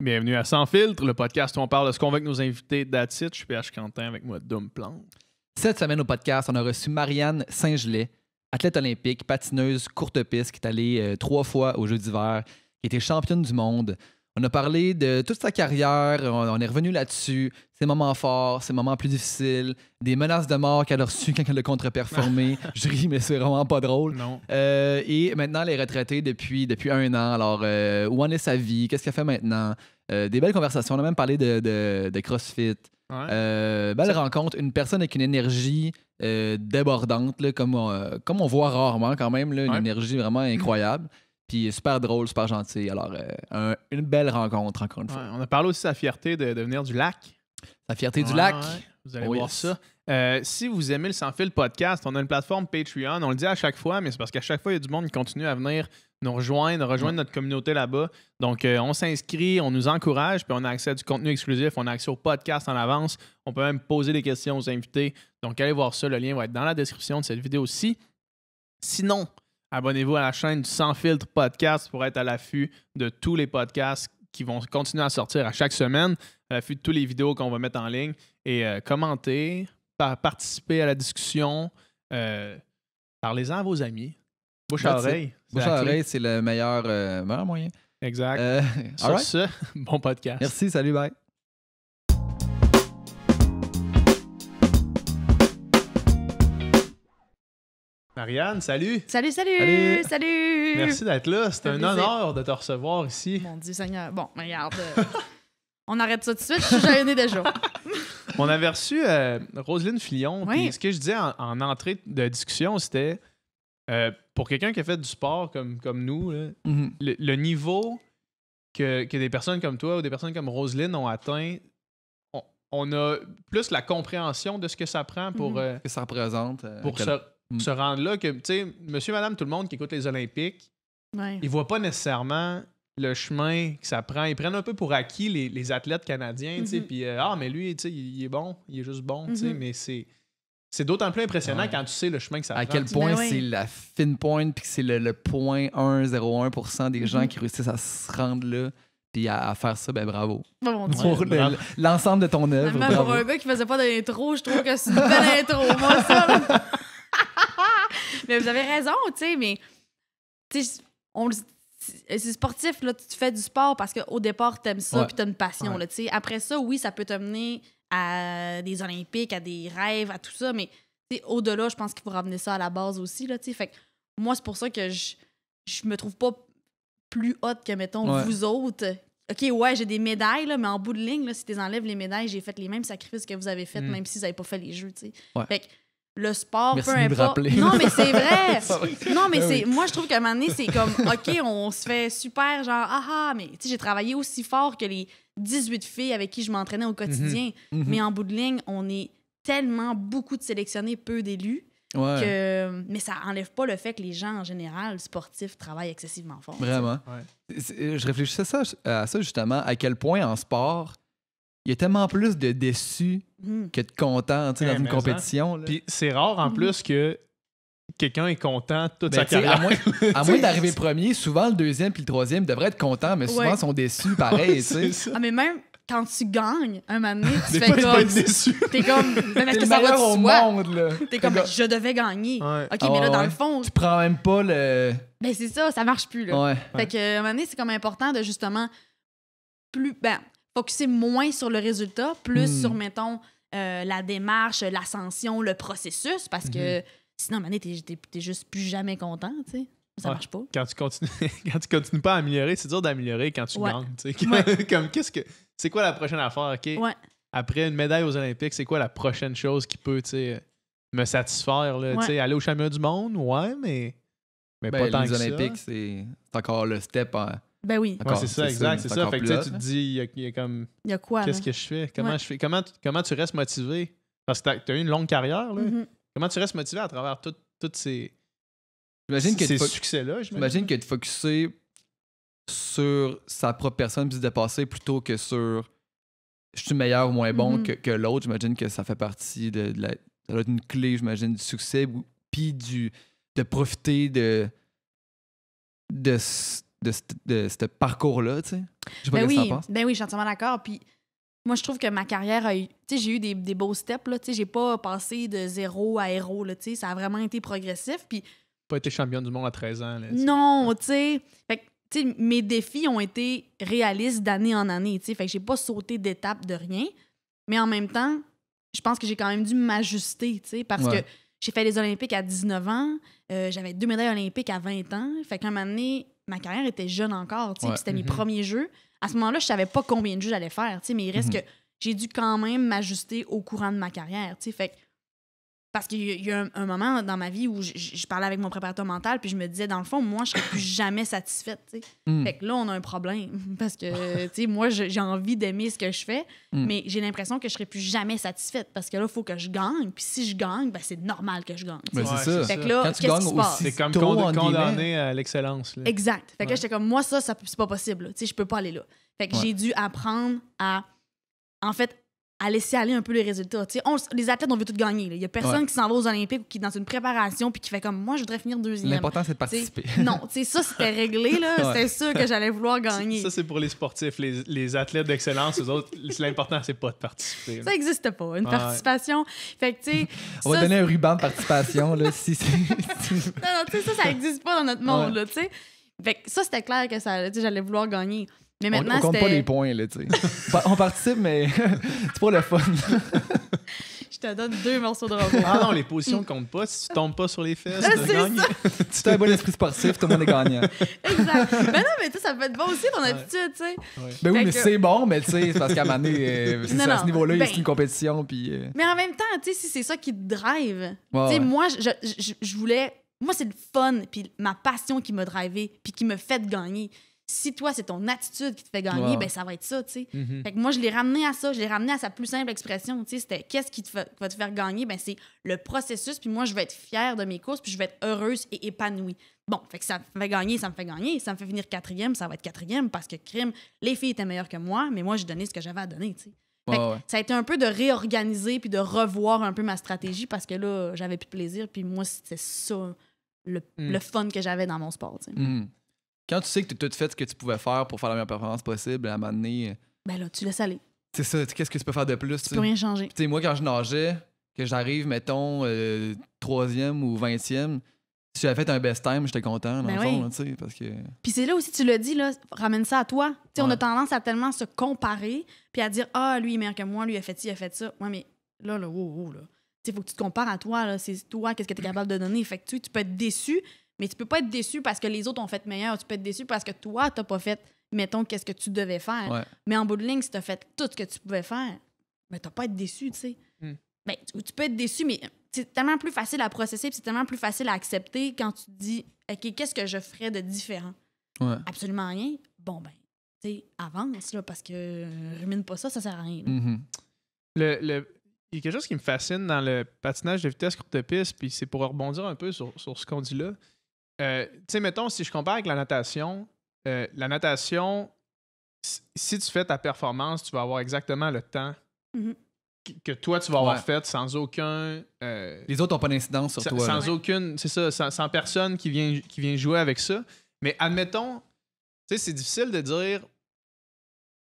Bienvenue à Sans Filtre, le podcast où on parle de ce qu'on veut avec nos invités. That's it. Je suis PH Quentin avec moi, Dom Plante. Cette semaine au podcast, on a reçu Marianne Saint-Gelais, athlète olympique, patineuse courte piste, qui est allée 3 fois aux Jeux d'hiver, qui était championne du monde. On a parlé de toute sa carrière, on est revenu là-dessus, ses moments forts, ses moments plus difficiles, des menaces de mort qu'elle a reçues quand elle a contre-performé. Je ris, mais c'est vraiment pas drôle. Non. Et maintenant, elle est retraitée depuis 1 an. Alors, où en est sa vie? Qu'est-ce qu'elle fait maintenant? Des belles conversations. On a même parlé de CrossFit. Ouais. Belle rencontre. Une personne avec une énergie débordante, là, comme on voit rarement quand même. Là, une énergie vraiment incroyable. Puis super drôle, super gentil. Alors, une belle rencontre, encore une fois. Ouais, on a parlé aussi de sa fierté de venir du lac. La fierté du lac. Ouais. Vous allez Oh, voir yes. ça. Si vous aimez le Sans Fil podcast, on a une plateforme Patreon. On le dit à chaque fois, mais c'est parce qu'à chaque fois, il y a du monde qui continue à venir nous rejoindre notre communauté là-bas. Donc, on s'inscrit, on nous encourage, puis on a accès à du contenu exclusif, on a accès au podcast en avance. On peut même poser des questions aux invités. Donc, allez voir ça. Le lien va être dans la description de cette vidéo-ci. Sinon, abonnez-vous à la chaîne du Sans Filtre podcast pour être à l'affût de tous les podcasts qui vont continuer à sortir à chaque semaine, à l'affût de toutes les vidéos qu'on va mettre en ligne. Et commentez, participer à la discussion, parlez-en à vos amis. Bouche à oreille. Bouche à oreille, c'est le meilleur moyen. Exact. Sur alright. ce, bon podcast. Merci, salut, bye. Marianne, salut. Salut. Merci d'être là. C'est un plaisir. honneur de te recevoir ici. Mon Dieu Seigneur. Bon, regarde. On arrête ça tout de suite. Je suis gênée déjà. On avait reçu Roselyne Fillon. Oui. Puis ce que je disais en entrée de discussion, c'était pour quelqu'un qui a fait du sport comme nous, là, Mhm. le niveau que des personnes comme toi ou des personnes comme Roselyne ont atteint, on a plus la compréhension de ce que ça prend pour, Mhm. Que ça représente. pour quel- se rendre là. Que, tu sais, monsieur, madame, tout le monde qui écoute les Olympiques, Ouais. ils voient pas nécessairement le chemin que ça prend. Ils prennent un peu pour acquis les athlètes canadiens, tu sais, Mhm. puis mais lui, tu sais, il est bon, il est juste bon, tu sais, Mhm. mais c'est d'autant plus impressionnant Ouais. quand tu sais le chemin que ça À prend. quel point Ben oui. c'est la fine pointe, puis que c'est le 0.101% des gens qui réussissent à se rendre là, puis à faire ça, ben bravo. Oh, mon Dieu. Pour bravo. l'ensemble de ton œuvre, Même bravo. pour un gars qui faisait pas d'intro, je trouve que c'est une belle intro. Moi, ça. là. Mais vous avez raison, tu sais, mais tu sais, c'est sportif, là, tu fais du sport parce qu'au départ, t'aimes ça, Ouais. puis t'as une passion, Ouais. là, tu sais. Après ça, oui, ça peut te mener à des Olympiques, à des rêves, à tout ça, mais tu sais, au-delà, je pense qu'il faut ramener ça à la base aussi, là, tu sais. Fait que moi, c'est pour ça que je me trouve pas plus haute que, mettons, Ouais. vous autres. OK, ouais, j'ai des médailles, là, mais en bout de ligne, là, si tu enlèves les médailles, j'ai fait les mêmes sacrifices que vous avez fait, Mm. même si vous n'avez pas fait les jeux, tu sais. Ouais. Fait que le sport, Merci peu de nous le importe. rappeler. Non, mais c'est vrai. Non, mais Ah oui. moi, je trouve qu'à un moment donné, c'est comme, OK, on se fait super, genre, mais tu sais, j'ai travaillé aussi fort que les 18 filles avec qui je m'entraînais au quotidien. Mhm. Mais en bout de ligne, on est tellement beaucoup de sélectionnés, peu d'élus, Ouais, mais ça enlève pas le fait que les gens, en général, sportifs, travaillent excessivement fort. vraiment. Ouais. Je réfléchissais à ça justement, à quel point en sport, il y a tellement plus de déçus Mhm. que de contents, tu sais, Ouais, dans une mais compétition. là. Puis c'est rare en plus que quelqu'un est content toute Ben, sa tu sais, carrière. à moins d'arriver premier, souvent le deuxième puis le troisième devraient être contents, mais souvent Ouais. sont déçus pareil, tu sais. C'est ça. Ah, mais même quand tu gagnes, un moment donné, tu Des fais fois, tu peux comme... être déçu. T'es comme... Mais est-ce T'es que le ça va meilleur de au soi? monde, là. T'es comme, je devais gagner. Ouais. OK, Ah mais là, ouais, dans ouais. le fond, Tu prends même pas le... ben c'est ça, ça marche plus, là. Ouais. Fait que, à un moment donné, c'est comme important de, justement, focusser moins sur le résultat, plus Hmm. sur, mettons, la démarche, l'ascension, le processus, parce que sinon, à un moment donné, t'es juste plus jamais content, tu sais. Ça Ouais. marche pas. Quand tu continues pas à améliorer, c'est dur d'améliorer quand tu Ouais. gagnes. Tu sais. Ouais. Comme c'est quoi la prochaine affaire, OK? Ouais. Après une médaille aux Olympiques, c'est quoi la prochaine chose qui peut, tu sais, me satisfaire, là? Ouais. Tu sais, aller au championnat du monde, ouais, mais Ben, pas tant les que Olympiques, ça. c'est encore le step. Ben oui. Ouais, Encore, c'est ça, exact, c'est ça. encore Fait que plus tu sais, hot, tu te là. dis, il y a comme, Il y a quoi, qu'est-ce là? que je fais? Comment Ouais. je fais? Comment tu restes motivé? Parce que t'as eu une longue carrière, là. Mhm. Comment tu restes motivé à travers tous ces J'imagine que succès-là, j'imagine que de focuser sur sa propre personne puis se dépasser plutôt que sur je suis meilleur ou moins bon Mhm. que l'autre, j'imagine que ça fait partie de la. Ça doit être une clé, j'imagine, du succès puis de profiter de de ce parcours-là, tu sais. Je sais pas Ben ce que oui, t'en penses. ben oui, je suis entièrement d'accord. Puis moi, je trouve que ma carrière a eu. Tu sais, j'ai eu des beaux steps, là. Tu sais, j'ai pas passé de 0 à héros, là. Tu sais, ça a vraiment été progressif. Puis Pas été championne du monde à 13 ans. Là, non, tu sais. Fait que, tu sais, mes défis ont été réalistes d'année en année, tu sais. Fait que j'ai pas sauté d'étape de rien. Mais en même temps, je pense que j'ai quand même dû m'ajuster, tu sais, parce Ouais. que j'ai fait les Olympiques à 19 ans. J'avais 2 médailles olympiques à 20 ans. Fait qu'à un moment donné, ma carrière était jeune encore, tu sais. Ouais. Puis c'était mes Mhm. premiers jeux. À ce moment-là, je savais pas combien de jeux j'allais faire, tu sais. Mais il reste Mhm. que j'ai dû quand même m'ajuster au courant de ma carrière, tu sais. Fait que parce qu'il y a un moment dans ma vie où je parlais avec mon préparateur mental, puis je me disais, dans le fond, moi, je serais plus jamais satisfaite, tu sais. Mm. Fait que là, on a un problème. Parce que, tu sais, moi, j'ai envie d'aimer ce que je fais, mais j'ai l'impression que je serais plus jamais satisfaite. Parce que là, il faut que je gagne. Puis si je gagne, ben, c'est normal que je gagne. tu sais. Ben, Ouais, c'est ça. Fait que là, Quand tu qu'est-ce gagnes qui se passe? aussi C'est comme tôt, entre condamné guillemets. à l'excellence. là. Exact. Fait que là, Ouais. j'étais comme, moi, ça c'est pas possible. Tu sais, je peux pas aller là. Fait que Ouais. j'ai dû apprendre à, en fait, à laisser aller un peu les résultats. Tu sais, les athlètes, on veut tout gagner. Il y a personne Ouais. qui s'en va aux Olympiques ou qui est dans une préparation puis qui fait comme, moi, je voudrais finir deuxième. L'important, c'est de Tu sais, participer. non, tu sais, ça, c'était réglé, là. Ouais. C'était sûr que j'allais vouloir gagner. Ça, c'est pour les sportifs. Les athlètes d'excellence, eux autres, l'important, c'est pas de participer. là. Ça n'existe pas, une Ouais. participation. Fait que, tu sais. On va ça, donner un ruban de participation, là, si c'est... Non, tu sais, ça n'existe pas dans notre monde, là, tu sais. Fait que ça, c'était clair que ça, tu sais, j'allais vouloir gagner. Mais On maintenant, compte pas c'était. les points, là, tu sais. On participe, mais c'est pour le fun. Je te donne 2 morceaux de robot. Ah non, les positions comptent pas. Si tu tombes pas sur les fesses, Ah, tu c'est gagnes. Si as un bon esprit sportif, tout le monde est gagnant. Exact. Mais non, mais tu sais, ça peut être bon aussi, ton attitude, tu sais. Ben oui, Fait mais que- c'est bon, mais tu sais, c'est parce qu'à un moment donné, c'est Non, ça, à non, ce niveau-là, ben- c'est une compétition, puis... Mais en même temps, tu sais, si c'est ça qui te drive, Ouais, tu sais, ouais. moi, je voulais. Moi, c'est le fun, puis ma passion qui m'a drivé, puis qui me fait gagner. Si toi, c'est ton attitude qui te fait gagner, Ouais. ben ça va être ça, tu sais. Mhm. Fait que moi, je l'ai ramené à ça. Je l'ai ramené à sa plus simple expression. Tu sais, c'était qu'est-ce qui va te faire gagner? Ben, c'est le processus. Puis moi, je vais être fière de mes courses. Puis je vais être heureuse et épanouie. Bon, fait que ça me fait gagner, ça me fait gagner. Ça me fait finir 4e, ça va être 4e parce que crime, les filles étaient meilleures que moi, mais moi, j'ai donné ce que j'avais à donner, tu sais. Fait que Ouais, ouais. ça a été un peu de réorganiser puis de revoir un peu ma stratégie parce que là, j'avais plus de plaisir. Puis moi, c'était ça le fun que j'avais dans mon sport, tu sais. Mhm. Quand tu sais que tu as tout fait ce que tu pouvais faire pour faire la meilleure performance possible, à un moment donné, Ben là, tu laisses aller. c'est ça, qu'est-ce que tu peux faire de plus? Tu peux rien changer. Tu sais, moi, quand je nageais, que j'arrive, mettons, 3e ou 20e, si j'avais fait un best time, j'étais content, dans Ben le fond, oui. là, tu sais, parce que... Puis c'est là aussi, tu l'as dit, là, ramène ça à toi. Tu sais, on Ouais. a tendance à tellement se comparer, puis à dire, ah, lui, il est meilleur que moi, lui, il a fait ci, il a fait ça. Ouais, mais là, wow, là. Tu sais, il faut que tu te compares à toi, là. C'est toi, qu'est-ce que tu es capable de donner. Fait que tu peux être déçu, mais tu peux pas être déçu parce que les autres ont fait meilleur. Tu peux être déçu parce que toi, t'as pas fait, mettons, qu'est-ce que tu devais faire. Ouais. Mais en bout de ligne, si t'as fait tout ce que tu pouvais faire, ben, t'as pas à être déçu, tu sais. Ben, tu peux être déçu, mais c'est tellement plus facile à processer, puis c'est tellement plus facile à accepter quand tu te dis, OK, qu'est-ce que je ferais de différent? Ouais. Absolument rien. Bon, ben, tu sais, avance, là, parce que rumine pas ça, ça sert à rien. là. Mhm. Il y a quelque chose qui me fascine dans le patinage de vitesse courte piste, puis c'est pour rebondir un peu sur ce qu'on dit là. Tu sais, mettons, si je compare avec la natation, si tu fais ta performance, tu vas avoir exactement le temps Mhm. que toi, tu vas avoir Ouais. fait sans aucun... Les autres n'ont pas d'incidence sur toi. là. sans aucune... C'est ça, sans personne qui vient jouer avec ça. Mais admettons, tu sais, c'est difficile de dire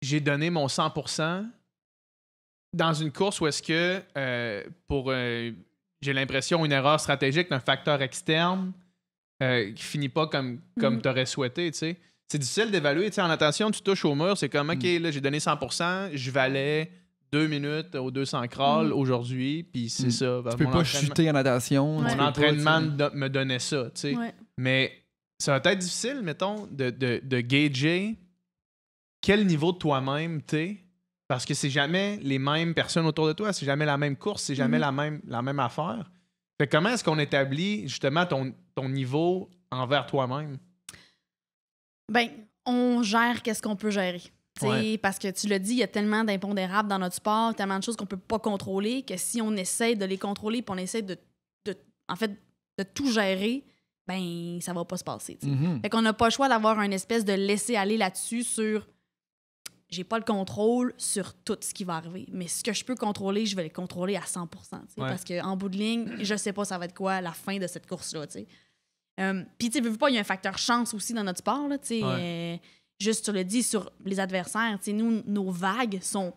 j'ai donné mon 100% dans une course où est-ce que j'ai l'impression une erreur stratégique d'un facteur externe qui finit pas comme Mhm. tu aurais souhaité, tu sais. C'est difficile d'évaluer, tu sais, en natation, tu touches au mur, c'est comme OK, là j'ai donné 100%, je valais 2 minutes au 200 crawl aujourd'hui, puis c'est ça. Tu peux pas chuter en natation. Ouais. tu Mon peux pas, entraînement tu sais. me donnait ça, tu sais. Ouais. Mais ça va être difficile, mettons, de gager quel niveau de toi-même t'es, parce que c'est jamais les mêmes personnes autour de toi, c'est jamais la même course, c'est jamais Mhm. la même affaire. Fait que comment est-ce qu'on établit justement ton niveau envers toi-même? Ben, on gère qu'est-ce qu'on peut gérer. Tu sais, Ouais. parce que tu l'as dit, il y a tellement d'impondérables dans notre sport, tellement de choses qu'on peut pas contrôler, que si on essaie de les contrôler puis on essaie en fait, de tout gérer, ben, ça va pas se passer. tu sais. Mhm. Fait qu'on n'a pas le choix d'avoir un espèce de laisser-aller là-dessus sur j'ai pas le contrôle sur tout ce qui va arriver. Mais ce que je peux contrôler, je vais le contrôler à 100%. tu sais, Ouais. Parce qu'en bout de ligne, je sais pas ça va être quoi la fin de cette course-là. tu sais. Puis, tu sais, veux pas, il y a un facteur chance aussi dans notre sport, là, tu sais. Juste, tu le dis, sur les adversaires, tu sais, nous, nos vagues sont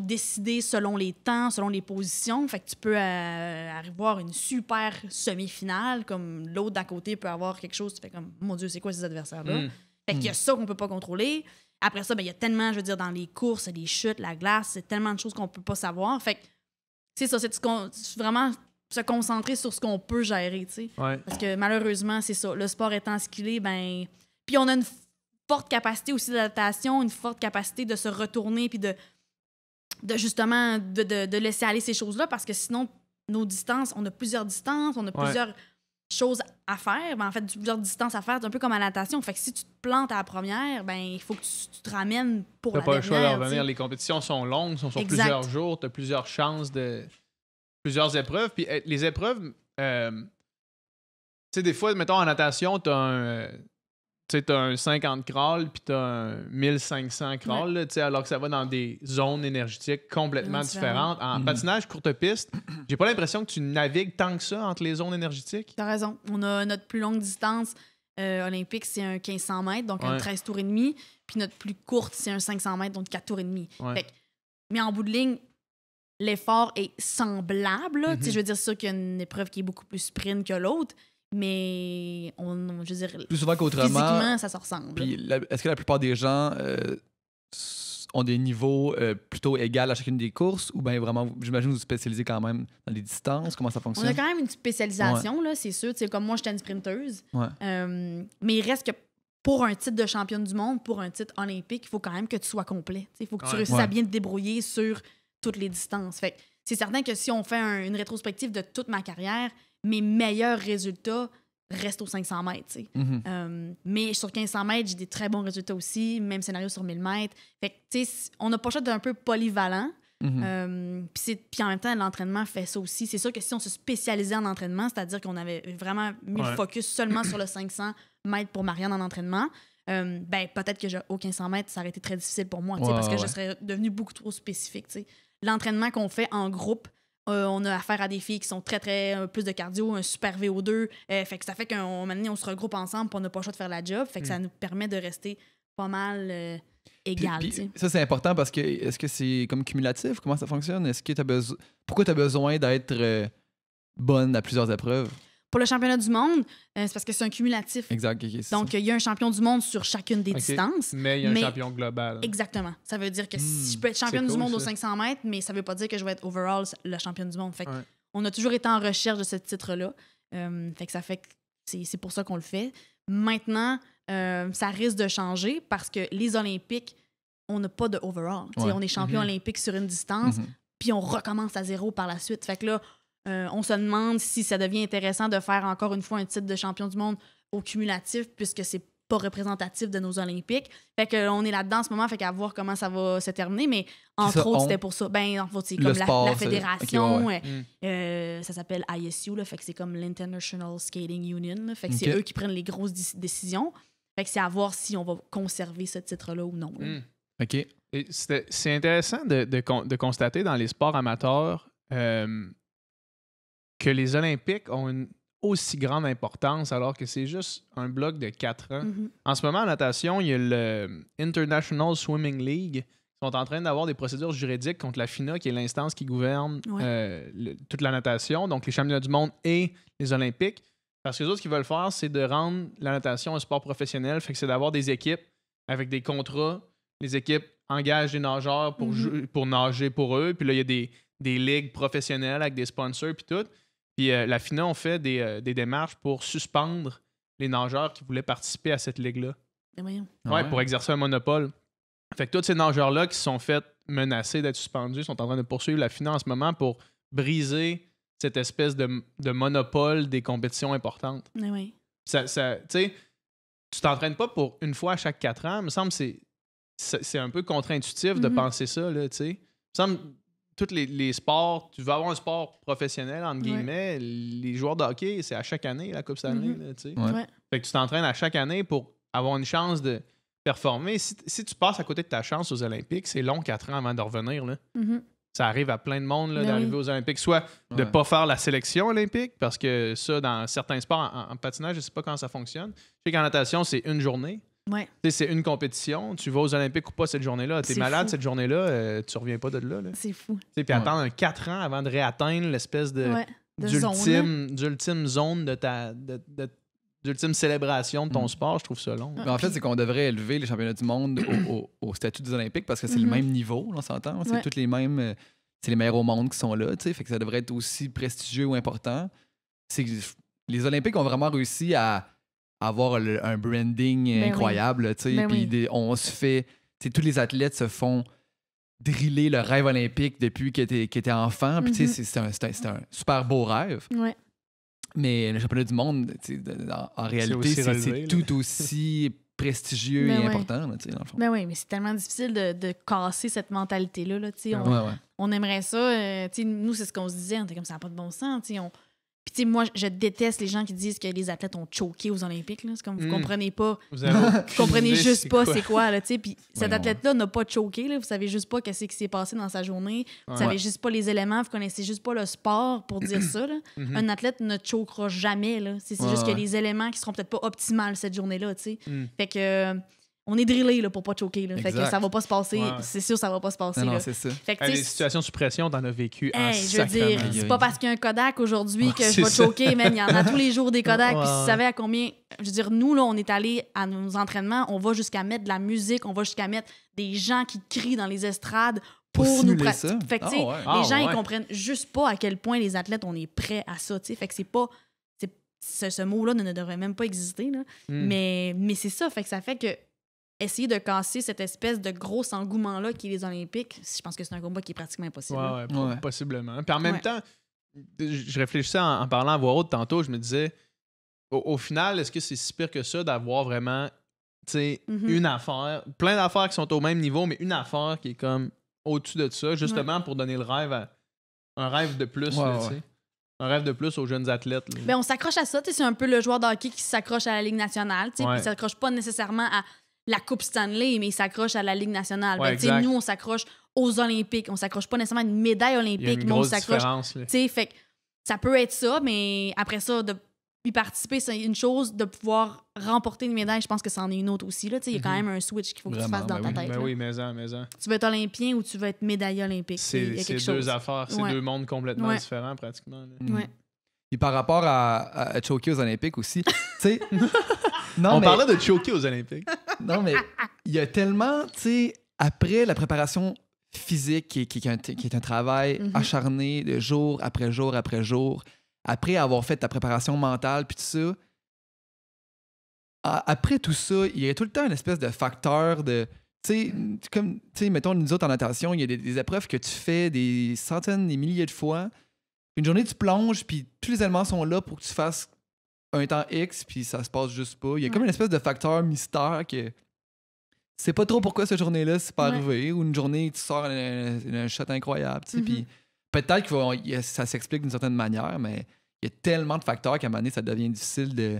décidées selon les temps, selon les positions. Fait que tu peux avoir une super semi-finale, comme l'autre d'à côté peut avoir quelque chose, tu fais comme, mon Dieu, c'est quoi ces adversaires-là? Fait qu'il y a ça qu'on peut pas contrôler. Après ça, ben, il y a tellement, je veux dire, dans les courses, les chutes, la glace, c'est tellement de choses qu'on peut pas savoir. Fait que, c'est ça, c'est vraiment se concentrer sur ce qu'on peut gérer, tu sais. Ouais. Parce que malheureusement, c'est ça. Le sport étant ce qu'il est, ben. Puis on a une forte capacité aussi d'adaptation, une forte capacité de se retourner, puis de justement, de laisser aller ces choses-là, parce que sinon, nos distances, on a plusieurs distances, on a plusieurs choses à faire. Ben, en fait, plusieurs distances à faire, c'est un peu comme à la natation. Fait que si tu te plantes à la première, ben il faut que tu te ramènes pour la dernière. T'as pas le choix de revenir. Les compétitions sont longues, sont sur plusieurs jours, t'as plusieurs chances plusieurs épreuves. Puis les épreuves, tu sais, des fois, mettons en natation, t'as un 50 crawl puis t'as un 1500 crawl, là, alors que ça va dans des zones énergétiques complètement différentes. En patinage courte piste, j'ai pas l'impression que tu navigues tant que ça entre les zones énergétiques. T'as raison. On a notre plus longue distance olympique, c'est un 1500 mètres, donc un 13 tours et demi. Puis notre plus courte, c'est un 500 mètres, donc 4 tours et demi. Mais en bout de ligne, l'effort est semblable. Je veux dire, c'est sûr qu'il y a une épreuve qui est beaucoup plus sprint que l'autre, mais je veux dire, plus souvent qu'autrement, physiquement, ça se ressemble. Puis est-ce que la plupart des gens ont des niveaux plutôt égaux à chacune des courses, ou bien vraiment, j'imagine, vous spécialisez quand même dans les distances? Comment ça fonctionne? On a quand même une spécialisation, là, c'est sûr. Comme moi, j'étais une sprinteuse. Mais il reste que pour un titre de championne du monde, pour un titre olympique, il faut quand même que tu sois complet. Il faut que tu réussisses à bien te débrouiller sur toutes les distances. Fait que c'est certain que si on fait une rétrospective de toute ma carrière, mes meilleurs résultats restent aux 500 mètres. Mais sur 1500 mètres, j'ai des très bons résultats aussi, même scénario sur 1000 mètres. Fait que, on n'a pas le choix d'un peu polyvalent. Puis en même temps, l'entraînement fait ça aussi. C'est sûr que si on se spécialisait en entraînement, c'est-à-dire qu'on avait vraiment mis le focus seulement sur le 500 mètres pour Marianne en entraînement, ben peut-être que au 1500 mètres, ça aurait été très difficile pour moi, parce que je serais devenue beaucoup trop spécifique. L'entraînement qu'on fait en groupe, on a affaire à des filles qui sont très plus de cardio, un super VO2. Fait que ça fait qu'un moment donné, on se regroupe ensemble et on n'a pas le choix de faire la job. Fait que ça nous permet de rester pas mal égal. Puis, ça, c'est important parce que est-ce que c'est comme cumulatif? Comment ça fonctionne? Est-ce que pourquoi tu as besoin d'être bonne à plusieurs épreuves? Pour le championnat du monde, c'est parce que c'est un cumulatif. Exact. Donc, il y a un champion du monde sur chacune des distances. Mais il y a un champion global. Exactement. Ça veut dire que si je peux être championne du monde aux 500 mètres, mais ça veut pas dire que je vais être overall la championne du monde. Fait on a toujours été en recherche de ce titre-là. Fait que ça fait que c'est pour ça qu'on le fait. Maintenant, ça risque de changer parce que les Olympiques, on n'a pas de overall. On est champion olympique sur une distance, puis on recommence à zéro par la suite. Fait que là, on se demande si ça devient intéressant de faire encore une fois un titre de champion du monde au cumulatif, puisque c'est pas représentatif de nos Olympiques. Fait qu'on est là-dedans en ce moment, fait qu'à voir comment ça va se terminer, mais entre autres, c'était pour ça. Ben, en fait, c'est comme sport, la fédération, ça s'appelle ISU, là, fait que c'est comme l'International Skating Union, là, fait que c'est eux qui prennent les grosses décisions. Fait que c'est à voir si on va conserver ce titre-là ou non. OK. Et c'est intéressant de constater dans les sports amateurs que les Olympiques ont une aussi grande importance alors que c'est juste un bloc de 4 ans. En ce moment, en natation, il y a le International Swimming League qui sont en train d'avoir des procédures juridiques contre la FINA, qui est l'instance qui gouverne toute la natation, donc les championnats du monde et les Olympiques. Parce que les autres, ce qu'ils veulent faire, c'est de rendre la natation un sport professionnel. Fait que c'est d'avoir des équipes avec des contrats. Les équipes engagent des nageurs pour nager pour eux. Puis là, il y a des ligues professionnelles avec des sponsors puis tout. Puis la FINA ont fait des démarches pour suspendre les nageurs qui voulaient participer à cette ligue-là. Pour exercer un monopole. Fait que tous ces nageurs-là qui se sont fait menacer d'être suspendus sont en train de poursuivre la FINA en ce moment pour briser cette espèce de monopole des compétitions importantes. Tu t'entraînes pas pour une fois à chaque 4 ans. Il me semble que c'est un peu contre-intuitif de penser ça. Là, il me semble tous les sports, tu veux avoir un sport professionnel, entre guillemets, les joueurs de hockey, c'est à chaque année, la Coupe Stanley. Fait que tu t'entraînes à chaque année pour avoir une chance de performer. Si tu passes à côté de ta chance aux Olympiques, c'est long 4 ans avant de revenir. Là. ça arrive à plein de monde là, Ben d'arriver aux Olympiques, soit de Ouais. ne pas faire la sélection olympique, parce que ça, dans certains sports, en patinage, je ne sais pas comment ça fonctionne. Je sais qu'en natation, c'est une journée. Ouais. Tu sais, c'est une compétition. Tu vas aux Olympiques ou pas cette journée-là. Tu es C'est malade fou. cette journée-là, tu reviens pas de là. C'est fou. Puis Ouais. attendre 4 ans avant de réatteindre l'espèce Ouais. De zone, là. d'ultime zone d'ultime célébration de ton Mm. sport, je trouve ça long. Mais en fait, c'est qu'on devrait élever les championnats du monde au statut des Olympiques parce que c'est le Mhm. même niveau, là, on s'entend. C'est Ouais. toutes les mêmes. C'est les meilleurs au monde qui sont là, tu sais. Fait que ça devrait être aussi prestigieux ou important. C'est que les Olympiques ont vraiment réussi à avoir un branding Ben oui. incroyable, tu sais. Ben Puis oui. on se fait. Tu sais, tous les athlètes se font driller le rêve olympique depuis qu'ils étaient enfants. Puis, tu sais, c'est un super beau rêve. Ouais. Mais le championnat du monde, tu sais, en réalité, aussi c'est relevé, là. tout aussi prestigieux Ben et ouais. important, là, tu sais, dans le fond. Ben oui, mais c'est tellement difficile de casser cette mentalité-là. Là, tu sais. Ah on, Ouais. on aimerait ça. Tu sais, nous, c'est ce qu'on se disait. On était comme ça n'a pas de bon sens. Tu sais, Puis, tu sais, moi, je déteste les gens qui disent que les athlètes ont choqué aux Olympiques. Là. C'est comme vous comprenez pas. Vous avez Vous comprenez aucune idée juste pas quoi. c'est quoi, là, tu sais. Puis cet Voyons. athlète-là n'a pas choqué, là. Vous savez juste pas qu'est-ce qui s'est passé dans sa journée. Vous Ouais. savez juste pas les éléments. Vous connaissez juste pas le sport pour dire ça, là. Mhm. Un athlète ne choquera jamais, là. C'est Ouais, juste qu'il y a ouais. des éléments qui seront peut-être pas optimales cette journée-là, tu sais. Mm. Fait que... on est drillé là, pour pas choquer. Là. Fait que Exact. ça va pas se passer. Ouais. C'est sûr, ça va pas se passer. Non, là. c'est ça. Fait que, Ah, tu les sais, situations sous pression, t'en as vécu en hey, je veux dire, sacrement. c'est pas parce qu'il y a un Kodak aujourd'hui Ouais, que je c'est vais ça. choquer, man. Il y en a tous les jours des Kodaks. Ouais, Puis si ouais. tu savais à combien. Je veux dire, nous, là, on est allés à nos entraînements, on va jusqu'à mettre de la musique, on va jusqu'à mettre des gens qui crient dans les estrades pour nous simuler ça? Fait que, tu sais, Ah ouais. Ah les gens, ouais. ils comprennent juste pas à quel point les athlètes, on est prêts à ça, tu sais. Fait que c'est pas. Ce mot-là ne devrait même pas exister, là. Mm. Mais c'est ça. Fait que ça fait que essayer de casser cette espèce de gros engouement-là qui est les Olympiques, je pense que c'est un combat qui est pratiquement impossible. Ouais, là. ouais, Ouais. possiblement. Puis en même Ouais. temps, je réfléchissais en parlant à voix haute tantôt, je me disais, au final, est-ce que c'est si pire que ça d'avoir vraiment, tu sais, Mhm. une affaire, plein d'affaires qui sont au même niveau, mais une affaire qui est comme au-dessus de ça, justement pour donner le rêve à un rêve de plus, Ouais, là, tu ouais. sais. Un rêve de plus aux jeunes athlètes. Là. Ben, on s'accroche à ça. Tu sais, c'est un peu le joueur de hockey qui s'accroche à la Ligue nationale. Tu sais, Ouais. puis il s'accroche pas nécessairement à la Coupe Stanley, mais il s'accroche à la Ligue nationale. Ouais, Ben, tu sais, exact. nous, on s'accroche aux Olympiques. On s'accroche pas nécessairement à une médaille Il y a olympique, une mais on grosse s'accroche. différence. Là. Tu sais, fait que ça peut être ça, mais après ça, de y participer, c'est une chose. De pouvoir remporter une médaille, je pense que c'en est une autre aussi. Là. Tu sais, il y a quand même un switch qu'il faut que tu Vraiment, fasses dans ben ta oui. tête. Ben là. oui, mais en. Tu veux être olympien ou tu veux être médaillé olympique. Il y a C'est quelque deux chose. affaires, c'est Ouais. deux mondes complètement Ouais. différents pratiquement. là. Mm. Ouais. Et par rapport à choker aux Olympiques aussi, tu sais. non, On mais, parlait de choquer aux Olympiques. non, mais il y a tellement, tu sais, après la préparation physique qui est un travail Mhm. acharné de jour après jour après jour, après avoir fait ta préparation mentale puis tout ça, après tout ça, il y a tout le temps une espèce de facteur de. Tu sais, comme, tu sais, mettons, nous autres en natation, il y a des épreuves que tu fais des centaines, des milliers de fois. Une journée, tu plonges, puis tous les éléments sont là pour que tu fasses un temps X, puis ça se passe juste pas. Il y a comme une espèce de facteur mystère que. Tu sais pas trop pourquoi cette journée-là, c'est pas Ouais. arrivé. Ou une journée, tu sors un shot incroyable, tu sais, Mhm. puis peut-être que ça s'explique d'une certaine manière, mais il y a tellement de facteurs qu'à un moment donné, ça devient difficile de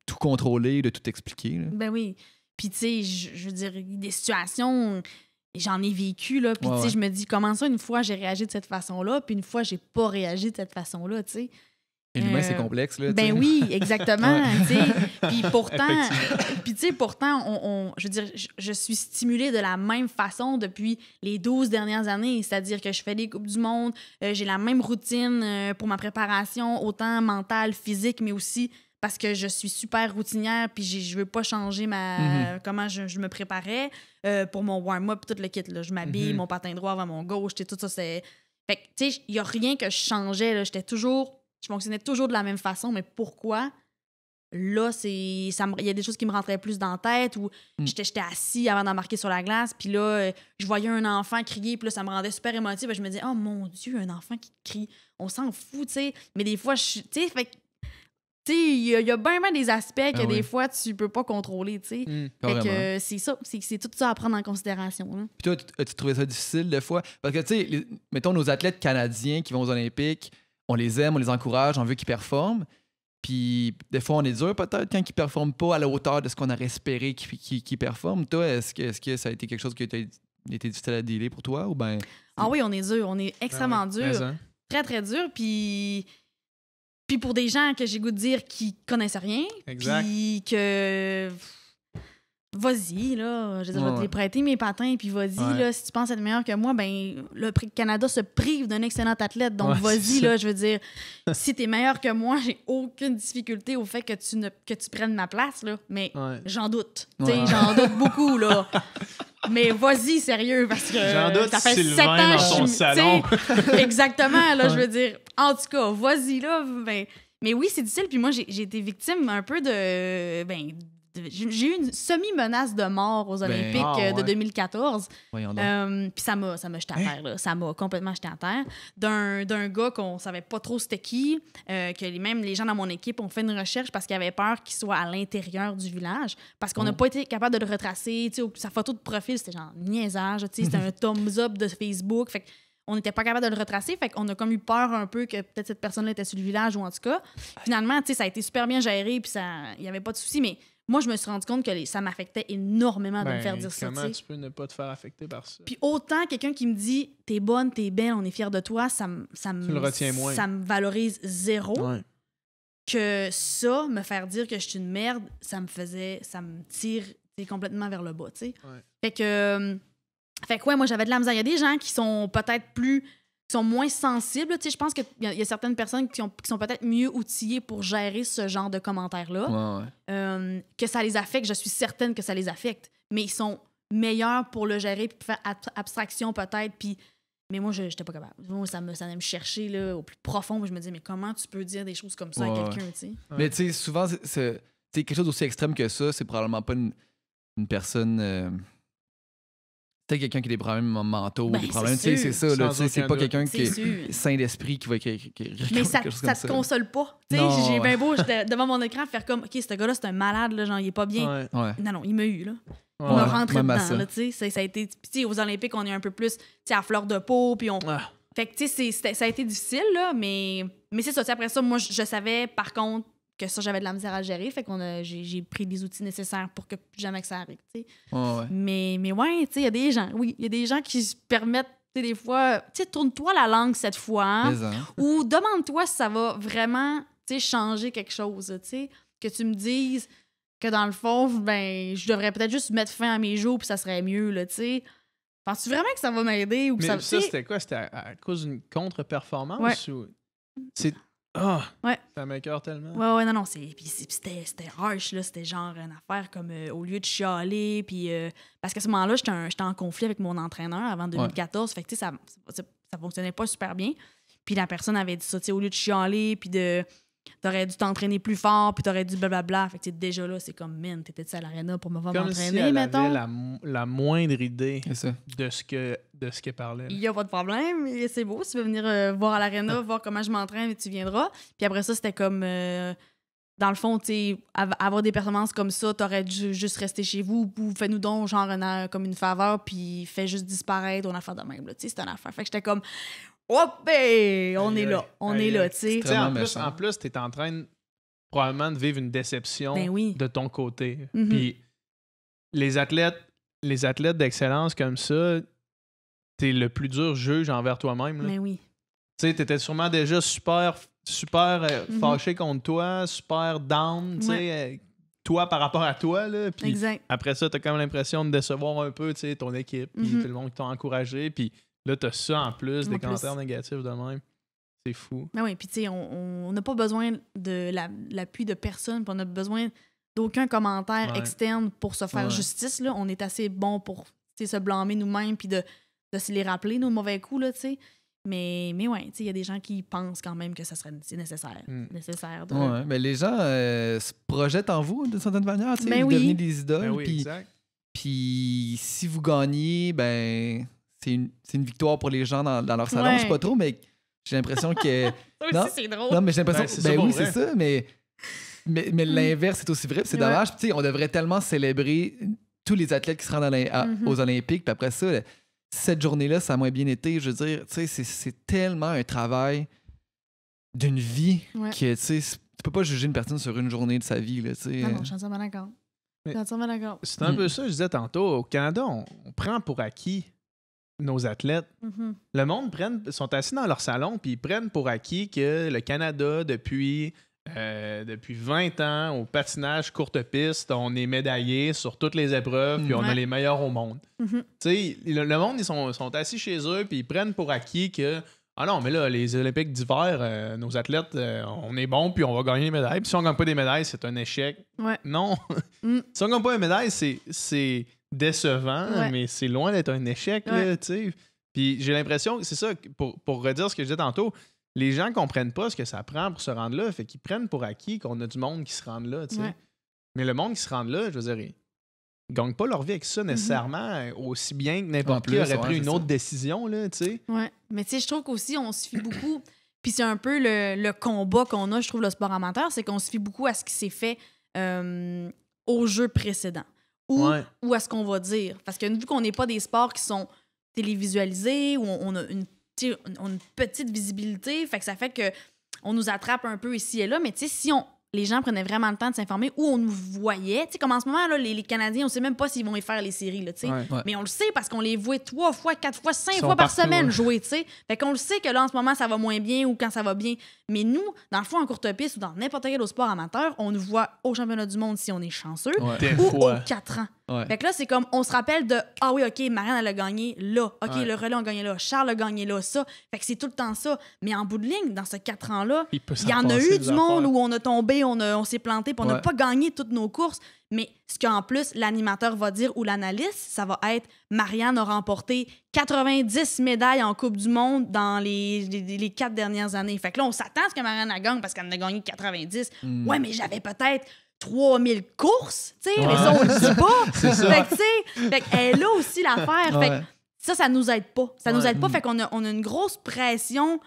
tout contrôler, de tout expliquer. Là. Ben oui. Puis, tu sais, je veux dire, des situations, j'en ai vécu, là. Puis, Ouais, tu sais, ouais. je me dis, comment ça, une fois, j'ai réagi de cette façon-là, puis une fois, j'ai pas réagi de cette façon-là, tu sais. Et l'humain, Euh, c'est complexe. Là, tu Ben sais. oui, exactement, Ouais. tu sais. Puis pourtant, Effectivement. puis tu sais, pourtant, je veux dire, je suis stimulée de la même façon depuis les 12 dernières années. C'est-à-dire que je fais des Coupes du Monde, j'ai la même routine pour ma préparation, autant mentale, physique, mais aussi parce que je suis super routinière puis je veux pas changer comment je me préparais pour mon warm-up, tout le kit. Là. Je m'habille, Mhm. mon patin droit avant mon gauche, tout ça, c'est... Fait que, tu sais, il y a rien que je changeais, là. Je fonctionnais toujours de la même façon, mais pourquoi? Là, il y a des choses qui me rentraient plus dans la tête ou j'étais assis avant d'embarquer sur la glace, puis là, je voyais un enfant crier, puis là, ça me rendait super émotive. Je me disais, oh mon Dieu, un enfant qui crie, on s'en fout, tu sais. Mais des fois, tu sais, fait que, tu sais, il y a bien des aspects que des oui. fois, tu peux pas contrôler, tu sais. Mm. Fait Carrément. que c'est ça, c'est tout ça à prendre en considération. Là. Puis toi, as-tu trouvé ça difficile des fois? Parce que, tu sais, mettons nos athlètes canadiens qui vont aux Olympiques, on les aime, on les encourage, on veut qu'ils performent. Puis des fois, on est dur peut-être quand ils performent pas à la hauteur de ce qu'on aurait espéré qu'ils performent. Toi, est-ce que ça a été quelque chose que tu as il était difficile à dealer pour toi ou ben. Ah oui, on est dur. On est extrêmement dur. Mais, hein. Très, très dur. Puis pour des gens que j'ai goût de dire qui connaissent rien. Exact. Puis que. Vas-y, là. Je veux dire, je vais te les prêter, mes patins, puis vas-y, là. Si tu penses être meilleur que moi, ben, le Canada se prive d'un excellent athlète. Donc, vas-y, là. Je veux dire, si t'es meilleur que moi, j'ai aucune difficulté au fait que tu prennes ma place, là. Mais j'en doute. Tu sais, j'en doute beaucoup, là. Mais vas-y, sérieux, parce que j'en doute, ça fait Sylvain 7 ans dans son salon. Exactement, là, je veux dire. En tout cas, vas-y, là. Ben, mais oui, c'est difficile. Puis moi, j'ai été victime un peu de... j'ai eu une semi-menace de mort aux Olympiques de 2014. Puis ça m'a jeté à terre, là. Ça m'a complètement jeté à terre. D'un gars qu'on savait pas trop c'était qui, que même les gens dans mon équipe ont fait une recherche parce qu'ils avaient peur qu'il soit à l'intérieur du village, parce qu'on n'a pas été capable de le retracer. Sa photo de profil, c'était genre niaisage. C'était un thumbs up de Facebook. Fait on n'était pas capable de le retracer, fait qu'on a comme eu peur un peu que peut-être cette personne-là était sur le village ou en tout cas. Finalement, ça a été super bien géré, puis il n'y avait pas de souci, mais moi, je me suis rendu compte que ça m'affectait énormément de me faire dire ça. Comment tu peux ne pas te faire affecter par ça? Puis autant quelqu'un qui me dit « T'es bonne, t'es belle, on est fiers de toi », ça me le retiens moins. Ça me valorise zéro. Que ça, me faire dire que je suis une merde, ça me tire complètement vers le bas, tu sais. Fait que moi, j'avais de la misère. Il y a des gens qui sont peut-être qui sont moins sensibles. Tu sais, je pense qu'il y a certaines personnes qui sont peut-être mieux outillées pour gérer ce genre de commentaires-là. Que ça les affecte, je suis certaine que ça les affecte. Mais ils sont meilleurs pour le gérer puis pour faire abstraction peut-être. Mais moi, je n'étais pas capable. Moi, ça allait me chercher là, au plus profond. Je me disais, mais comment tu peux dire des choses comme ça à quelqu'un, tu sais? Mais tu sais, souvent, c'est quelque chose d'aussi extrême que ça, c'est probablement pas une personne... Peut-être quelqu'un qui a des problèmes mentaux, des problèmes. C'est ça, là. C'est pas quelqu'un qui est sain d'esprit qui va écrire. Mais ça te console pas. J'ai bien beau devant mon écran faire comme, OK, ce gars-là, c'est un malade, là, genre, il est pas bien. Non, il m'a eu, là. On m'a rentré dedans, là, tu sais. Ça a été. Puis, aux Olympiques, on est un peu plus à fleur de peau, puis on. Fait que, tu sais, ça a été difficile, là, mais c'est ça. Après ça, moi, je savais, par contre, que ça, j'avais de la misère à gérer. Fait qu'on j'ai pris les outils nécessaires pour que plus jamais que ça arrive, tu sais. Mais ouais, tu sais, il y a des gens, il y a des gens qui se permettent, tu sais, des fois, tu sais, tourne-toi la langue cette fois, ou demande-toi si ça va vraiment, tu sais, changer quelque chose, tu sais. Que tu me dises que dans le fond, ben, je devrais peut-être juste mettre fin à mes jours puis ça serait mieux, là, tu sais. Penses-tu vraiment que ça va m'aider ou que mais ça c'était quoi? C'était à cause d'une contre-performance ou... C'est... Ça m'écoeure tellement. Non, c'était harsh, là. C'était genre une affaire comme au lieu de chialer, puis... parce qu'à ce moment-là, j'étais en conflit avec mon entraîneur avant 2014, fait que, tu sais, ça fonctionnait pas super bien. Puis la personne avait dit ça, tu sais, au lieu de chialer, puis t'aurais dû t'entraîner plus fort, puis t'aurais dû blablabla. Fait que déjà là, c'est comme, man, t'étais-tu à l'aréna pour me voir m'entraîner, si elle mettons? avait la moindre idée de ce qu'elle parlait. Il n'y a pas de problème, c'est beau. Si tu veux venir voir à l'aréna, voir comment je m'entraîne, tu viendras. Puis après ça, c'était comme, dans le fond, tu sais, avoir des performances comme ça, t'aurais dû juste rester chez vous, ou fais-nous donc genre comme une faveur, puis fais juste disparaître ton affaire de même. Tu sais, c'est une affaire. Fait que j'étais comme... Hop, on est là, tu sais. En plus, t'es en train probablement de vivre une déception de ton côté. Puis les athlètes d'excellence comme ça, t'es le plus dur juge envers toi-même. Mais oui. Tu sais, t'étais sûrement déjà super fâché contre toi, super down, tu sais, toi par rapport à toi. Là, puis après ça, t'as quand même l'impression de décevoir un peu, tu sais, ton équipe, puis tout le monde qui t'a encouragé, puis là, t'as ça en plus, des commentaires négatifs de même. C'est fou. Ben oui, puis tu sais, on n'a pas besoin de l'appui de personne, puis on a besoin d'aucun commentaire externe pour se faire justice. Là. On est assez bon pour se blâmer nous-mêmes, puis de se les rappeler, nos mauvais coups, là, tu sais. Mais ouais, il y a des gens qui pensent quand même que c'est nécessaire. Mais les gens se projettent en vous, d'une certaine manière, tu sais. Vous devenez des idoles, puis si vous gagnez, ben... C'est une victoire pour les gens dans leur salon. Je sais pas trop, mais j'ai l'impression que... ça aussi, c'est drôle. Non, mais j'ai l'impression... c'est ça, mais l'inverse, c'est aussi vrai. C'est dommage. On devrait tellement célébrer tous les athlètes qui se rendent aux Olympiques. Puis après ça, cette journée-là, ça a moins bien été. Je veux dire, c'est tellement un travail d'une vie que tu peux pas juger une personne sur une journée de sa vie. Là, non, je suis entièrement d'accord. Je suis entièrement d'accord. C'est un peu ça, je disais tantôt. Au Canada, on prend pour acquis nos athlètes. Mhm. Le monde sont assis dans leur salon puis ils prennent pour acquis que le Canada, depuis 20 ans, au patinage courte piste, on est médaillé sur toutes les épreuves puis on a Ouais. les meilleurs au monde. Mhm. Tu sais, le monde, ils sont assis chez eux puis ils prennent pour acquis que ah non, mais là, les Olympiques d'hiver, nos athlètes, on est bons puis on va gagner des médailles. Puis si on gagne pas des médailles, c'est un échec. Ouais. Non. Mm. Si on gagne pas une médaille, c'est décevant, Ouais. mais c'est loin d'être un échec, là, Ouais. tu sais. Puis j'ai l'impression que c'est ça, pour redire ce que je disais tantôt, les gens comprennent pas ce que ça prend pour se rendre là, fait qu'ils prennent pour acquis qu'on a du monde qui se rend là, tu sais. Ouais. Mais le monde qui se rend là, je veux dire, ils gagnent pas leur vie avec ça nécessairement, aussi bien que n'importe qui plus, aurait pris ouais, une c'est autre ça. décision, là, tu sais. Ouais. Mais tu sais, je trouve qu'aussi, on se fie beaucoup. Puis c'est un peu le combat qu'on a, je trouve, le sport amateur, c'est qu'on se fie beaucoup à ce qui s'est fait aux jeux précédents. Ouais. Ou à ce qu'on va dire. Parce que vu qu'on n'est pas des sports qui sont télévisualisés, où on a une petite visibilité, fait que ça fait que on nous attrape un peu ici et là. Mais tu sais, si les gens prenaient vraiment le temps de s'informer, où on nous voyait, tu sais, comme en ce moment, là, les Canadiens, on sait même pas s'ils vont y faire les séries, là, tu sais. Ouais. Ouais. Mais on le sait parce qu'on les voit 3 fois, 4 fois, 5 Ils sont fois par partout, semaine ouais. jouer, tu sais. Fait qu'on le sait que là, en ce moment, ça va moins bien ou quand ça va bien. Mais nous, dans le fond, en courte piste ou dans n'importe quel autre sport amateur, on nous voit au championnat du monde si on est chanceux Ouais. Des ou fois. aux 4 ans. Ouais. Fait que là, c'est comme, on se rappelle de, ah oui, OK, Marianne, elle a gagné là. OK, Ouais. le relais a gagné là. Charles a gagné là, ça. Fait que c'est tout le temps ça. Mais en bout de ligne, dans ce 4 ans-là, Il peut il y en a s'en eu passer du des monde affaires. où on a tombé, on s'est planté, puis on n'a Ouais. pas gagné toutes nos courses. Mais ce qu'en plus, l'animateur va dire ou l'analyste, ça va être Marianne a remporté 90 médailles en Coupe du Monde dans les 4 dernières années. Fait que là, on s'attend à ce que Marianne a gagné parce qu'elle en a gagné 90. Mm. Ouais, mais j'avais peut-être 3000 courses, tu sais, mais Ouais. ça, on le dit pas. C'est ça. Fait que, tu sais, fait qu'elle est là aussi l'affaire. Fait que Ouais. ça nous aide pas. Ça nous Ouais. aide pas. Mm. Fait qu'on a une grosse pression.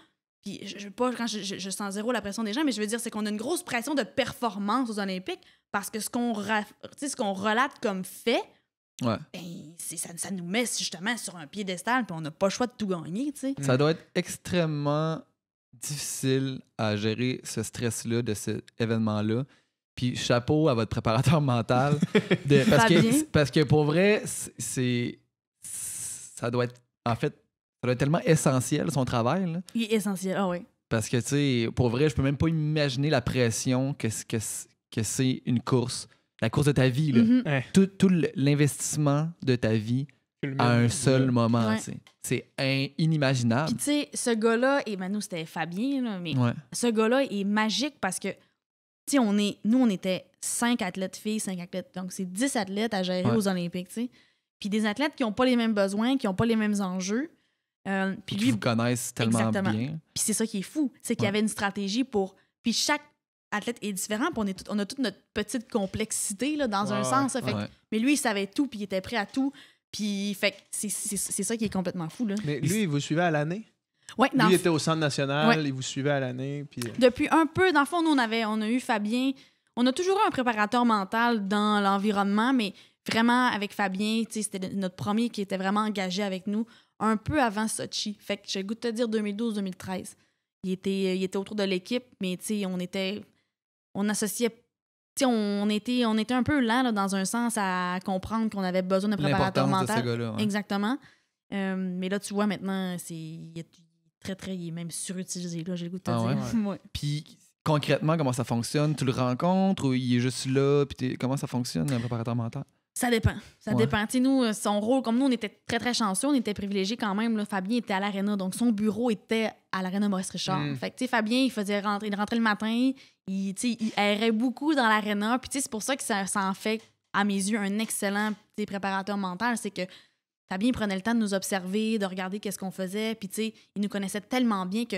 Puis, je sens zéro la pression des gens, mais je veux dire, c'est qu'on a une grosse pression de performance aux Olympiques parce que ce qu'on relate comme fait, Ouais. ben, ça nous met justement sur un piédestal, puis on n'a pas le choix de tout gagner, tu sais. Ça doit être extrêmement difficile à gérer ce stress-là de cet événement-là. Puis chapeau à votre préparateur mental. Fabien. Parce que pour vrai, ça doit être. En fait, ça doit être tellement essentiel son travail. Là. Il est essentiel, ah oui. Parce que, tu sais, pour vrai, je peux même pas imaginer la pression que c'est une course. La course de ta vie, là. Mhm. Tout l'investissement de ta vie à un seul moment. Ouais. Tu sais. C'est inimaginable. Puis tu sais, ce gars-là, et ben nous, c'était Fabien, là, mais Ouais. ce gars-là est magique parce que, tu sais, nous, on était 5 athlètes filles, 5 athlètes. Donc, c'est 10 athlètes à gérer Ouais. aux Olympiques, tu sais. Puis des athlètes qui n'ont pas les mêmes besoins, qui n'ont pas les mêmes enjeux. Puis Puis lui, qui vous connaissent tellement Exactement. bien. puis c'est ça qui est fou, c'est qu'il y Ouais. avait une stratégie pour... Puis chaque athlète est différent, puis on a toute notre petite complexité, là, dans un Ouais, sens. là. Fait que- Ouais. Mais lui, il savait tout, puis il était prêt à tout. Puis, fait que c'est ça qui est complètement fou, là. Mais lui, il vous suivait à l'année? Ouais, dans Lui, le il était au centre national, Ouais. il vous suivait à l'année. Puis... Depuis un peu, dans le fond, nous, on a eu Fabien. On a toujours eu un préparateur mental dans l'environnement, mais vraiment, avec Fabien, tu sais, c'était notre premier qui était vraiment engagé avec nous un peu avant Sochi. Fait que j'ai le goût de te dire 2012-2013. Il était autour de l'équipe, mais tu sais, on associait... Tu sais, on était un peu lent, là, dans un sens, à comprendre qu'on avait besoin d'un préparateur L'importance de ce mental. gars-là. Ouais. Exactement. Mais là, tu vois, maintenant, il est même surutilisé, là, j'ai le goût de te Ah dire. ouais? Ouais. Puis concrètement, comment ça fonctionne? Tu le rencontres ou il est juste là? Puis comment ça fonctionne, un préparateur mental? Ça dépend. Ça Ouais. dépend. Tu sais, nous, son rôle, comme nous, on était très, très chanceux, on était privilégiés quand même. Là. Fabien était à l'Arena, donc son bureau était à l'Arena Maurice Richard. Mm. Fait que, tu sais, Fabien, il rentrait le matin, il errait beaucoup dans l'Arena. Puis, tu sais, c'est pour ça que ça en fait, à mes yeux, un excellent préparateur mental. C'est que Fabien, il prenait le temps de nous observer, de regarder qu'est-ce qu'on faisait. Puis, tu sais, il nous connaissait tellement bien que,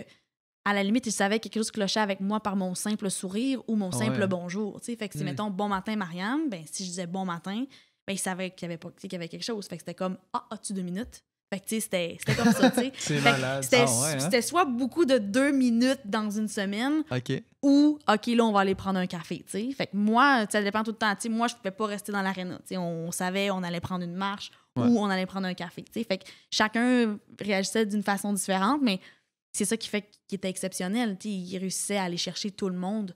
à la limite, il savait que quelque chose clochait avec moi par mon simple sourire ou mon simple Ouais. bonjour. Tu sais, fait que si, Mm. mettons, bon matin, Marianne, ben si je disais bon matin, ben, il savait qu'il y avait quelque chose. Fait que c'était comme, as-tu 2 minutes? Fait que, tu sais, c'était comme ça, tu sais. C'est Fait que malade. C'était Ah ouais, hein? c'était soit beaucoup de 2 minutes dans une semaine OK. ou, OK, là, on va aller prendre un café, tu sais. Fait que moi, ça dépend tout le temps. Tu sais, moi, je pouvais pas rester dans l'aréna. Tu sais, on savait, on allait prendre une marche Ouais. ou on allait prendre un café, tu sais. Fait que chacun réagissait d'une façon différente, mais c'est ça qui fait qu'il était exceptionnel. Tu sais, il réussissait à aller chercher tout le monde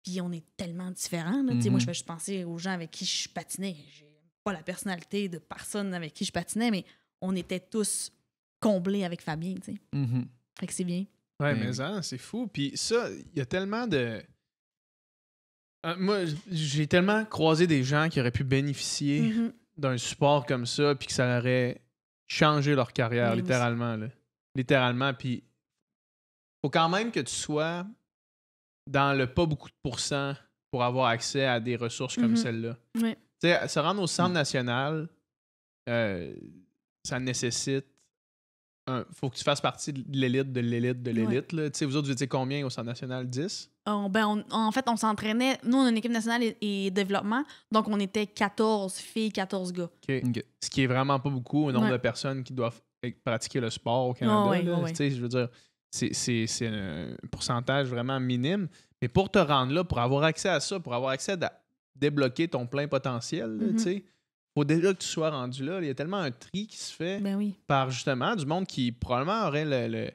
Puis on est tellement différents. Là. Moi, je fais juste penser aux gens avec qui je patinais. J'ai pas la personnalité de personne avec qui je patinais, mais on était tous comblés avec Fabien. Fait que c'est bien. Ouais, mais c'est fou. Puis ça, il y a tellement de... moi, j'ai tellement croisé des gens qui auraient pu bénéficier d'un support comme ça, puis que ça aurait changé leur carrière, littéralement. Là. Littéralement. Puis faut quand même que tu sois dans le pas beaucoup de pourcents pour avoir accès à des ressources comme celle-là. Ouais. Tu sais, se rendre au centre national, ça nécessite... faut que tu fasses partie de l'élite, de l'élite, de l'élite. Tu sais, vous autres, vous étiez combien au centre national? 10? En fait, on s'entraînait... Nous, on a une équipe nationale et développement, donc on était 14 filles, 14 gars. Okay. Ce qui est vraiment pas beaucoup au nombre de personnes qui doivent pratiquer le sport au Canada. Tu sais, je veux dire, c'est un pourcentage vraiment minime. Mais pour te rendre là, pour avoir accès à ça, pour avoir accès à débloquer ton plein potentiel, tu sais, faut déjà que tu sois rendu là. Il y a tellement un tri qui se fait par justement du monde qui probablement aurait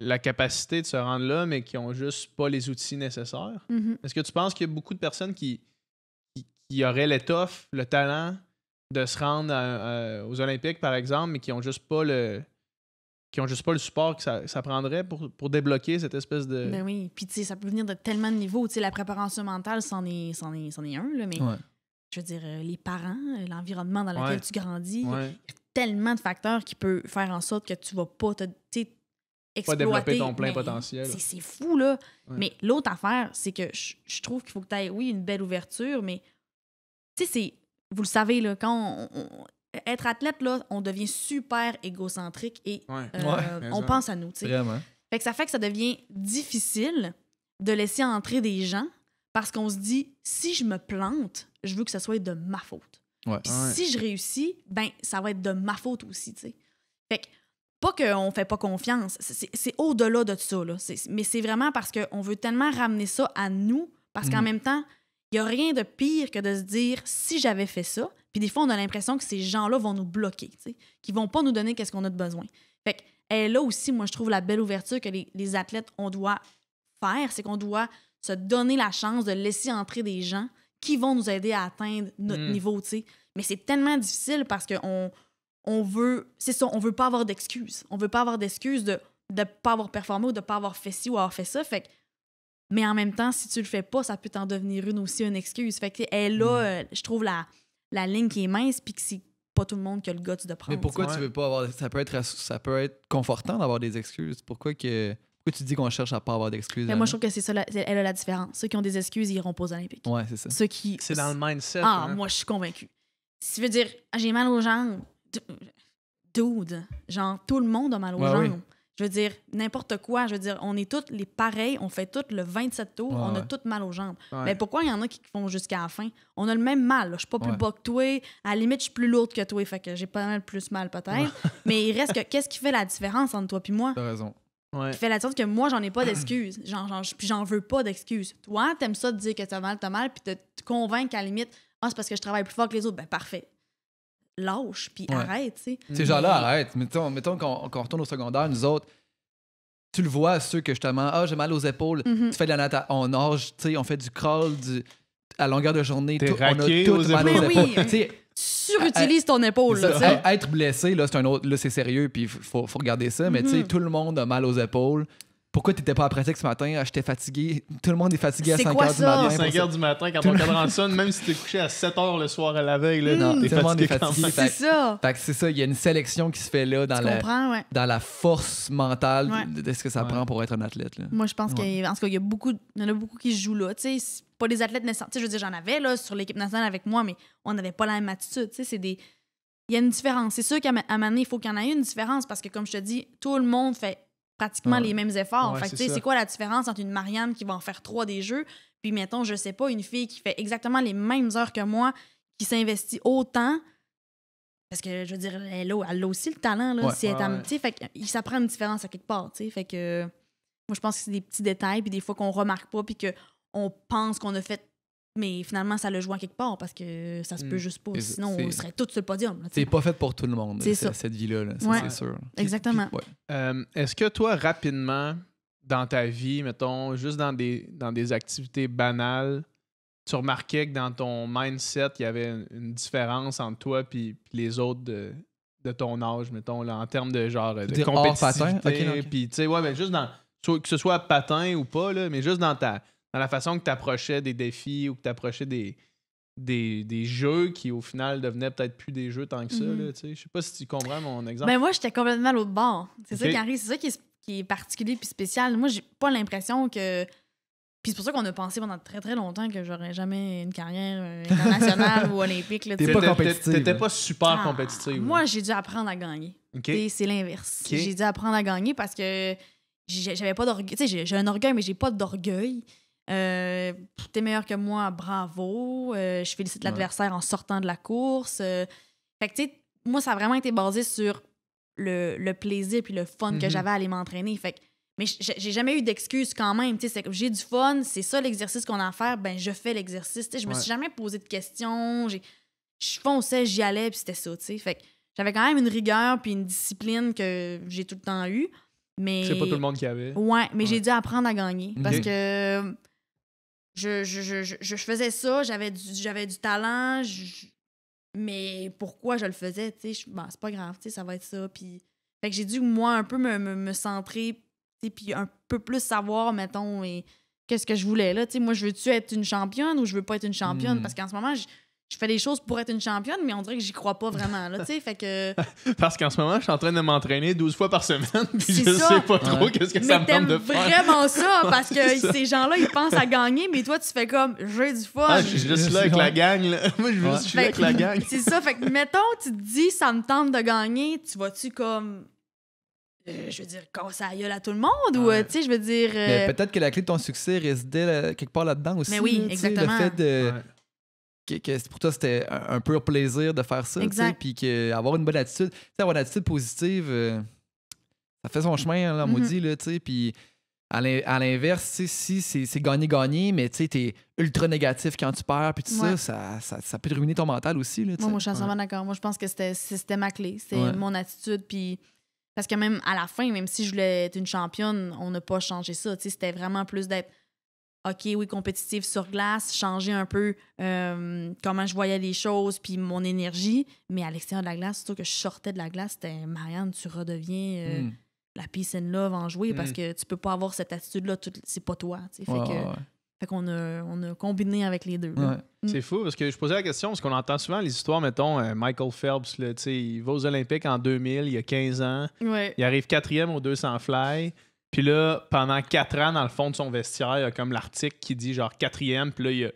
la capacité de se rendre là, mais qui ont juste pas les outils nécessaires. Est-ce que tu penses qu'il y a beaucoup de personnes qui auraient l'étoffe, le talent de se rendre aux Olympiques, par exemple, mais qui ont juste pas le support que ça prendrait pour débloquer cette espèce de... Ben oui, puis tu sais, ça peut venir de tellement de niveaux. Tu sais, la préparation mentale, c'en est un, là, mais je veux dire, les parents, l'environnement dans lequel tu grandis, il y a tellement de facteurs qui peuvent faire en sorte que tu vas pas exploiter. Pas développer ton plein potentiel. C'est fou, là. Ouais. Mais l'autre affaire, c'est que je trouve qu'il faut que tu aies, une belle ouverture, mais tu sais, vous le savez, là, quand être athlète, là, on devient super égocentrique et on pense à nous. Vraiment. Fait que ça devient difficile de laisser entrer des gens parce qu'on se dit, si je me plante, je veux que ça soit de ma faute. Puis si je réussis, ben ça va être de ma faute aussi. T'sais. Fait que, pas qu'on fait pas confiance, c'est au-delà de ça. Là. Mais c'est vraiment parce qu'on veut tellement ramener ça à nous, parce qu'en même temps, il n'y a rien de pire que de se dire, si j'avais fait ça, puis des fois, on a l'impression que ces gens-là vont nous bloquer, qu'ils vont pas nous donner qu'est-ce qu'on a de besoin. Fait que, et là aussi, moi, je trouve la belle ouverture que les athlètes, on doit faire, c'est qu'on doit se donner la chance de laisser entrer des gens qui vont nous aider à atteindre notre niveau, tu sais. Mais c'est tellement difficile parce qu'on veut... C'est ça, on veut pas avoir d'excuses. On veut pas avoir d'excuses de pas avoir performé ou de pas avoir fait ci ou avoir fait ça. Fait que... Mais en même temps, si tu le fais pas, ça peut t'en devenir une excuse. Fait que là, je trouve la ligne qui est mince puis que c'est pas tout le monde qui a le guts de prendre. Mais pourquoi tu veux pas avoir... Ça peut être confortant d'avoir des excuses. Pourquoi tu dis qu'on cherche à pas avoir d'excuses? Mais moi, je trouve que c'est ça, elle a la différence. Ceux qui ont des excuses, ils iront pas aux Olympiques. Ouais, c'est ça. Ceux qui... C'est dans le mindset. Moi, je suis convaincue. Si tu veux dire, j'ai mal aux jambes, dude, genre, tout le monde a mal aux jambes. Oui. Je veux dire, n'importe quoi. Je veux dire, on est tous les pareils, on fait tous le 27 tours, on a tous mal aux jambes. Mais pourquoi il y en a qui font jusqu'à la fin? On a le même mal. Je suis pas plus bas que toi. À la limite, je suis plus lourde que toi. Fait que j'ai pas mal plus mal, peut-être. Mais il reste que, qu'est-ce qui fait la différence entre toi et moi? T'as raison. Qui fait la différence que moi, j'en ai pas d'excuses. Puis j'en veux pas d'excuses. Toi, t'aimes ça de dire que t'as mal, puis te convaincre qu'à la limite, c'est parce que je travaille plus fort que les autres. Ben parfait. Lâche, puis arrête, tu sais. Ces gens-là arrêtent. Mettons qu'on retourne au secondaire, nous autres, tu le vois, ceux que justement, j'ai mal aux épaules, tu fais de la natation, on nage, tu sais, on fait du crawl à longueur de journée, on a tout mal aux épaules. Oui. Surutilises ton épaule. Là, être blessé, là, c'est un autre, là, c'est sérieux, puis il faut regarder ça, mais tu sais, tout le monde a mal aux épaules. Pourquoi t'étais pas à la pratique ce matin? J'étais fatigué. Tout le monde est fatigué à 5 h du matin. 5 h du matin, quand ton cadran sonne, même si t'es couché à 7 h le soir à la veille, là, non, t'es tout le monde est fatigué. C'est ça. Fait que c'est ça, il y a une sélection qui se fait là dans la force mentale de ce que ça prend pour être un athlète. Là. Moi, je pense qu'en tout cas, il y en a beaucoup qui se jouent là. Tu sais, pas des athlètes nécessaires. Je veux dire, j'en avais là, sur l'équipe nationale avec moi, mais on n'avait pas la même attitude. Tu sais, il y a une différence. C'est sûr qu'à un moment donné, il faut qu'il y en ait une différence parce que, comme je te dis, tout le monde fait pratiquement les mêmes efforts. Fait que, c'est quoi la différence entre une Marianne qui va en faire 3 des jeux, puis mettons, je sais pas, une fille qui fait exactement les mêmes heures que moi, qui s'investit autant, parce que, je veux dire, elle a aussi le talent, là, si fait que, ça prend une différence à quelque part, tu sais, fait que moi, je pense que c'est des petits détails, puis des fois qu'on remarque pas, puis qu'on pense qu'on a fait, mais finalement, ça le joue en quelque part, parce que ça se peut juste pas, sinon, on serait tous sur le podium. Là, c'est pas fait pour tout le monde, cette vie-là, c'est sûr. Exactement. Est-ce que toi, rapidement, dans ta vie, mettons, juste dans des activités banales, tu remarquais que dans ton mindset, il y avait une différence entre toi et les autres de ton âge, mettons, là, en termes de genre de dire hors patin? compétitivité. Ok. Puis, tu sais, ouais, mais juste que ce soit patin ou pas, là, mais juste dans la façon que tu approchais des défis ou que tu approchais des jeux qui, au final, devenaient peut-être plus des jeux tant que ça. Mhm. Là, tu sais. Je sais pas si tu comprends mon exemple. Ben moi, j'étais complètement à l'autre bord. C'est ça Ok. qui arrive, c'est ça qui est particulier puis spécial. Moi, j'ai pas l'impression que... Puis c'est pour ça qu'on a pensé pendant très très longtemps que j'aurais jamais une carrière internationale ou olympique. Là, tu sais. T'es pas compétitive. T'étais pas super Ah, compétitive. Moi, j'ai dû apprendre à gagner. OK. Tu sais, c'est l'inverse. Ok. J'ai dû apprendre à gagner parce que j'avais pas d'orgueil. Tu sais, j'ai un orgueil, mais j'ai pas d'orgueil. T'es meilleur que moi, bravo. Je félicite l'adversaire en sortant de la course. Fait que, tu sais, moi, ça a vraiment été basé sur le plaisir puis le fun que j'avais à aller m'entraîner. Fait que, mais j'ai jamais eu d'excuses quand même. Tu sais, c'est comme j'ai du fun, c'est ça l'exercice qu'on a à faire, ben je fais l'exercice. Tu sais, je me suis jamais posé de questions. Je fonçais, j'y allais, puis c'était ça. Tu sais, fait que j'avais quand même une rigueur puis une discipline que j'ai tout le temps eue. Mais C'est pas tout le monde qui avait. Ouais, mais j'ai dû apprendre à gagner parce Ok. que je faisais ça, j'avais du talent, mais pourquoi je le faisais, tu sais, bon, c'est pas grave, tu sais, ça va être ça. Puis, fait que j'ai dû, moi, un peu me centrer, tu sais, puis un peu plus savoir, mettons, et qu'est-ce que je voulais, là, tu sais, moi, je veux-tu être une championne ou je veux pas être une championne? Parce qu'en ce moment, je fais des choses pour être une championne, mais on dirait que j'y crois pas vraiment, là, tu sais, fait que... Parce qu'en ce moment, je suis en train de m'entraîner 12 fois par semaine, puis C'est je ça. sais pas trop Ouais. qu'est-ce que ça Mais me tente t'aimes de faire. vraiment ça, parce que C'est ça. ces gens-là, ils pensent à gagner, mais toi, tu fais comme, j'ai du fun. Ah, je suis juste là avec la gang, là. Moi, je suis là Fait avec la gang. C'est ça, fait que, mettons, tu te dis, ça me tente de gagner, tu vas-tu comme... je veux dire, casser la gueule à tout le monde, ou, Ouais. tu sais, je veux dire... Mais peut-être que la clé de ton succès résidait quelque part là-dedans aussi. Mais oui, là, tu sais, exactement. Le fait de... Ouais. que pour toi, c'était un pur plaisir de faire ça. Exact. Puis avoir une bonne attitude. Tu sais, avoir une attitude positive, ça fait son chemin, là, maudit. Là, tu sais, puis à l'inverse, tu sais, si c'est gagner-gagner, mais tu sais, t'es ultra négatif quand tu perds, puis tout Ouais. ça peut te ruiner ton mental aussi. Là, tu sais. Moi, je suis entièrement d'accord. Moi, je pense que c'était ma clé. C'était Ouais. mon attitude. Puis parce que même à la fin, même si je voulais être une championne, on n'a pas changé ça. Tu sais, c'était vraiment plus d'être, OK, oui, compétitive sur glace, changer un peu comment je voyais les choses, puis mon énergie. Mais à l'extérieur de la glace, surtout que je sortais de la glace, c'était Marianne, tu redeviens la peace and love en jouer parce que tu peux pas avoir cette attitude-là. C'est pas toi. Tu sais. Fait qu'on a combiné avec les deux. là. Ouais. C'est fou, parce que je posais la question, parce qu'on entend souvent les histoires, mettons, Michael Phelps, là, tu sais, il va aux Olympiques en 2000, il y a 15 ans, Ouais. il arrive 4e aux 200 fly, puis là, pendant 4 ans, dans le fond de son vestiaire, il y a comme l'article qui dit genre 4e, puis là,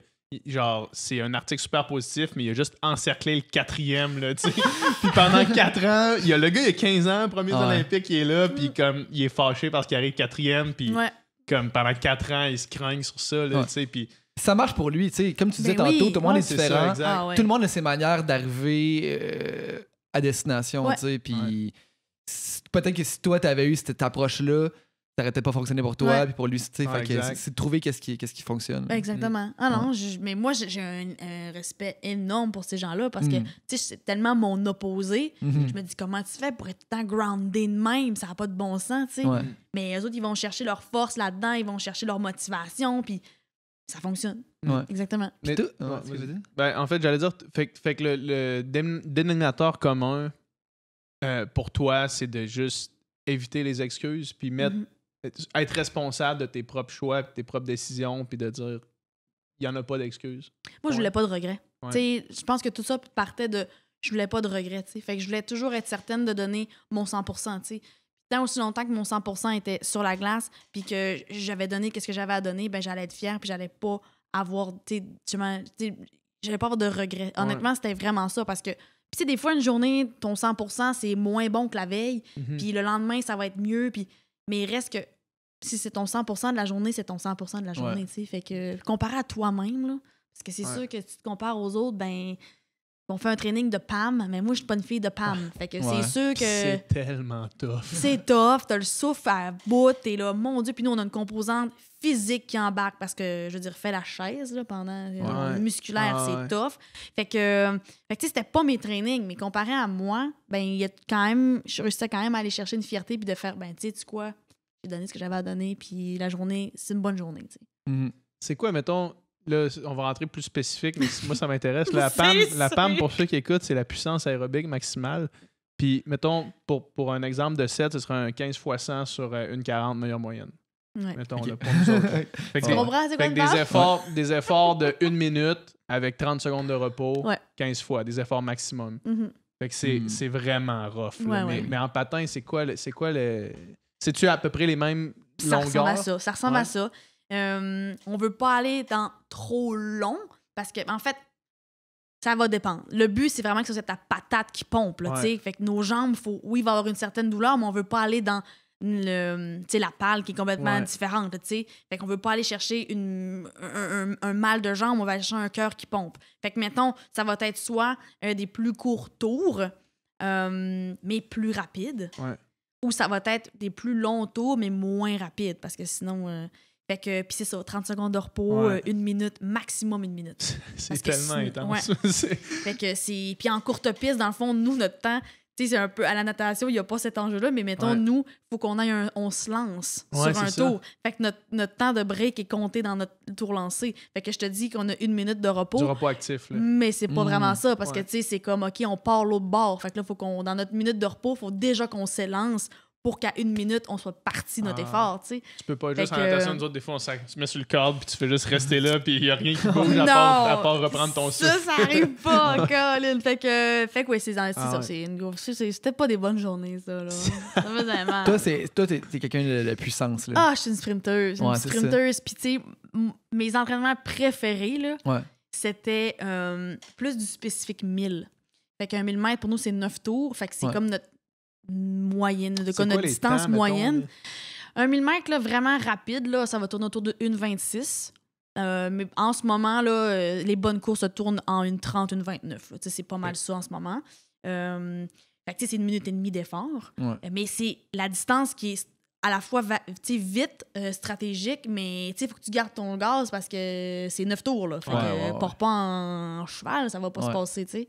genre, c'est un article super positif, mais il a juste encerclé le 4e, là, tu sais. Puis pendant 4 ans, le gars, il a 15 ans, premier Olympique, il est là, puis comme, il est fâché parce qu'il arrive 4e, puis Ouais. comme pendant 4 ans, il se craint sur ça, là, Ouais. tu sais, puis... Ça marche pour lui. Tu sais, comme tu disais Ben tantôt, oui. tout le monde Ouais, est c'est ça, différent. exact. Ah ouais. Tout le monde a ses manières d'arriver à destination. Ouais. Tu sais, puis peut-être que si toi, tu avais eu cette approche-là, ça n'aurait peut-être pas fonctionné pour toi, Ouais. puis pour lui, tu sais, Ouais, fait que exact. c'est de trouver qu'est-ce qui fonctionne. Exactement. Ah non, mais moi, j'ai un respect énorme pour ces gens-là parce que, tu sais, c'est tellement mon opposé. Mhm. Je me dis, comment tu fais pour être tant groundé de même? Ça n'a pas de bon sens, tu sais. Ouais. Mais eux autres, ils vont chercher leur force là-dedans, ils vont chercher leur motivation, puis ça fonctionne. Ouais. Exactement. Mais- Puis ouais, ce que je veux dire? Ben, en fait, j'allais dire, fait que le dénominateur commun pour toi, c'est de juste éviter les excuses, puis être responsable de tes propres choix, puis tes propres décisions, puis de dire, il n'y en a pas d'excuses. Moi, je voulais pas de regrets. Ouais. Tu sais, je pense que tout ça partait de je voulais pas de regrets, tu sais. Fait que je voulais toujours être certaine de donner mon 100%, tu sais. Tant aussi longtemps que mon 100% était sur la glace, puis que j'avais donné qu'est-ce que j'avais à donner, ben j'allais être fière, puis j'allais pas avoir, tu sais, j'allais pas avoir de regrets. Honnêtement, c'était vraiment ça, parce que, puis tu sais, des fois, une journée, ton 100%, c'est moins bon que la veille, puis le lendemain, ça va être mieux, puis mais il reste que si c'est ton 100% de la journée, c'est ton 100% de la journée, Ouais. tu sais. Fait que comparé à toi-même, là, parce que c'est sûr que si tu te compares aux autres, ben on fait un training de PAM, mais moi, je suis pas une fille de PAM. Fait que Ouais. c'est sûr que C'est tellement tough. c'est tough, t'as le souffle à bout, t'es là, mon Dieu. Puis nous, on a une composante physique qui embarque parce que, je veux dire, fais la chaise là, pendant le musculaire, Ah, c'est ouais. tough. Fait que tu sais, c'était pas mes trainings, mais comparé à moi, ben, il y a quand même, je réussissais quand même à aller chercher une fierté puis de faire, ben, tu sais, quoi, j'ai donné ce que j'avais à donner, puis la journée, c'est une bonne journée, tu sais. C'est quoi, mettons, là, on va rentrer plus spécifique, mais moi, ça m'intéresse. La C'est PAM, sûr. pour ceux qui écoutent, c'est la puissance aérobique maximale. Puis, mettons, pour un exemple de 7, ce serait un 15 x 100 sur une 40 meilleure moyenne. Ouais. Mettons, Ok. là, pour nous autres. Fait que Tu comprends, c'est quoi fait que le temps? des efforts de 1 minute avec 30 secondes de repos, Ouais. 15 fois, des efforts maximum. Mhm. Fait que c'est vraiment rough. Là. Ouais, ouais. Mais en patin, c'est quoi le. C'est-tu à peu près les mêmes Ça ressemble longueurs? à ça. Ça ressemble Ouais. à ça. On veut pas aller dans trop long parce que, en fait, ça va dépendre. Le but, c'est vraiment que c'est ta patate qui pompe. Là, Ouais. tu sais. Fait que nos jambes, oui, il va y avoir une certaine douleur, mais on veut pas aller dans la palle qui est complètement Ouais. différente. Là, tu sais. Fait qu'on veut pas aller chercher un mal de jambe, on va aller chercher un cœur qui pompe. Fait que, mettons, ça va être soit des plus courts tours, mais plus rapides. Ouais. Ou ça va être des plus longs tours, mais moins rapides, parce que sinon... fait que, puis c'est ça, 30 secondes de repos, Ouais. 1 minute, maximum 1 minute. C'est Parce que tellement sinon- intense. C'est- Fait que c'est... Puis en courte piste, dans le fond, nous, notre temps, tu sais, c'est un peu... À la natation, il n'y a pas cet enjeu-là, mais mettons, Ouais. nous, il faut qu'on aille on se lance Ouais, sur un c'est ça. tour. Fait que notre temps de break est compté dans notre tour lancé. Fait que je te dis qu'on a 1 minute de repos. Du repos actif. Là. Mais c'est pas vraiment ça, parce Ouais. que, tu sais, c'est comme, OK, on part l'autre bord. Fait que là, faut qu'on, dans notre minute de repos, il faut déjà qu'on s'élance pour qu'à 1 minute, on soit parti de notre Ah. effort, tu sais. Tu peux pas Fait juste en que- natation, nous autres, des fois, on se met sur le cadre, puis tu fais juste rester là, puis il n'y a rien qui bouge Non! à part reprendre ton souffle. Ça arrive pas, Colin. Fait que oui, c'est Ah ouais. c'est une grosse... C'était pas des bonnes journées, ça, là. Ça faisait mal. Toi, t'es quelqu'un de puissance. Là. Ah, je suis une sprinteuse. Ouais, Une c'est sprinteuse. Puis, tu sais, mes entraînements préférés, là, Ouais. c'était plus du spécifique 1000. Fait qu'un 1000 mètres, pour nous, c'est 9 tours. Fait que c'est Ouais. comme notre moyenne, C'est notre quoi les distance temps, mettons, moyenne. là? Un 1000 mètres, là, vraiment rapide, là, ça va tourner autour de 1,26. Mais en ce moment, là, les bonnes courses se tournent en 1,30, 1,29. là. Tu sais, c'est pas mal ça en ce moment. Fait que, tu sais, c'est 1 minute et demie d'effort. Ouais. Mais c'est la distance qui est à la fois tu sais, vite, stratégique, mais il faut que tu gardes ton gaz parce que c'est 9 tours. Là. Fait Ouais, que, ouais. pars pas en cheval, ça va pas se Ouais. passer. Tu sais.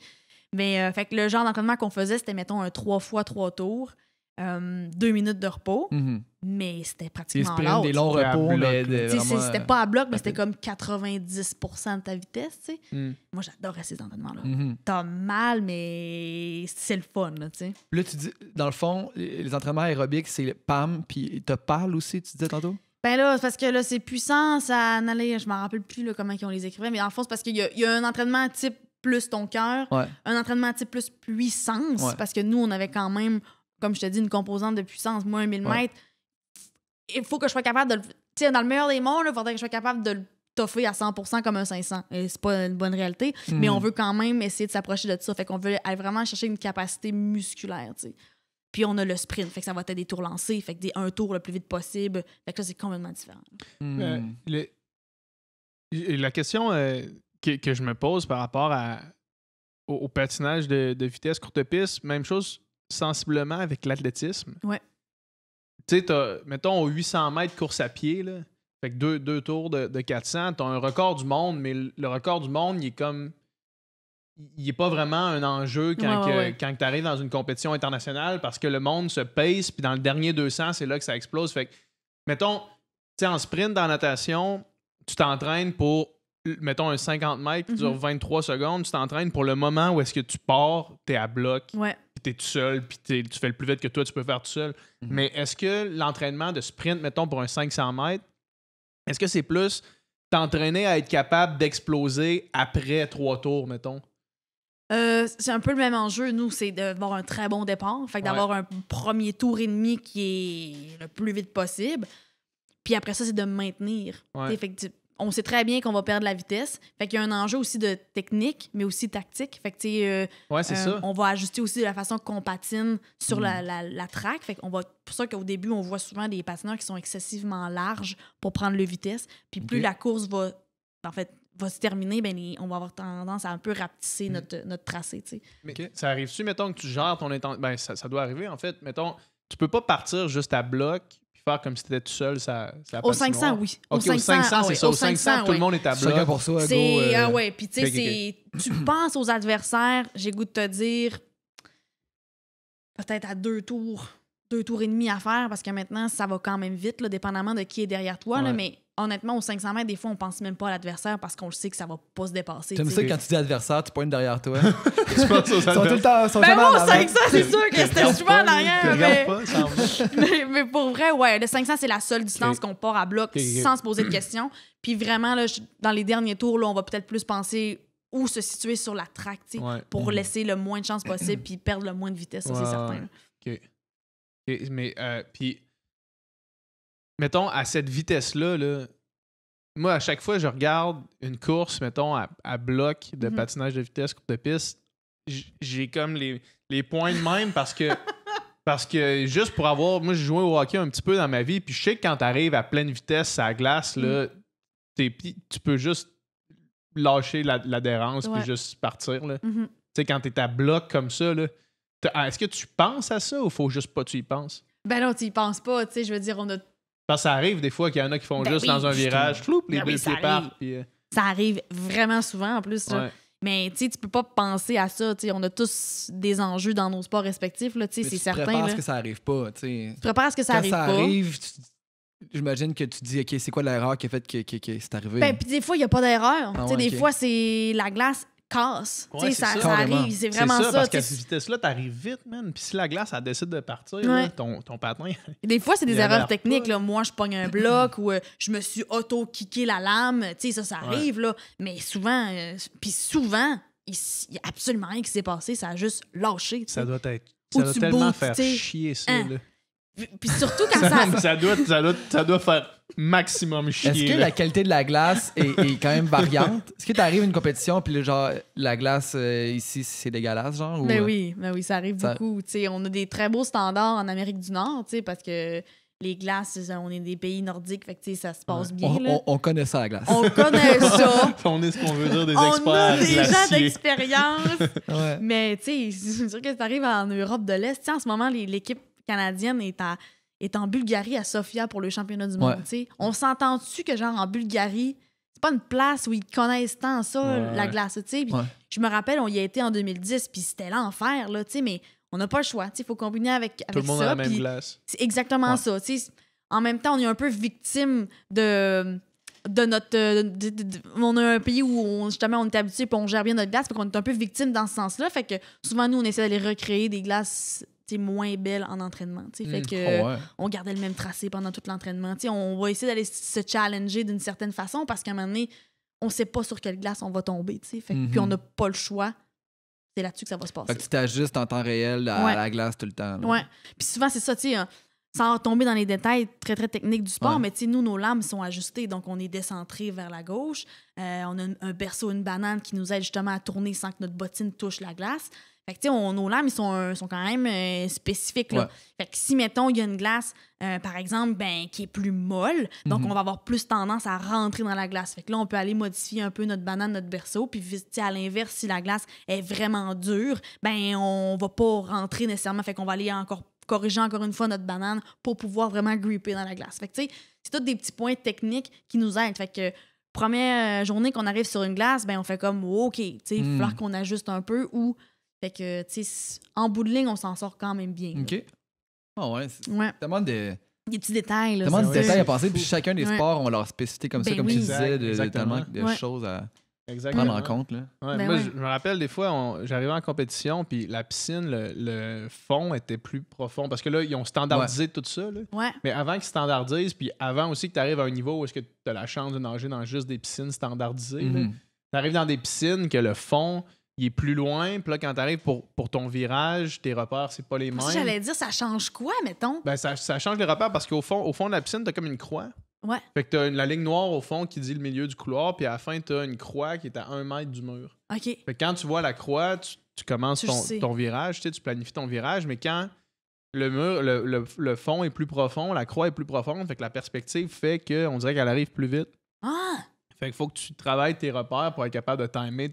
Mais fait que le genre d'entraînement qu'on faisait, c'était, mettons, un 3 x 3 tours, 2 minutes de repos, Mhm. mais c'était Des pratiquement sprints, des l'autre. longs C'était à repos, bloc, mais là. Tu sais, vraiment, c'était pas à bloc, mais c'était rapide. comme 90% de ta vitesse. Tu sais. Hmm. Moi, j'adorais ces entraînements-là. Mhm. T'as mal, mais c'est le fun. Là, tu sais. Puis là, tu dis, dans le fond, les entraînements aérobiques, c'est le PAM, puis t'as PAL aussi, tu disais tantôt? Ben là, c'est parce que là, c'est puissant, ça en allait, je m'en rappelle plus là, comment ils ont les écrivaient, mais dans le fond, c'est parce qu'il y a un entraînement type plus ton cœur, Ouais. un entraînement type plus puissance, Ouais. parce que nous, on avait quand même, comme je te dis, une composante de puissance. Moi, un 1000 Ouais. mètres, il faut que je sois capable de le... Tu sais, dans le meilleur des mondes, il faudrait que je sois capable de le toffer à 100% comme un 500. Et c'est pas une bonne réalité, mais on veut quand même essayer de s'approcher de ça. Fait qu'on veut aller vraiment chercher une capacité musculaire, tu sais. Puis on a le sprint, fait que ça va être des tours lancés, fait que un tour le plus vite possible. Fait que là, c'est complètement différent. Mhm. La question que je me pose par rapport au patinage de vitesse courte piste, même chose sensiblement avec l'athlétisme. Ouais. Tu sais, mettons, au 800 mètres course à pied, là, fait que deux tours de 400, t'as un record du monde, mais le record du monde, il est comme... Il n'est pas vraiment un enjeu quand tu arrives dans une compétition internationale parce que le monde se pace, puis dans le dernier 200, c'est là que ça explose. Fait que, mettons, tu sais, en sprint, dans la natation, tu t'entraînes pour, mettons, un 50 mètres qui dure 23 secondes. Tu t'entraînes pour le moment où est-ce que tu pars, tu es à bloc, Ouais. puis tu es tout seul, puis tu fais le plus vite que toi, tu peux faire tout seul. Mais est-ce que l'entraînement de sprint, mettons, pour un 500 mètres, est-ce que c'est plus t'entraîner à être capable d'exploser après 3 tours, mettons? C'est un peu le même enjeu. Nous, c'est d'avoir un très bon départ. Fait que d'avoir un premier tour et demi qui est le plus vite possible. Puis après ça, c'est de maintenir. Ouais. Fait que on sait très bien qu'on va perdre la vitesse. Fait qu'il y a un enjeu aussi de technique, mais aussi tactique. Fait que, tu sais, Ouais, c'est ça. on va ajuster aussi la façon qu'on patine sur la track. Fait qu'on va, pour ça qu'au début, on voit souvent des patineurs qui sont excessivement larges pour prendre le vitesse. Puis plus la course va se terminer, ben, on va avoir tendance à un peu rapetisser notre tracé, tu sais. Mais ça arrive-tu, mettons, que tu gères ton intention? Ben, ça doit arriver, en fait. Mettons, tu peux pas partir juste à bloc puis faire comme si t'étais tout seul, Au 500, oui. OK, au 500, c'est ça. Au 500, tout le monde est à bloc. Chacun pour soi, C'est... go, Ah ouais, puis tu sais, Ok. tu penses aux adversaires, j'ai goût de te dire, peut-être à 2 tours, 2 tours et demi à faire parce que maintenant, ça va quand même vite, là, dépendamment de qui est derrière toi. Là, Ouais. mais honnêtement, aux 500 mètres, des fois, on pense même pas à l'adversaire parce qu'on le sait que ça va pas se dépasser. J'aime tu sais. ça quand tu dis adversaire, tu pointes derrière toi. Tu penses aux Ils sont tout le adversaires? temps, ils sont Ben jamais moi, en au avant. 500, c'est sûr que c'était Regarde souvent en pas, arrière. regarde Mais... pas, ça en va. mais pour vrai, ouais, le 500, c'est la seule distance Ok. qu'on part à bloc Ok. sans se poser de questions. Puis vraiment, là, dans les derniers tours, là, on va peut-être plus penser où se situer sur la track, tu sais, Ouais. pour laisser le moins de chances possible puis perdre le moins de vitesse, ça, c'est Ouais, certain. ouais. là. OK. OK, mais, puis, mettons, à cette vitesse-là, là, moi, à chaque fois, je regarde une course, mettons, à bloc de Mhm. patinage de vitesse, course de piste, j'ai comme les points de même parce que juste pour avoir... Moi, j'ai joué au hockey un petit peu dans ma vie, puis je sais que quand t'arrives à pleine vitesse à la glace, là, tu peux juste lâcher l'adhérence Ouais. puis juste partir, là. Mhm. Tu sais, quand t'es à bloc comme ça, là, est-ce que tu penses à ça ou faut juste pas que tu y penses? Ben non, tu y penses pas, tu sais, je veux dire, on a... Parce que ça arrive des fois qu'il y en a qui font Ben juste oui, dans un justement. virage, floup, les Ben oui, deux ça pieds arrive. partent. Puis, Ça arrive vraiment souvent, en plus, là. ouais. Mais, tu sais, tu peux pas penser à ça, tu sais, on a tous des enjeux dans nos sports respectifs, là, tu sais, Mais c'est tu te certain, prépares à là. ce que ça arrive pas, tu sais. Tu te prépares à ce que ça Quand arrive ça pas. arrive, j'imagine que tu dis, OK, c'est quoi l'erreur qui a fait que c'est arrivé? Ben, puis des fois, il n'y a pas d'erreur. Ah Tu sais, ouais, des ok. fois, c'est la glace casse. Ouais, Tu sais, c'est ça, ça. ça Carrément. arrive. C'est C'est vraiment ça, parce tu qu'à sais. cette vitesse-là, t'arrives vite, man. Puis si la glace, elle décide de partir, Ouais. là, ton patin... Des fois, c'est des Il erreurs avère techniques. pas. Là. Moi, je pogne un bloc ou je me suis auto-kické la lame. Tu sais, ça arrive. Là. Mais souvent, puis souvent, il n'y a absolument rien qui s'est passé. Ça a juste lâché. tu sais. Ça doit être... Ou Ça doit tu tellement boutes, faire tu sais. chier, ça, Hein. là. Puis surtout quand ça... Ça doit faire maximum chier. Est-ce que là. la qualité de la glace est quand même variante? Est-ce que tu arrives à une compétition puis genre la glace ici c'est dégueulasse genre? Ou, Ben oui, ça arrive ça- beaucoup. Tu sais, on a des très beaux standards en Amérique du Nord, tu sais, parce que les glaces, on est des pays nordiques, fait que tu sais, ça se passe bien. Là. on connaît ça la glace. On connaît ça. On est ce qu'on veut dire des On experts a des gens glaciers. d'expérience. Ouais. Mais tu sais, c'est sûr que tu arrives en Europe de l'Est. Tu sais, en ce moment, l'équipe canadienne est en Bulgarie à Sofia pour le championnat du monde. Ouais. tu sais. On s'entend-tu que, genre, en Bulgarie, c'est pas une place où ils connaissent tant ça, Ouais. la glace, tu sais. Puis Ouais. je me rappelle, on y a été en 2010, puis c'était l'enfer, là, tu sais, mais on n'a pas le choix. Il faut combiner avec Tout le monde ça. a la même puis glace. c'est exactement Ouais. ça. tu sais. En même temps, on est un peu victime de notre... on a un pays où, justement, on est habitué puis on gère bien notre glace, fait qu'on est un peu victime dans ce sens-là. Fait que souvent, nous, on essaie d'aller recréer des glaces tu sais, moins belles en entraînement. tu sais. Fait que Oh, ouais. on gardait le même tracé pendant tout l'entraînement. Tu sais, on va essayer d'aller se challenger d'une certaine façon parce qu'à un moment donné, on sait pas sur quelle glace on va tomber. tu sais. Fait que, Puis on n'a pas le choix. C'est là-dessus que ça va se passer. Fait que tu t'ajustes en temps réel à Ouais. la glace tout le temps. là. Ouais. Puis souvent, c'est ça, tu sais, sans tomber dans les détails très, très techniques du sport, Ouais. mais tu sais, nous, nos lames sont ajustées, donc on est décentré vers la gauche. On a un berceau, une banane qui nous aide justement à tourner sans que notre bottine touche la glace. Fait que, tu sais, nos lames, ils sont quand même spécifiques, là. Ouais. Fait que si, mettons, il y a une glace, par exemple, qui est plus molle, donc Mhm. on va avoir plus tendance à rentrer dans la glace. Fait que là, on peut aller modifier un peu notre banane, notre berceau, puis tu sais, à l'inverse, si la glace est vraiment dure, on va pas rentrer nécessairement. Fait qu'on va aller corriger encore une fois notre banane pour pouvoir vraiment gripper dans la glace. Fait que, tu sais, c'est tous des petits points techniques qui nous aident. Fait que première journée qu'on arrive sur une glace, on fait comme OK, tu sais, il va falloir qu'on ajuste un peu ou fait que tu sais en bout de ligne, on s'en sort quand même bien. là. OK. Ah ouais, c'est Ouais, tellement de, des petits détails là. tellement de c'est détails ça. à penser. Puis chacun des Ouais. sports ont leur spécificité comme ça, Ben comme oui. tu disais, Exactement. tellement de Ouais. choses à Exactement. prendre en compte. Là. Ouais, Ben moi, ouais. je me rappelle des fois, j'arrivais en compétition, puis la piscine, le fond était plus profond. Parce que là, ils ont standardisé tout ça. Là. Ouais. Mais avant qu'ils standardisent, puis avant aussi que tu arrives à un niveau où est-ce que tu as la chance de nager dans juste des piscines standardisées, Mhm. tu arrives dans des piscines que le fond, il est plus loin. Puis là, quand tu arrives pour ton virage, tes repères, c'est pas les mêmes. Ça, j'allais dire, ça change quoi, mettons? Ben, ça change les repères parce qu'au fond de la piscine, tu as comme une croix. Ouais. Fait que tu as la ligne noire au fond qui dit le milieu du couloir, puis à la fin, tu as une croix qui est à 1 mètre du mur. OK. Fait que quand tu vois la croix, tu commences Tu le sais. ton virage, tu planifies ton virage, mais quand le mur, le fond est plus profond, la croix est plus profonde, fait que la perspective fait qu'on dirait qu'elle arrive plus vite. Ah, Fait qu'il faut que tu travailles tes repères pour être capable de timer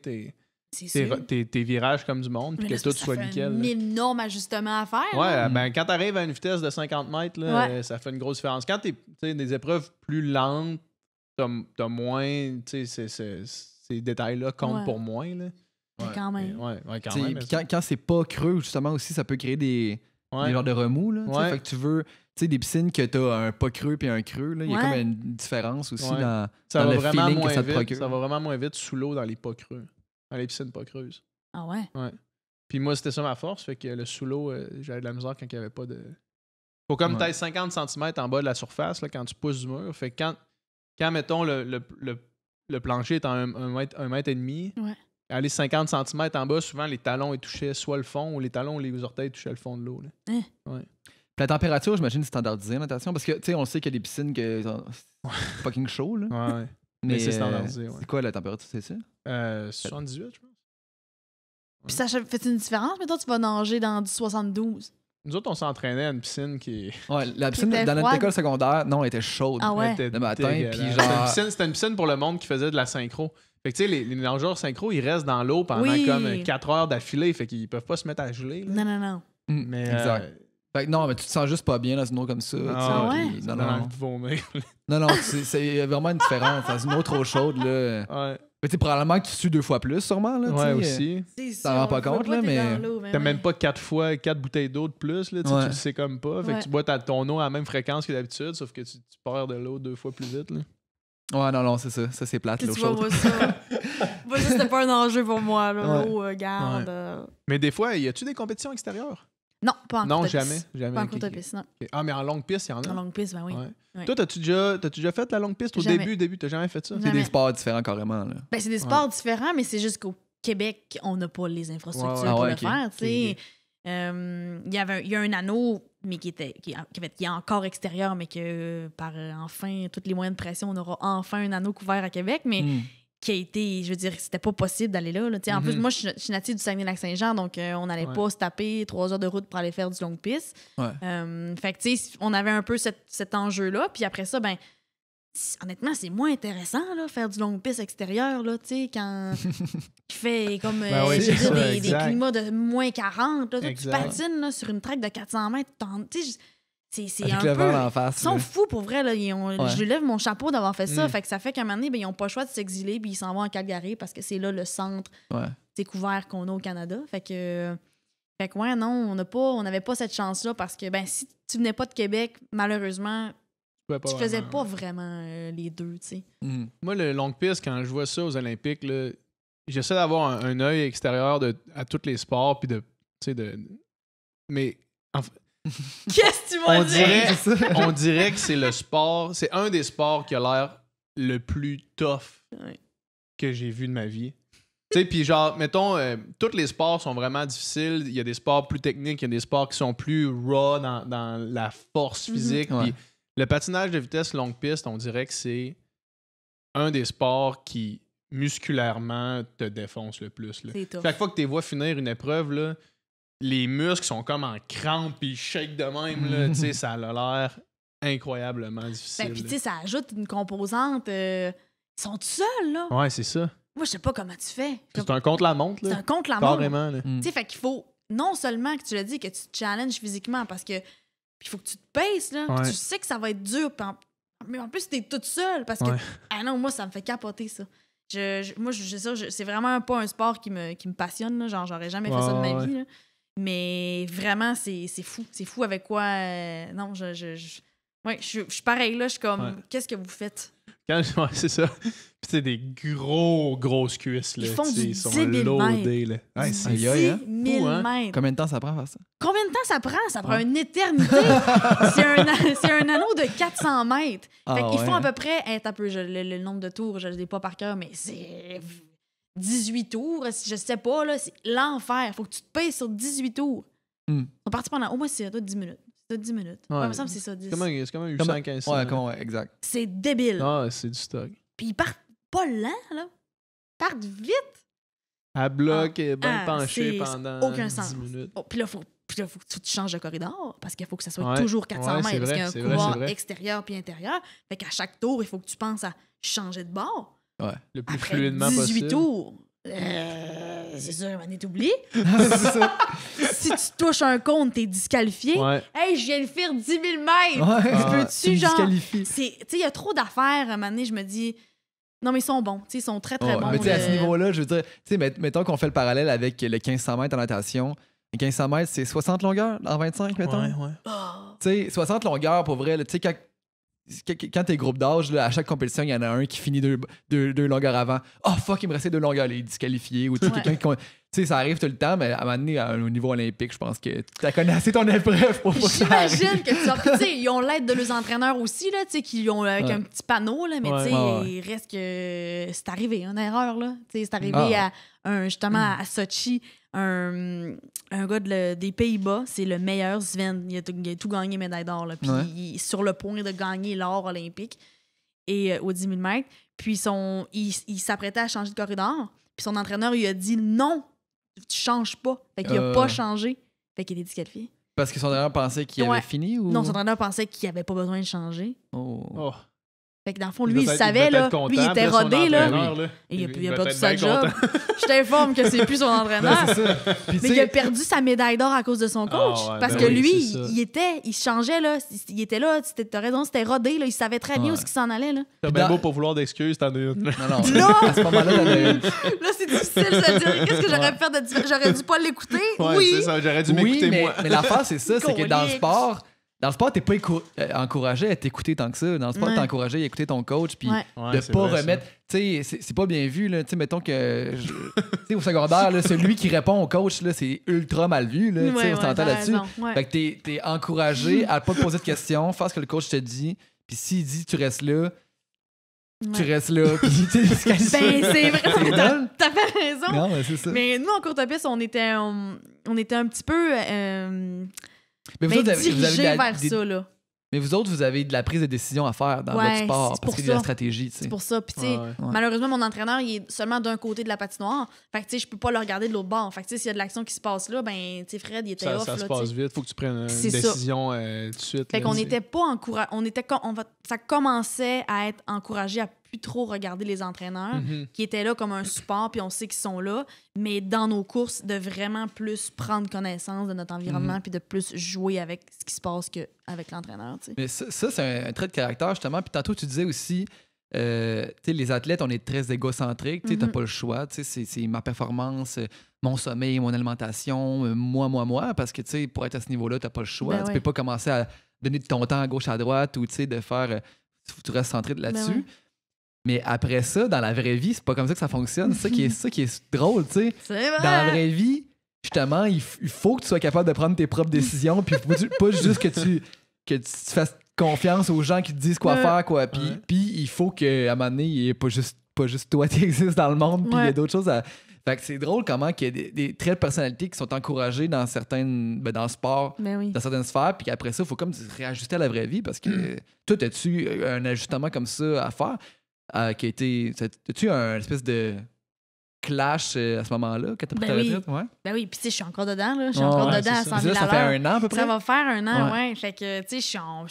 c'est sûr. tes virages comme du monde, puis Mais que là, c'est tout parce que soit ça fait nickel. un là. énorme ajustement à faire. Ouais, là. ben quand t'arrives à une vitesse de 50 mètres, là, Ouais. ça fait une grosse différence. Quand t'es des épreuves plus lentes, t'as moins, tu sais, ces détails-là comptent Ouais. pour moins, là. Mais quand même. Ouais, quand T'sais, même. puis quand c'est pas creux, justement, aussi, ça peut créer des Ouais. des genres de remous. Là, tu sais. Ouais. Fait que tu veux, tu sais, des piscines que t'as un pas creux puis un creux. Là. Il y a Ouais. comme une différence aussi Ouais. dans Ça dans va le vraiment feeling que moins ça te vite. procure. Ça va vraiment moins vite sous l'eau dans les pas creux. Dans les piscines pas creuses. Ah ouais? Puis moi, c'était ça ma force. Fait que le sous l'eau, j'avais de la misère quand il n'y avait pas de. Faut comme Ouais. peut-être 50 cm en bas de la surface là, quand tu pousses du mur. Fait que quand mettons, le plancher est en 1 mètre et demi, Ouais. aller 50 cm en bas, souvent les talons ils touchaient soit le fond ou les talons ou les orteils touchaient le fond de l'eau. Là. Puis la température, j'imagine, c'est standardisé en natation. Parce que, tu sais, on sait qu'il y a des piscines que c'est fucking chaud. Là. Ouais. Mais c'est standardisé. Ouais. c'est quoi la température, c'est ça? 78, je pense. Puis ça fait une différence? Mais toi, tu vas nager dans du 72. Nous autres, on s'entraînait à une piscine qui Ouais, la piscine était dans notre froide. école secondaire, non, elle était chaude. Ah ouais? était Le matin, dégueulasse. puis C'était genre- c'était une piscine pour le monde qui faisait de la synchro. Fait que tu sais, les nageurs synchro, ils restent dans l'eau pendant Oui. comme 4 heures d'affilée. Fait qu'ils peuvent pas se mettre à geler. Là. Non. Mais Exact. Fait que non, mais tu te sens juste pas bien dans une eau comme ça. tu sais, Ah ouais? puis- Non, non, non. non. Vomir. Non, c'est vraiment une différence. Dans une eau trop chaude, là. Ouais, Mais tu sais, probablement que tu sues 2 fois plus, sûrement, là. tu sais. ouais aussi. C'est T'en rends pas compte, là, mais- T'as même pas 4 bouteilles d'eau de plus, là, tu sais, Ouais. tu le sais comme pas. Fait Ouais. que tu bois ton eau à la même fréquence que d'habitude, sauf que tu perds de l'eau 2 fois plus vite. Là. Ouais, non, c'est ça. Ça, c'est plate, Tu l'eau vois, chaude. moi, ça. Moi, ça, c'était pas un enjeu pour moi. Là. Ouais. L'eau, garde. Mais des fois, y a-tu des compétitions extérieures? Non, pas en Non, courte jamais. piste. Jamais. Pas en Ok, courte ok. piste, non. Ok. Ah, mais en longue piste, il y en a. En longue piste, ben oui. Ouais. Ouais. Toi, t'as-tu déjà fait la longue piste au Jamais. début? T'as jamais fait ça? Jamais. C'est des sports différents, carrément, là. Ben, c'est des sports différents, mais c'est juste qu'au Québec, on n'a pas les infrastructures Ouais, ouais. pour Ah ouais, le ok. faire. Tu sais. Ok. Il y a un anneau, mais qui est encore extérieur, mais que par enfin, tous les moyens de pression, on aura enfin un anneau couvert à Québec, mais Hmm. qui a été, je veux dire, c'était pas possible d'aller là. Tu sais. En plus, moi, je suis native du Saguenay-Lac-Saint-Jean, donc on n'allait Ouais. pas se taper 3 heures de route pour aller faire du longue piste. Ouais. Fait que, tu sais, on avait un peu cet enjeu-là. Puis après ça, ben, honnêtement, c'est moins intéressant, là, faire du longue piste extérieur, là, tu sais, quand il fait comme Ben oui, je veux c'est dire, ça, des exact. climats de moins 40. Là, toi, tu Exact. patines là, sur une track de 400 mètres. Tu sais, c'est Avec un le peu... vent en face. Ils sont là. fous pour vrai. Là. Je lève mon chapeau d'avoir fait ça. Mm. Fait que ça fait qu'à un moment donné, ben, ils n'ont pas le choix de s'exiler puis ils s'en vont en Calgary parce que c'est là le centre Ouais. couvert qu'on a au Canada. Fait que ouais, non, on n'avait pas cette chance-là parce que ben, si tu venais pas de Québec, malheureusement, tu faisais vraiment. pas vraiment les deux, tu sais. Hmm. Moi, le longue piste, quand je vois ça aux Olympiques, là, j'essaie d'avoir un œil extérieur à tous les sports. Puis mais Qu'est-ce que tu vas on dire? dirait, on dirait que c'est le sport, c'est un des sports qui a l'air le plus tough Ouais. que j'ai vu de ma vie. Tu sais, puis genre, mettons, tous les sports sont vraiment difficiles. Il y a des sports plus techniques, il y a des sports qui sont plus raw dans la force physique. Ouais. Puis le patinage de vitesse longue piste, on dirait que c'est un des sports qui, musculairement, te défonce le plus. Là. C'est tough. Chaque fois que tu les vois finir une épreuve, là, les muscles sont comme en crampe puis ils shake de même. Là, tu sais, ça a l'air incroyablement difficile. Ben, puis tu sais, ça ajoute une composante. Ils sont tout seuls, là. là. Ouais, c'est ça. Moi, je sais pas comment tu fais. C'est un contre-la-montre. C'est Là. un contre-la-montre. Carrément. Là. Hmm. Tu sais, fait qu'il faut non seulement que tu le dis, que tu te challenges physiquement parce que. Puis il faut que tu te pèses, là. Ouais. Puis tu sais que ça va être dur. Mais en plus, t'es toute seule parce que. Ouais. Ah non, moi, ça me fait capoter, ça. C'est vraiment pas un sport qui me passionne, là. Genre, j'aurais jamais fait ça de ma Ouais. vie, là. Mais vraiment, c'est fou. C'est fou avec quoi. Non, ouais, je suis pareil, là. Je suis comme, Ouais. qu'est-ce que vous faites? Ouais, c'est ça. Puis c'est des grosses cuisses. Là, Ils font tu sais, du ils sont 10 000 loadés. Là. Ouais, Du c'est Aïe, aïe, hein? 10 000 Fou, hein? mètres. Combien de temps ça prend à faire ça? Combien de temps ça prend? Ça prend Ouais. une éternité. c'est un anneau de 400 mètres. Ah, Fait qu'ils ouais, font à hein? peu près, t'as peu, le nombre de tours, je ne l'ai pas par cœur, mais c'est 18 tours, je sais pas, là, c'est l'enfer. Faut que tu te payes sur 18 tours. Hmm. On est parti pendant, au moins, c'est 10 minutes. C'est 10 minutes. Ouais. Ouais, il me semble que c'est ça, 10. comme un 815. Ouais, ouais, exact. C'est débile. Ah, c'est du stock. Puis ils partent pas lent, là. Ils partent vite. À bloc et bien Ah, penché c'est pendant aucun 10 sens. minutes. Oh, puis là, faut que tu changes de corridor parce qu'il faut que ça soit Ouais. toujours 400 Ouais, mètres c'est parce vrai, qu'il y a un c'est vrai, couloir c'est vrai. extérieur puis intérieur. Fait qu'à chaque tour, il faut que tu penses à changer de bord. Le plus Après fluidement 18 possible. tours. C'est sûr, on est oublié. c'est ça. Si tu touches un compte, t'es disqualifié. Ouais. Hey, je viens de faire 10 000 mètres. Ouais. Ah, Peux-tu, tu me genre. disqualifies. Tu sais, il y a trop d'affaires. À un moment donné, je me dis, non, mais ils sont bons. Tu sais, ils sont très, très Ouais, bons. mais tu sais, à ce de- niveau-là, je veux dire, tu sais, mettons qu'on fait le parallèle avec le 1500 mètres en natation. Les 1500 mètres, c'est 60 longueurs en 25, mettons. Ouais. Oh. Tu sais, 60 longueurs, pour vrai, tu sais, quand t'es groupe d'âge, là, à chaque compétition, il y en a un qui finit deux longueurs avant. Oh fuck, il me restait 2 longueurs, il est disqualifié. Ou tu sais, quelqu'un qui. Tu sais, ça arrive tout le temps, mais à un moment donné, au niveau olympique, je pense que tu connais assez ton épreuve pour que ça arrive. J'imagine que tu sors. Tu sais, ils ont l'aide de leurs entraîneurs aussi, là, tu sais, qui ont avec un petit panneau, là, mais tu sais, il reste que c'est arrivé, une erreur, là. Tu sais, c'est arrivé justement à Sochi, un gars des Pays-Bas, c'est le meilleur, Sven. Il a tout gagné médaille d'or, là. Puis il est sur le point de gagner l'or olympique et au 10 000 mètres. Puis il s'apprêtait à changer de corridor. Puis son entraîneur lui a dit non, tu changes pas. Fait qu'il a pas changé. Fait qu'il est disqualifié. Parce que son entraîneur pensait qu'il avait fini ou. Non, son entraîneur pensait qu'il avait pas besoin de changer. Oh. Fait que dans le fond, lui, il savait, là. Lui, il était rodé, là. Et il a perdu sa job. Je t'informe que c'est plus son entraîneur. C'est ça. Puis, mais il a perdu sa médaille d'or à cause de son coach. Parce que lui, il changeait, là. Il était là. T'as raison, c'était rodé, là. Il savait très bien où il s'en allait, là. T'as bien beau pour vouloir d'excuses, t'en as une. Non. À ce moment-là, t'en as une. Là, c'est difficile de se dire. Qu'est-ce que j'aurais pu faire de différent? J'aurais dû pas l'écouter. Oui. C'est ça. J'aurais dû m'écouter, moi. Mais l'affaire, c'est ça. C'est que dans le sport, t'es pas encouragé à t'écouter tant que ça. Dans le sport, t'es encouragé à écouter ton coach puis de pas remettre. Tu sais, c'est pas bien vu. Tu sais, mettons que. Tu sais, au secondaire, là, celui qui répond au coach, là, c'est ultra mal vu. Là, on s'entend là-dessus. Fait que t'es encouragé à pas te poser de questions, faire ce que le coach te dit. Puis s'il dit tu restes là, tu restes là. Puis tu sais, c'est vrai. T'as fait raison. Non, mais c'est ça. Mais nous, en courte piste, on était un petit peu. Mais vous autres, dirigé vers ça, là. Mais vous autres, vous avez de la prise de décision à faire dans votre sport parce qu'il y a de la stratégie. C'est pour ça. Puis, tu sais, malheureusement, mon entraîneur, il est seulement d'un côté de la patinoire. Fait que, tu sais, je peux pas le regarder de l'autre bord. Fait que, tu sais, s'il y a de l'action qui se passe là, ben, tu sais, Fred, il était off. Ça là, se passe vite. Faut que tu prennes une décision tout de suite. Fait qu'on n'était pas encouragé. Ça commençait à être encouragé à plus trop regarder les entraîneurs qui étaient là comme un support, puis on sait qu'ils sont là. Mais dans nos courses, de vraiment plus prendre connaissance de notre environnement, puis de plus jouer avec ce qui se passe qu'avec l'entraîneur. T'sais. Mais ça c'est un trait de caractère, justement. Puis tantôt, tu disais aussi, tu sais, les athlètes, on est très égocentriques. Tu n'as pas le choix. C'est ma performance, mon sommeil, mon alimentation, moi. Parce que, tu sais, pour être à ce niveau-là, tu n'as pas le choix. Tu peux pas commencer à donner de ton temps à gauche, à droite, ou, tu sais, de faire... tu restes centré là-dessus. Mais après ça, dans la vraie vie, c'est pas comme ça que ça fonctionne. C'est ça qui est drôle, tu sais. C'est vrai. Dans la vraie vie, justement, il faut que tu sois capable de prendre tes propres décisions, puis pas juste que tu fasses confiance aux gens qui te disent quoi faire, quoi. Puis il faut qu'à un moment donné, il n'y ait pas juste toi qui existe dans le monde, puis il y a d'autres choses à... Fait que c'est drôle comment il y a des traits de personnalité qui sont encouragés dans dans le sport, dans certaines sphères, puis qu'après ça, il faut comme se réajuster à la vraie vie, parce que toi, as-tu un ajustement comme ça à faire? Qui a été. As-tu un espèce de clash à ce moment-là quand t'as pris ta retraite? Ouais. Ben oui, puis tu sais, je suis encore dedans, là. Je suis encore dedans à 100 000 ça fait 1 an à peu près? Ça va faire 1 an, ouais. Fait que, tu sais, je suis en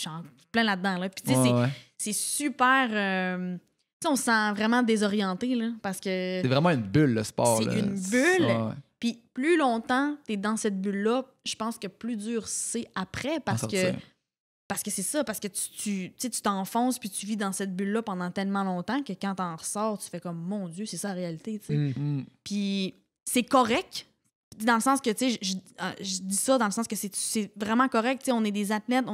plein là-dedans, là. Puis tu sais, c'est super. Tu sais, on se sent vraiment désorienté, là, parce que. C'est vraiment une bulle, le sport. C'est une bulle. Puis plus longtemps t'es dans cette bulle-là, je pense que plus dur c'est après, parce que c'est ça, parce que tu t'enfonces puis tu vis dans cette bulle-là pendant tellement longtemps que quand t'en ressors, tu fais comme, mon Dieu, c'est ça la réalité, tu sais. Puis c'est correct, dans le sens que, tu sais, je dis ça dans le sens que c'est vraiment correct, tu sais, on est des athlètes,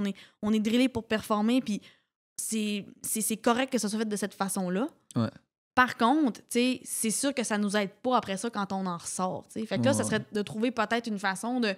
on est drillés pour performer, puis c'est correct que ça soit fait de cette façon-là. Ouais. Par contre, tu sais, c'est sûr que ça nous aide pas après ça quand on en ressort, tu sais. Fait que là, ça serait de trouver peut-être une façon de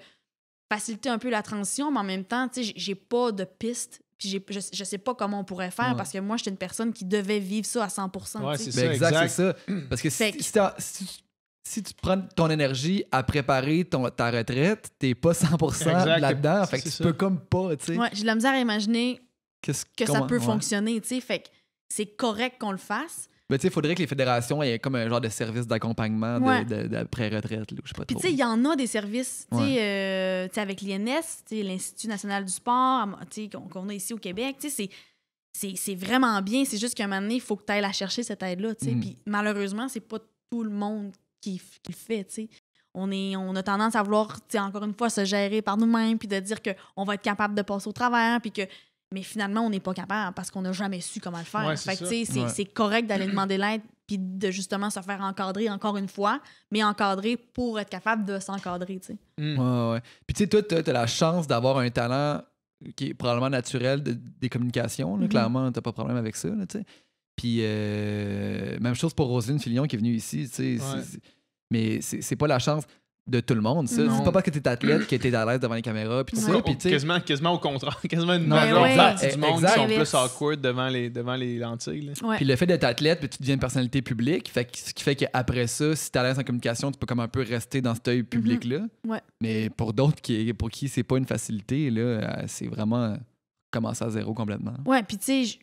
faciliter un peu la transition, mais en même temps, tu sais, j'ai pas de piste, puis je sais pas comment on pourrait faire, parce que moi, j'étais une personne qui devait vivre ça à 100%. Ouais, c'est ça, exact, c'est ça. Parce que si tu prends ton énergie à préparer ta retraite, t'es pas 100% là-dedans, fait que tu peux comme pas, tu sais. Ouais, j'ai de la misère à imaginer que ça peut fonctionner, tu sais, fait que c'est correct qu'on le fasse. Mais tu sais, il faudrait que les fédérations aient comme un genre de service d'accompagnement d'après-retraite. Je sais pas trop. Puis tu sais, il y en a des services, tu sais, avec l'INS, l'Institut national du sport, qu'on a ici au Québec, tu sais, c'est vraiment bien. C'est juste qu'à un moment donné, il faut que tu ailles la chercher, cette aide-là, tu sais. Puis malheureusement, c'est pas tout le monde qui le fait, tu sais. On a tendance à vouloir, tu sais, encore une fois, se gérer par nous-mêmes, puis de dire qu'on va être capable de passer au travers, puis que mais finalement, on n'est pas capable parce qu'on n'a jamais su comment le faire. Ouais, fait que, ça. tu sais, c'est correct d'aller demander l'aide puis de justement se faire encadrer encore une fois, mais encadrer pour être capable de s'encadrer, tu sais. Ouais. Puis tu sais, toi, t'as la chance d'avoir un talent qui est probablement naturel des communications. Là. Clairement, t'as pas de problème avec ça, là, tu sais. Puis même chose pour Roselyne Filion qui est venue ici, tu sais. Mais c'est pas la chance de tout le monde, ça. Non. C'est pas parce que t'es athlète que t'es à l'aise devant les caméras, puis tout ça. Puis, tu sais, Quasiment au contraire. Quasiment une Non, majeure ouais. partie du monde qui Exact. sont plus awkward devant les lentilles. Là. Ouais. puis le fait d'être athlète, puis tu deviens une personnalité publique, ce qui fait qu'après ça, si t'es à l'aise en communication, tu peux comme un peu rester dans cet œil public-là. Ouais. Mais pour d'autres pour qui c'est pas une facilité, là, c'est vraiment commencer à zéro complètement. Ouais, puis tu sais,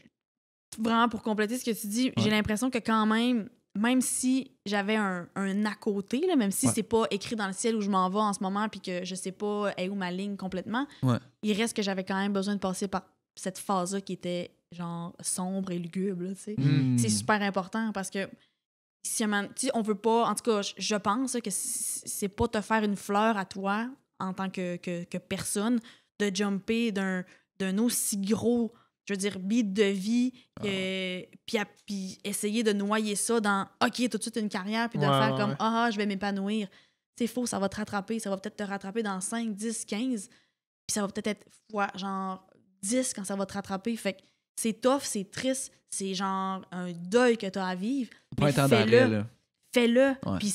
vraiment pour compléter ce que tu dis, j'ai l'impression que quand même si j'avais un à côté, là, même si c'est pas écrit dans le ciel où je m'en vais en ce moment puis que je sais pas où ma ligne complètement, il reste que j'avais quand même besoin de passer par cette phase-là qui était genre sombre et lugubre, là, tu sais. C'est super important parce que si on veut pas, en tout cas, je pense que c'est pas te faire une fleur à toi en tant que personne de jumper d'un aussi gros, je veux dire, beat de vie, puis essayer de noyer ça dans « OK, tout de suite une carrière », puis de faire comme « Ah, je vais m'épanouir ». C'est faux, ça va te rattraper. Ça va peut-être te rattraper dans 5, 10, 15, puis ça va peut-être être fois genre 10 quand ça va te rattraper. Fait que c'est tough, c'est triste, c'est genre un deuil que tu as à vivre. Pas un temps d'arrêt, là. Fais-le, Ouais. puis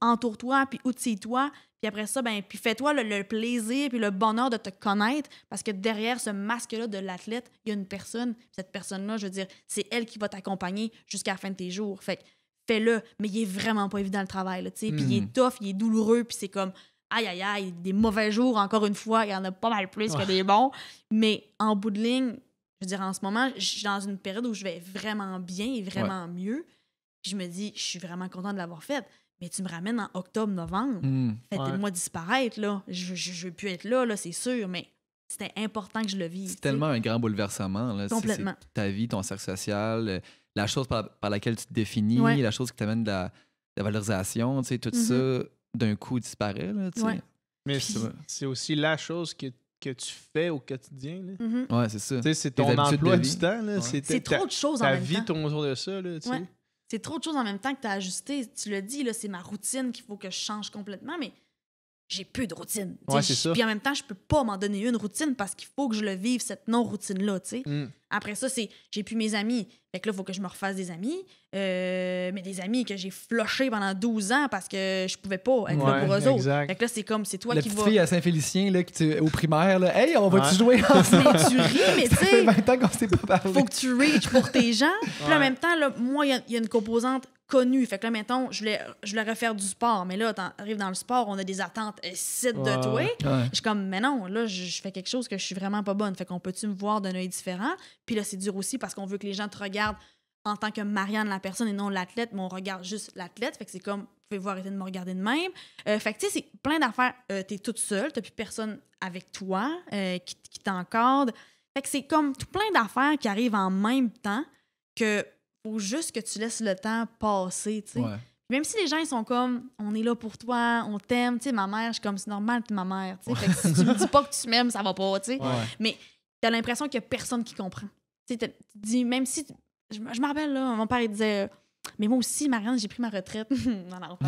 entoure-toi, puis outille-toi, puis après ça, ben, puis fais-toi le plaisir puis le bonheur de te connaître parce que derrière ce masque-là de l'athlète, il y a une personne. Cette personne-là, je veux dire, c'est elle qui va t'accompagner jusqu'à la fin de tes jours. Fait que fais-le, mais il est vraiment pas évident le travail, tu sais. Puis il est tough, il est douloureux, puis c'est comme aïe, aïe, aïe, des mauvais jours, encore une fois, il y en a pas mal plus que des bons. Mais en bout de ligne, je veux dire, en ce moment, je suis dans une période où je vais vraiment bien et vraiment mieux. Puis je me dis, je suis vraiment contente de l'avoir faite. Mais tu me ramènes en octobre, novembre. Faites-moi disparaître, là. Je veux plus être là, c'est sûr, mais c'était important que je le vive. C'est tellement un grand bouleversement. Là. Complètement. C'est ta vie, ton cercle social, la chose par laquelle tu te définis, la chose qui t'amène de la valorisation, tu sais, tout ça, d'un coup, disparaît. Là, tu sais. Mais c'est aussi la chose que tu fais au quotidien. Là. Ouais, c'est ça. Tu sais, c'est ton emploi du temps. Là. C'est trop de choses en même temps. Ta vie tourne autour de ça. Là, tu sais. C'est trop de choses en même temps que tu as ajusté. Tu l'as dit, là, c'est ma routine qu'il faut que je change complètement, mais j'ai plus de routine. Ouais, c'est ça. Puis en même temps, je peux pas m'en donner une routine parce qu'il faut que je le vive, cette non-routine-là. Après ça, j'ai plus mes amis. Fait que là, il faut que je me refasse des amis. Mais des amis que j'ai flushés pendant 12 ans parce que je pouvais pas être là pour eux autres. Fait que là, c'est comme, c'est toi qui vas... La petite fille à Saint-Félicien, là, au primaire, là, « Hey, on va-tu jouer ensemble? » Mais tu ris, mais tu sais... Ça fait 20 ans qu'on s'est pas parlé. Faut que tu reaches pour tes gens. Puis en même temps, là, moi, il y a une composante connue. Fait que là, mettons, je voulais refaire du sport. Mais là, t'arrives dans le sport, on a des attentes de toi. Je suis comme, mais non, là, je fais quelque chose que je suis vraiment pas bonne. Fait qu'on peut-tu me voir d'un œil différent? Puis là, c'est dur aussi parce qu'on veut que les gens te regardent en tant que Marianne, la personne, et non l'athlète, mais on regarde juste l'athlète. Fait que c'est comme, pouvez-vous arrêter de me regarder de même? Fait que, tu sais, c'est plein d'affaires. T'es toute seule, t'as plus personne avec toi qui t'encadre. Fait que c'est comme tout plein d'affaires qui arrivent en même temps que faut juste que tu laisses le temps passer, tu sais. Même si les gens, ils sont comme, on est là pour toi, on t'aime, tu sais, ma mère, je suis comme, c'est normal, t'es ma mère, tu sais. Fait que si tu me dis pas que tu m'aimes, ça va pas, tu sais. Mais t'as l'impression qu'il y a personne qui comprend. Tu sais, tu dis, même si... Je me rappelle, là, mon père, il disait, mais moi aussi, Marianne, j'ai pris ma retraite. non.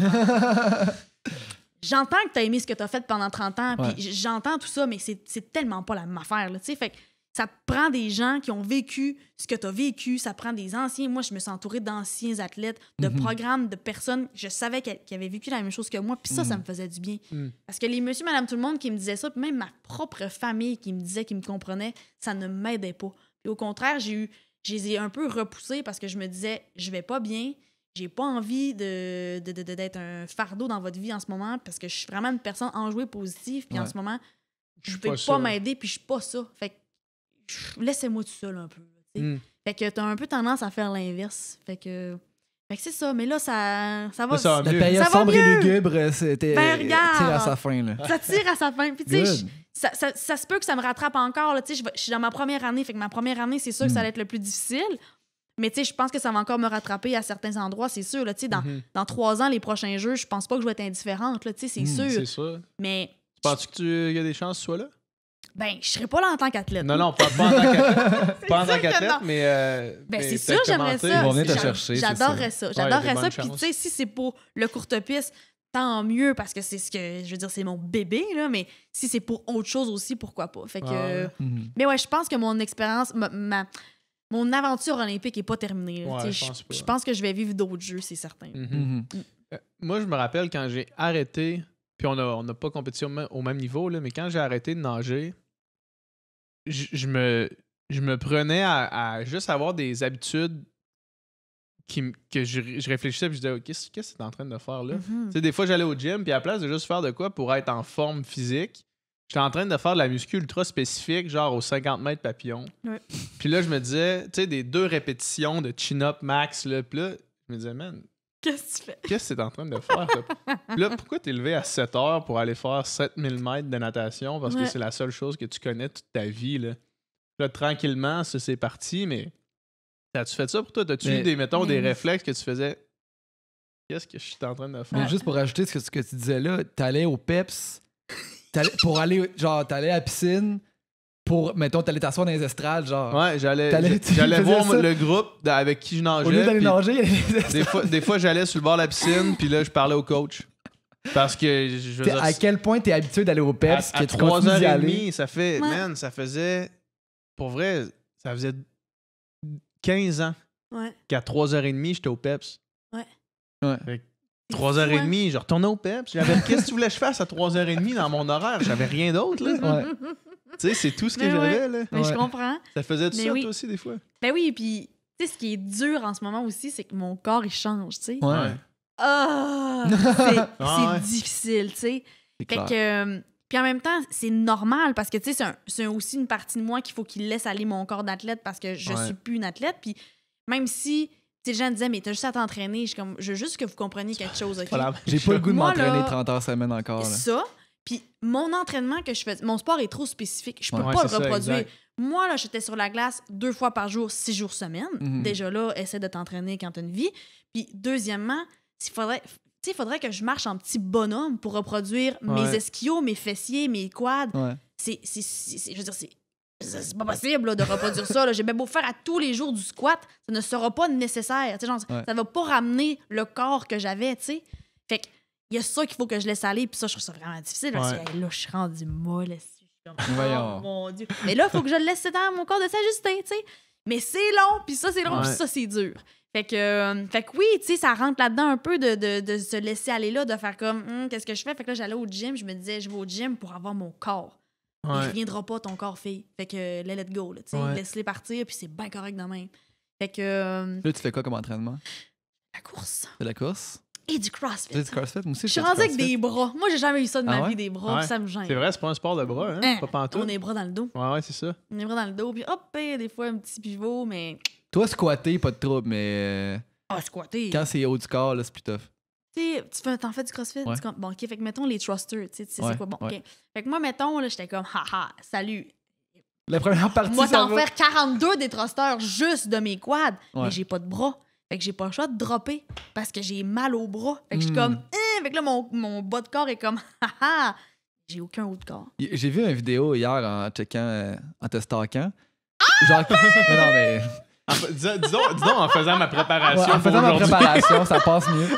J'entends que t'as aimé ce que t'as fait pendant 30 ans, puis j'entends tout ça, mais c'est tellement pas la même affaire, là, tu sais. Fait que ça prend des gens qui ont vécu ce que tu as vécu, ça prend des anciens. Moi, je me suis entourée d'anciens athlètes, de programmes, de personnes. Je savais qui avaient vécu la même chose que moi, puis ça me faisait du bien. Parce que les monsieur, madame, tout le monde qui me disaient ça, puis même ma propre famille qui me disait, qui me comprenait, ça ne m'aidait pas. Puis au contraire, je les ai un peu repoussés parce que je me disais, je vais pas bien, j'ai pas envie d'être un fardeau dans votre vie en ce moment parce que je suis vraiment une personne enjouée positive, puis en ce moment, je peux pas m'aider, puis je suis pas ça. Fait que laissez-moi tout seul un peu. Fait que t'as un peu tendance à faire l'inverse. Fait que c'est ça. Mais là, ça va. Ça va mieux. La période sombre et lugubre, c'était tire à sa fin. Là. Ça tire à sa fin. Puis tu sais, ça se peut que ça me rattrape encore. Là, je suis dans ma première année. Fait que ma première année, c'est sûr que ça va être le plus difficile. Mais tu sais, je pense que ça va encore me rattraper à certains endroits, c'est sûr. Là, dans 3 ans, les prochains jeux, je pense pas que je vais être indifférente. Là, c'est sûr. C'est sûr. Mais penses-tu qu'il y a des chances que tu sois là? Ben, je serais pas là en tant qu'athlète. Non, pas en tant qu'athlète. Pas en tant sûr que qu'athlète, non. mais. Ben, mais c'est sûr, peut-être j'aimerais commenter. ça. Ils vont venir te J'a- chercher, c'est J'adorerais ça. J'adorerais il y a ça. des Puis, bonnes tu sais, si c'est pour le courte-piste, tant mieux, parce que c'est ce que, je veux dire, c'est mon bébé, là. Mais si c'est pour autre chose aussi, pourquoi pas? Fait que. Ouais. Mais ouais, je pense que mon expérience, mon aventure olympique est pas terminée. là. Ouais, Tu sais, je pense pas. je pense que je vais vivre d'autres jeux, c'est certain. Mhm. Moi, je me rappelle quand j'ai arrêté, puis on n'a pas compétition au même niveau, là, mais quand j'ai arrêté de nager, je me prenais à juste avoir des habitudes que je réfléchissais puis je disais, oh, qu'est-ce que c'est en train de faire là? Mhm. Tu sais, des fois, j'allais au gym, puis à la place de juste faire de quoi pour être en forme physique, j'étais en train de faire de la muscu ultra spécifique, genre aux 50 mètres papillon. Ouais. Puis là, je me disais, tu sais, des 2 répétitions de chin-up max, là, puis là, je me disais, man, Qu'est-ce que tu fais? qu'est-ce que t'es en train de faire? Là? Puis là, pourquoi t'es levé à 7 heures pour aller faire 7000 mètres de natation parce que Ouais. c'est la seule chose que tu connais toute ta vie, là? Là, tranquillement, ça, c'est parti, mais as-tu fait ça pour toi? T'as-tu eu des mais- réflexes que tu faisais? Qu'est-ce que je suis en train de faire? Mais juste pour ajouter ce que tu disais là, t'allais au PEPS, t'allais à la piscine pour, mettons, t'allais t'asseoir dans les estrades, genre. Ouais, j'allais Tu faisais voir ça? le groupe avec qui je nageais. Au lieu d'aller puis nager, il y a les estrades. des fois, j'allais sur le bord de la piscine, puis là, je parlais au coach. Parce que, je veux dire, À quel point t'es habitué d'aller au PEPS à que tu continues d'y aller? 3h30, ça fait... Ouais. Man, ça faisait... Pour vrai, ça faisait 15 ans Ouais. qu'à 3h30, j'étais au PEPS. Ouais. C'est 3h30, je retournais au PEPS. Qu'est-ce que tu voulais que je fasse à 3h30 dans mon horaire? J'avais rien d'autre, là. Ouais. Tu sais, c'est tout ce que Mais j'avais, là. Mais je Ouais. comprends. Ça faisait tout Mais ça, oui. toi aussi, des fois? Ben oui, puis tu sais, ce qui est dur en ce moment aussi, c'est que mon corps, il change, tu sais. Ouais. Ah! Ah C'est ouais. difficile, tu sais. C'est Fait clair. que... puis en même temps, c'est normal parce que, tu sais, c'est aussi une partie de moi qu'il faut qu'il laisse aller mon corps d'athlète parce que je Ouais. suis plus une athlète. Puis même si, tu sais, les gens disaient, mais t'as juste à t'entraîner, je veux juste que vous compreniez quelque chose, OK? Voilà. J'ai pas le goût de Moi, m'entraîner là, 30 heures semaine encore. Là. Ça, puis mon entraînement que je fais, mon sport est trop spécifique. Je peux Ouais, pas c'est le ça, reproduire. exact. Moi, là, j'étais sur la glace 2 fois par jour, 6 jours semaine. Mhm. Déjà là, essaie de t'entraîner quand t'as une vie. Puis deuxièmement, il faudrait que je marche en petit bonhomme pour reproduire mes Ouais. ischios, mes fessiers, mes quads. Ouais. Je veux dire, c'est pas possible là, de reproduire ça. là. J'ai bien beau faire à tous les jours du squat, ça ne sera pas nécessaire. Tu sais, genre, Ouais. ça va pas ramener le corps que j'avais, tu sais. Fait que il y a ça qu'il faut que je laisse aller, puis ça, je trouve ça vraiment difficile. Parce que Ouais. hey, là, je suis rendue molle. Je suis comme, Voyons. oh mon Dieu. Mais là, il faut que je le laisse dans mon corps de s'ajuster, tu sais. Mais c'est long, puis ça, c'est long, puis Ouais. ça, c'est dur. Fait que oui, tu sais, ça rentre là-dedans un peu de se laisser aller là, de faire comme, qu'est-ce que je fais? Fait que là, j'allais au gym, je me disais, je vais au gym pour avoir mon corps. Il Ouais. reviendra pas ton corps, fille. Fait que let go, là, tu sais. Ouais. Laisse-les partir, puis c'est bien correct de même. Fait que Là, tu fais quoi comme entraînement? la course De la course? et du crossfit. Tu fais du CrossFit? Moi aussi, Je suis fais du rendue avec CrossFit. des bras. Moi, j'ai jamais eu ça de Ah ma ouais? vie, des bras, Ouais. puis ça me gêne. C'est vrai, c'est pas un sport de bras, hein? Hein? Pas pantoute. On est bras dans le dos. Ouais, c'est ça. On est bras dans le dos, puis hop, des fois, un petit pivot, mais... Toi, squatter, pas de trouble, mais Ah, squatter. quand c'est haut du corps, là, c'est plus tough. T'en fais du crossfit? Ouais. Bon, OK, fait que mettons les thrusters, tu sais Ouais, c'est quoi? Bon, ouais. OK. Fait que moi, mettons, là, j'étais comme, haha, salut. La première partie, Moi, ça t'en va. faire 42 des thrusters juste de mes quads, Ouais. mais j'ai pas de bras. Fait que j'ai pas le choix de dropper parce que j'ai mal au bras. Fait que je suis Hmm. comme, fait que là, mon bas de corps est comme, haha, j'ai aucun haut de corps. J'ai vu une vidéo hier en checkant, en te stalkant. Genre, mais non, mais. Disons en faisant ma préparation. Ouais, en pour faisant ma aujourd'hui. préparation, ça passe mieux.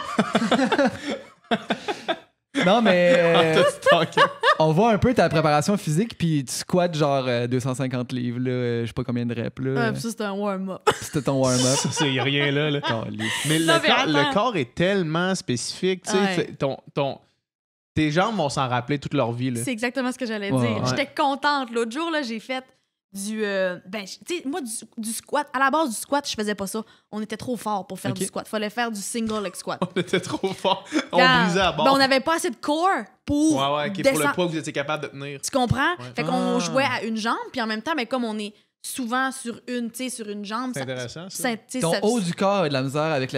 Non, mais Tout stalker. on voit un peu ta préparation physique, puis tu squats genre 250 livres, là, je sais pas combien de reps. Là. Puis ça, c'est un warm-up. C'était ton warm-up. Ça, c'est rien là. là. Caliste. Mais, Non, mais le attends. corps est tellement spécifique. Tu sais, Ouais. tes jambes vont s'en rappeler toute leur vie. Là. C'est exactement ce que j'allais Ouais, dire. ouais. J'étais contente. L'autre jour, là, j'ai fait du... tu sais, moi, du squat. À la base du squat, je faisais pas ça. On était trop fort pour faire Ok. du squat. Fallait faire du single leg squat. On était trop fort. On Quand- brisait à bord. Ben, on n'avait pas assez de core pour Ouais, ouais, ok, pour descendre. le poids que vous étiez capable de tenir. Tu comprends? Ouais. Fait qu'on Ah. jouait à une jambe, puis en même temps, mais comme on est souvent sur une jambe... C'est ça- intéressant, ça. ça- tu sais, Ton ça- haut du corps a de la misère avec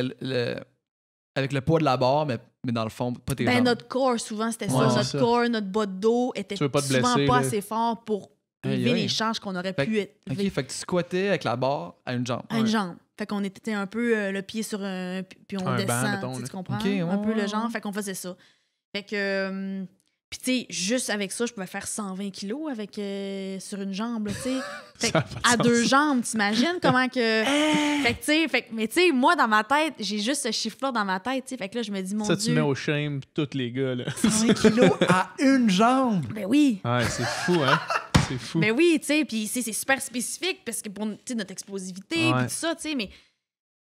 avec le poids de la barre, mais dans le fond, pas tes Ben, jambes. notre corps, souvent, c'était Ouais, ça. c'est Notre ça. corps, notre bas de dos était Tu veux pas te souvent blesser, pas là. assez fort pour Aïe, lever aïe. les charges qu'on aurait Fait pu Ok, lever fait que tu squattais avec la barre à une jambe. à une jambe. Fait qu'on était un peu le pied sur un... Puis on Un banc, descend, mettons, tu là. comprends? Ok, ouais, un peu ouais, le ouais. genre. Fait qu'on faisait ça. Fait que... Puis, tu sais, juste avec ça, je pouvais faire 120 kilos avec, sur une jambe, tu sais. Fait Ça a que, pas de à sens. 2 jambes, t'imagines comment que... Fait que, tu sais, mais tu sais, moi, dans ma tête, j'ai juste ce chiffre-là dans ma tête, tu sais. Fait que là, je me dis, mon Ça, Dieu... tu mets au shame tous les gars, là. 120 kilos à une jambe! Ben oui! Ouais, c'est fou, hein? C'est fou. Ben oui, tu sais, puis c'est super spécifique parce que pour tu sais, notre explosivité, Ouais. puis tout ça, tu sais, mais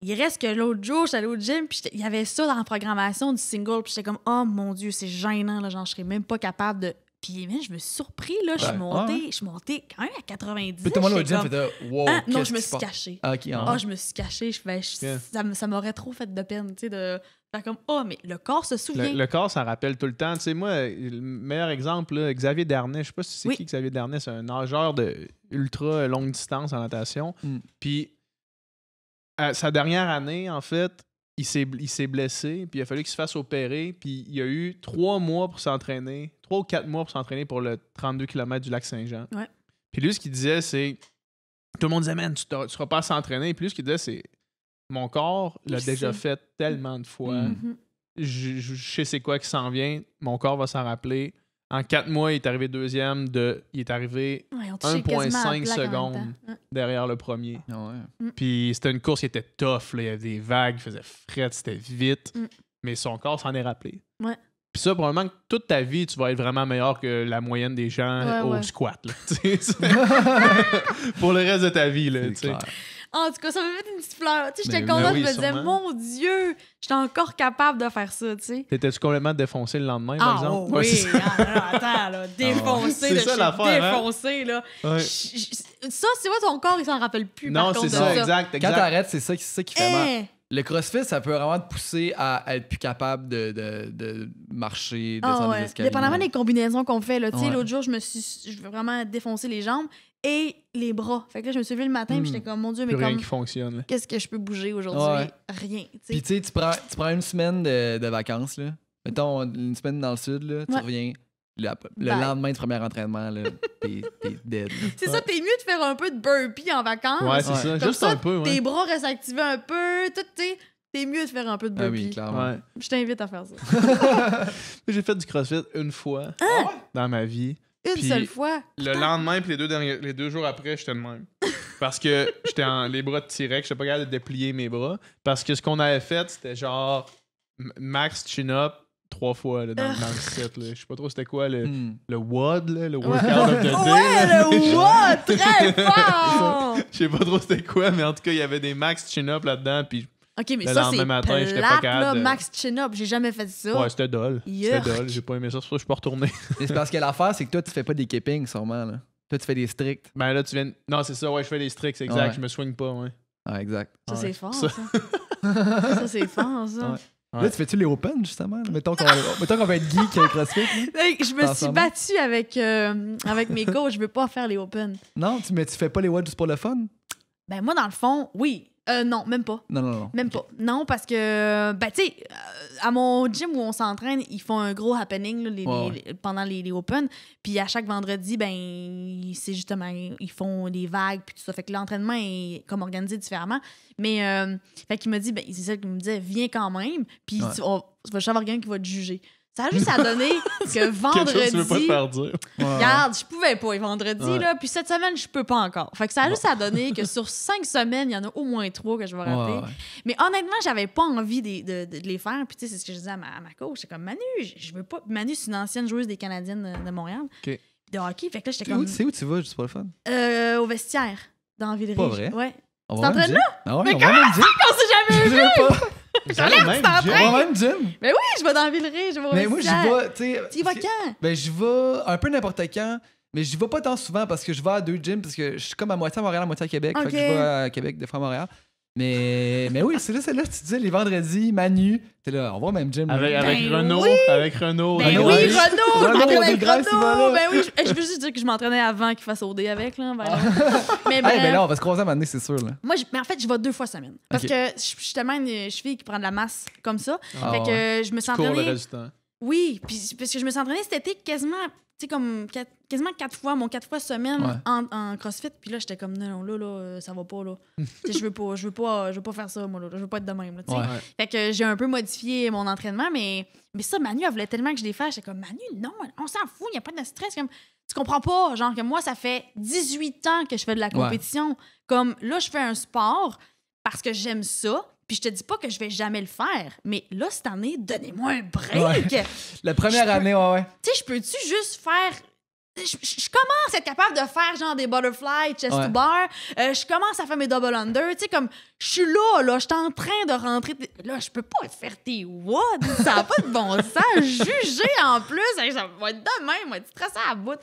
il reste que l'autre jour, j'étais allée au gym, puis il y avait ça dans la programmation du single, puis j'étais comme, oh mon Dieu, c'est gênant, là, genre, je serais même pas capable de. Puis, man, je me suis surpris, là, je suis montée quand même à 90. Puis tout le monde au j'étais gym comme, faisait wow, ah, non, qu'est-ce je me qui se suis passe? cachée. Ah, ok, Ah, je me suis cachée, ça m'aurait trop fait de peine, tu sais, de faire comme, oh, mais le corps se souvient. Le corps, ça rappelle tout le temps. Tu sais, moi, le meilleur exemple, là, Xavier Darnay, je sais pas si c'est Oui. qui Xavier Darnay, c'est un nageur de ultra longue distance en natation. Puis, à sa dernière année, en fait, il s'est blessé, puis il a fallu qu'il se fasse opérer, puis il y a eu 3 mois pour s'entraîner, 3 ou 4 mois pour s'entraîner pour le 32 km du lac Saint-Jean. Ouais. Puis lui, ce qu'il disait, c'est... Tout le monde disait, man, tu seras pas à s'entraîner. Puis lui, ce qu'il disait, c'est... Mon corps l'a Il déjà sait. fait tellement de fois. Mhm. Je sais c'est quoi qui s'en vient. Mon corps va s'en rappeler. En 4 mois, il est arrivé deuxième. Il est arrivé Ouais, on touchait quasiment à la 1,5 plaque en même secondes temps. Ouais. derrière le premier. Ah ouais. Puis c'était une course qui était tough. Là. Il y avait des vagues, il faisait fret, c'était vite. Mais son corps s'en est rappelé. Ouais. Puis ça, probablement que toute ta vie, tu vas être vraiment meilleur que la moyenne des gens au Ouais. squat. Là. Pour le reste de ta vie. Là, C'est tu sais. clair. En tout cas, ça m'a fait une petite fleur. Tu sais, j'étais Mais contente, oui, je me disais, sûrement. mon Dieu, j'étais encore capable de faire ça, tu sais. T'étais-tu complètement défoncé le lendemain, par exemple? Oh, Ouais, oui, c'est ça. attends, là, défoncé, C'est là, ça, je l'affaire, suis hein? défoncé, là. Ouais. Ça, tu vois, ton corps, il s'en rappelle plus, Non, par c'est contre, ça, de ça. exact. Quand t'arrêtes, c'est ça qui fait mal. Eh! Le CrossFit, ça peut vraiment te pousser à être plus capable de marcher, Ah descendre les ouais. escaliers. Dépendamment des combinaisons qu'on fait, là. Tu sais, Ouais. l'autre jour, je veux vraiment défoncer les jambes et les bras. Fait que là, je me suis levée le matin, puis j'étais comme, mon Dieu, mais Plus rien comme, qui fonctionne. Là. qu'est-ce que je peux bouger aujourd'hui? Ouais. Rien, tu Puis sais. tu sais, tu prends une semaine de vacances, là. Mettons une semaine dans le sud, là, tu Ouais. reviens. Le Bye. lendemain du premier entraînement, là, t'es dead. là. C'est ça, t'es mieux de faire un peu de burpee en vacances. Ouais, c'est Ouais. ça. Comme Juste ça, un peu. tes Ouais. bras restent activés un peu, tout, t'es mieux de faire un peu de Ah burpee. oui, clairement. Ouais. Je t'invite à faire ça. J'ai fait du CrossFit une fois dans ma vie. Une Puis seule fois. Le lendemain puis les 2 jours après, j'étais de même. Parce que j'étais les bras de T-Rex, j'étais pas capable de déplier mes bras. Parce que ce qu'on avait fait, c'était genre max chin-up 3 fois là, dans le set. Là. Je sais pas trop c'était quoi le WOD, là, le Workout of the Day. Ouais, là. le what? Très fort! Je sais pas trop c'était quoi, mais en tout cas, il y avait des max chin-up là-dedans. Puis OK, mais Le ça, lendemain c'est matin, j'étais pas plate, capable là, de- max chin-up. J'ai jamais fait ça. ouais, c'était dole. C'était Yuck. dole. J'ai pas aimé ça, c'est pour ça que je suis pas retourné. Et c'est parce que l'affaire, c'est que toi, tu fais pas des keepings, sûrement. Là. Toi, tu fais des stricts. Ben là, tu viens. Non, c'est ça, ouais, je fais des stricts, c'est exact. Ouais. Je me soigne pas, ouais. Ah, exact. Ça, Ouais. c'est fort, Ça- ça. Ça, c'est fort, ça. Ouais. Ouais. Là, tu fais-tu les Open, justement? Mettons qu'on va être geek avec CrossFit. là. Hey, je me suis Ensemble. battue avec mes coachs. Je veux pas faire les open. Non, mais tu fais pas les WOD juste pour le fun? Ben, moi, dans le fond, oui. Non, même pas. Non. Même pas. Non, parce que, ben, tu sais, à mon gym où on s'entraîne, ils font un gros happening là, Ouais. pendant les Open. Puis à chaque vendredi, ben, c'est justement, ils font des vagues, puis tout ça. Fait que l'entraînement est comme organisé différemment. Mais, fait qu'il m'a dit, ben, c'est ça qu'il me disait, viens quand même, puis Ouais. tu vas juste avoir quelqu'un qui va te juger. Ça a juste à donner que Quelque chose que tu veux pas te vendredi. faire dire. Regarde, je pouvais pas les vendredis, Ouais. là, puis cette semaine, je peux pas encore. Fait que ça a juste à donner que sur 5 semaines, il y en a au moins 3 que je vais rater. Ouais. Mais honnêtement, j'avais pas envie de les faire. Puis tu sais, c'est ce que je disais à ma coach. J'étais comme, Manu, je veux pas... Manu, c'est une ancienne joueuse des Canadiennes de Montréal. OK. De hockey. Fait que là, j'étais C'est comme... où tu vas, juste pour le fun? Au vestiaire, dans Villeray. Pas vrai? Ouais. On Tu va au même t'entraînes gym? Ah ouais, Mais on va au même gym. On s'est jamais Je vu! veux pas. Vous allez au même t'en gym? On va au même gym. Mais oui, je vais dans Villeray, je vais au Mais moi, j'y vestiaire. vais, tu sais. Tu y vas quand? Ben, j'y vais un peu n'importe quand, mais j'y vais pas tant souvent parce que je vais à 2 gyms, parce que je suis comme à moitié à Montréal, à moitié à Québec. Fait que je Ok. vais à Québec, des fois à Montréal. Mais oui, c'est là, tu disais les vendredis, Manu, t'es là, on va au même gym. Avec là. Ben Renaud. oui. Avec Renaud. Ben Renaud, oui, allez. Renaud! Je Renaud, m'entraîne on avec dégraisse, il va Renaud! là. Ben oui, je veux juste dire que je m'entraînais avant qu'il fasse OD avec, là. Ben, mais Hey, bref. ben là, on va se croiser à un moment donné, c'est sûr. Là. Moi, mais en fait, je vais 2 fois semaine. Parce Ok. que je suis tellement une cheville qui prend de la masse comme ça. Ah, fait que je me suis Cours le entraînée. reste du temps. Oui, puis parce que je me suis entraînée cet été quasiment, tu sais, comme quasiment 4 fois, mon 4 fois semaine Ouais. en CrossFit. Puis là, j'étais comme, non, là, ça va pas, là. Tu sais, je veux pas faire ça, moi, là. Je veux pas être de même, là, tu sais. Ouais. Fait que j'ai un peu modifié mon entraînement, mais ça, Manu, elle voulait tellement que je les fasse. J'étais comme, Manu, non, on s'en fout, il n'y a pas de stress. Comme, tu comprends pas, genre que moi, ça fait 18 ans que je fais de la compétition. Comme, là, je fais un sport parce que j'aime ça. Puis je te dis pas que je vais jamais le faire, mais là, cette année, donnez-moi un break. Ouais. La première année, ouais. Tu sais, je peux-tu juste faire... Je commence à être capable de faire genre des butterfly, chest to bar. Je commence à faire mes double under. Tu sais, comme, je suis là, je suis en train de rentrer. Là, je peux pas faire tes what? Ça n'a pas de bon sens. Juger en plus, ça va être de même, va être stressé à bout.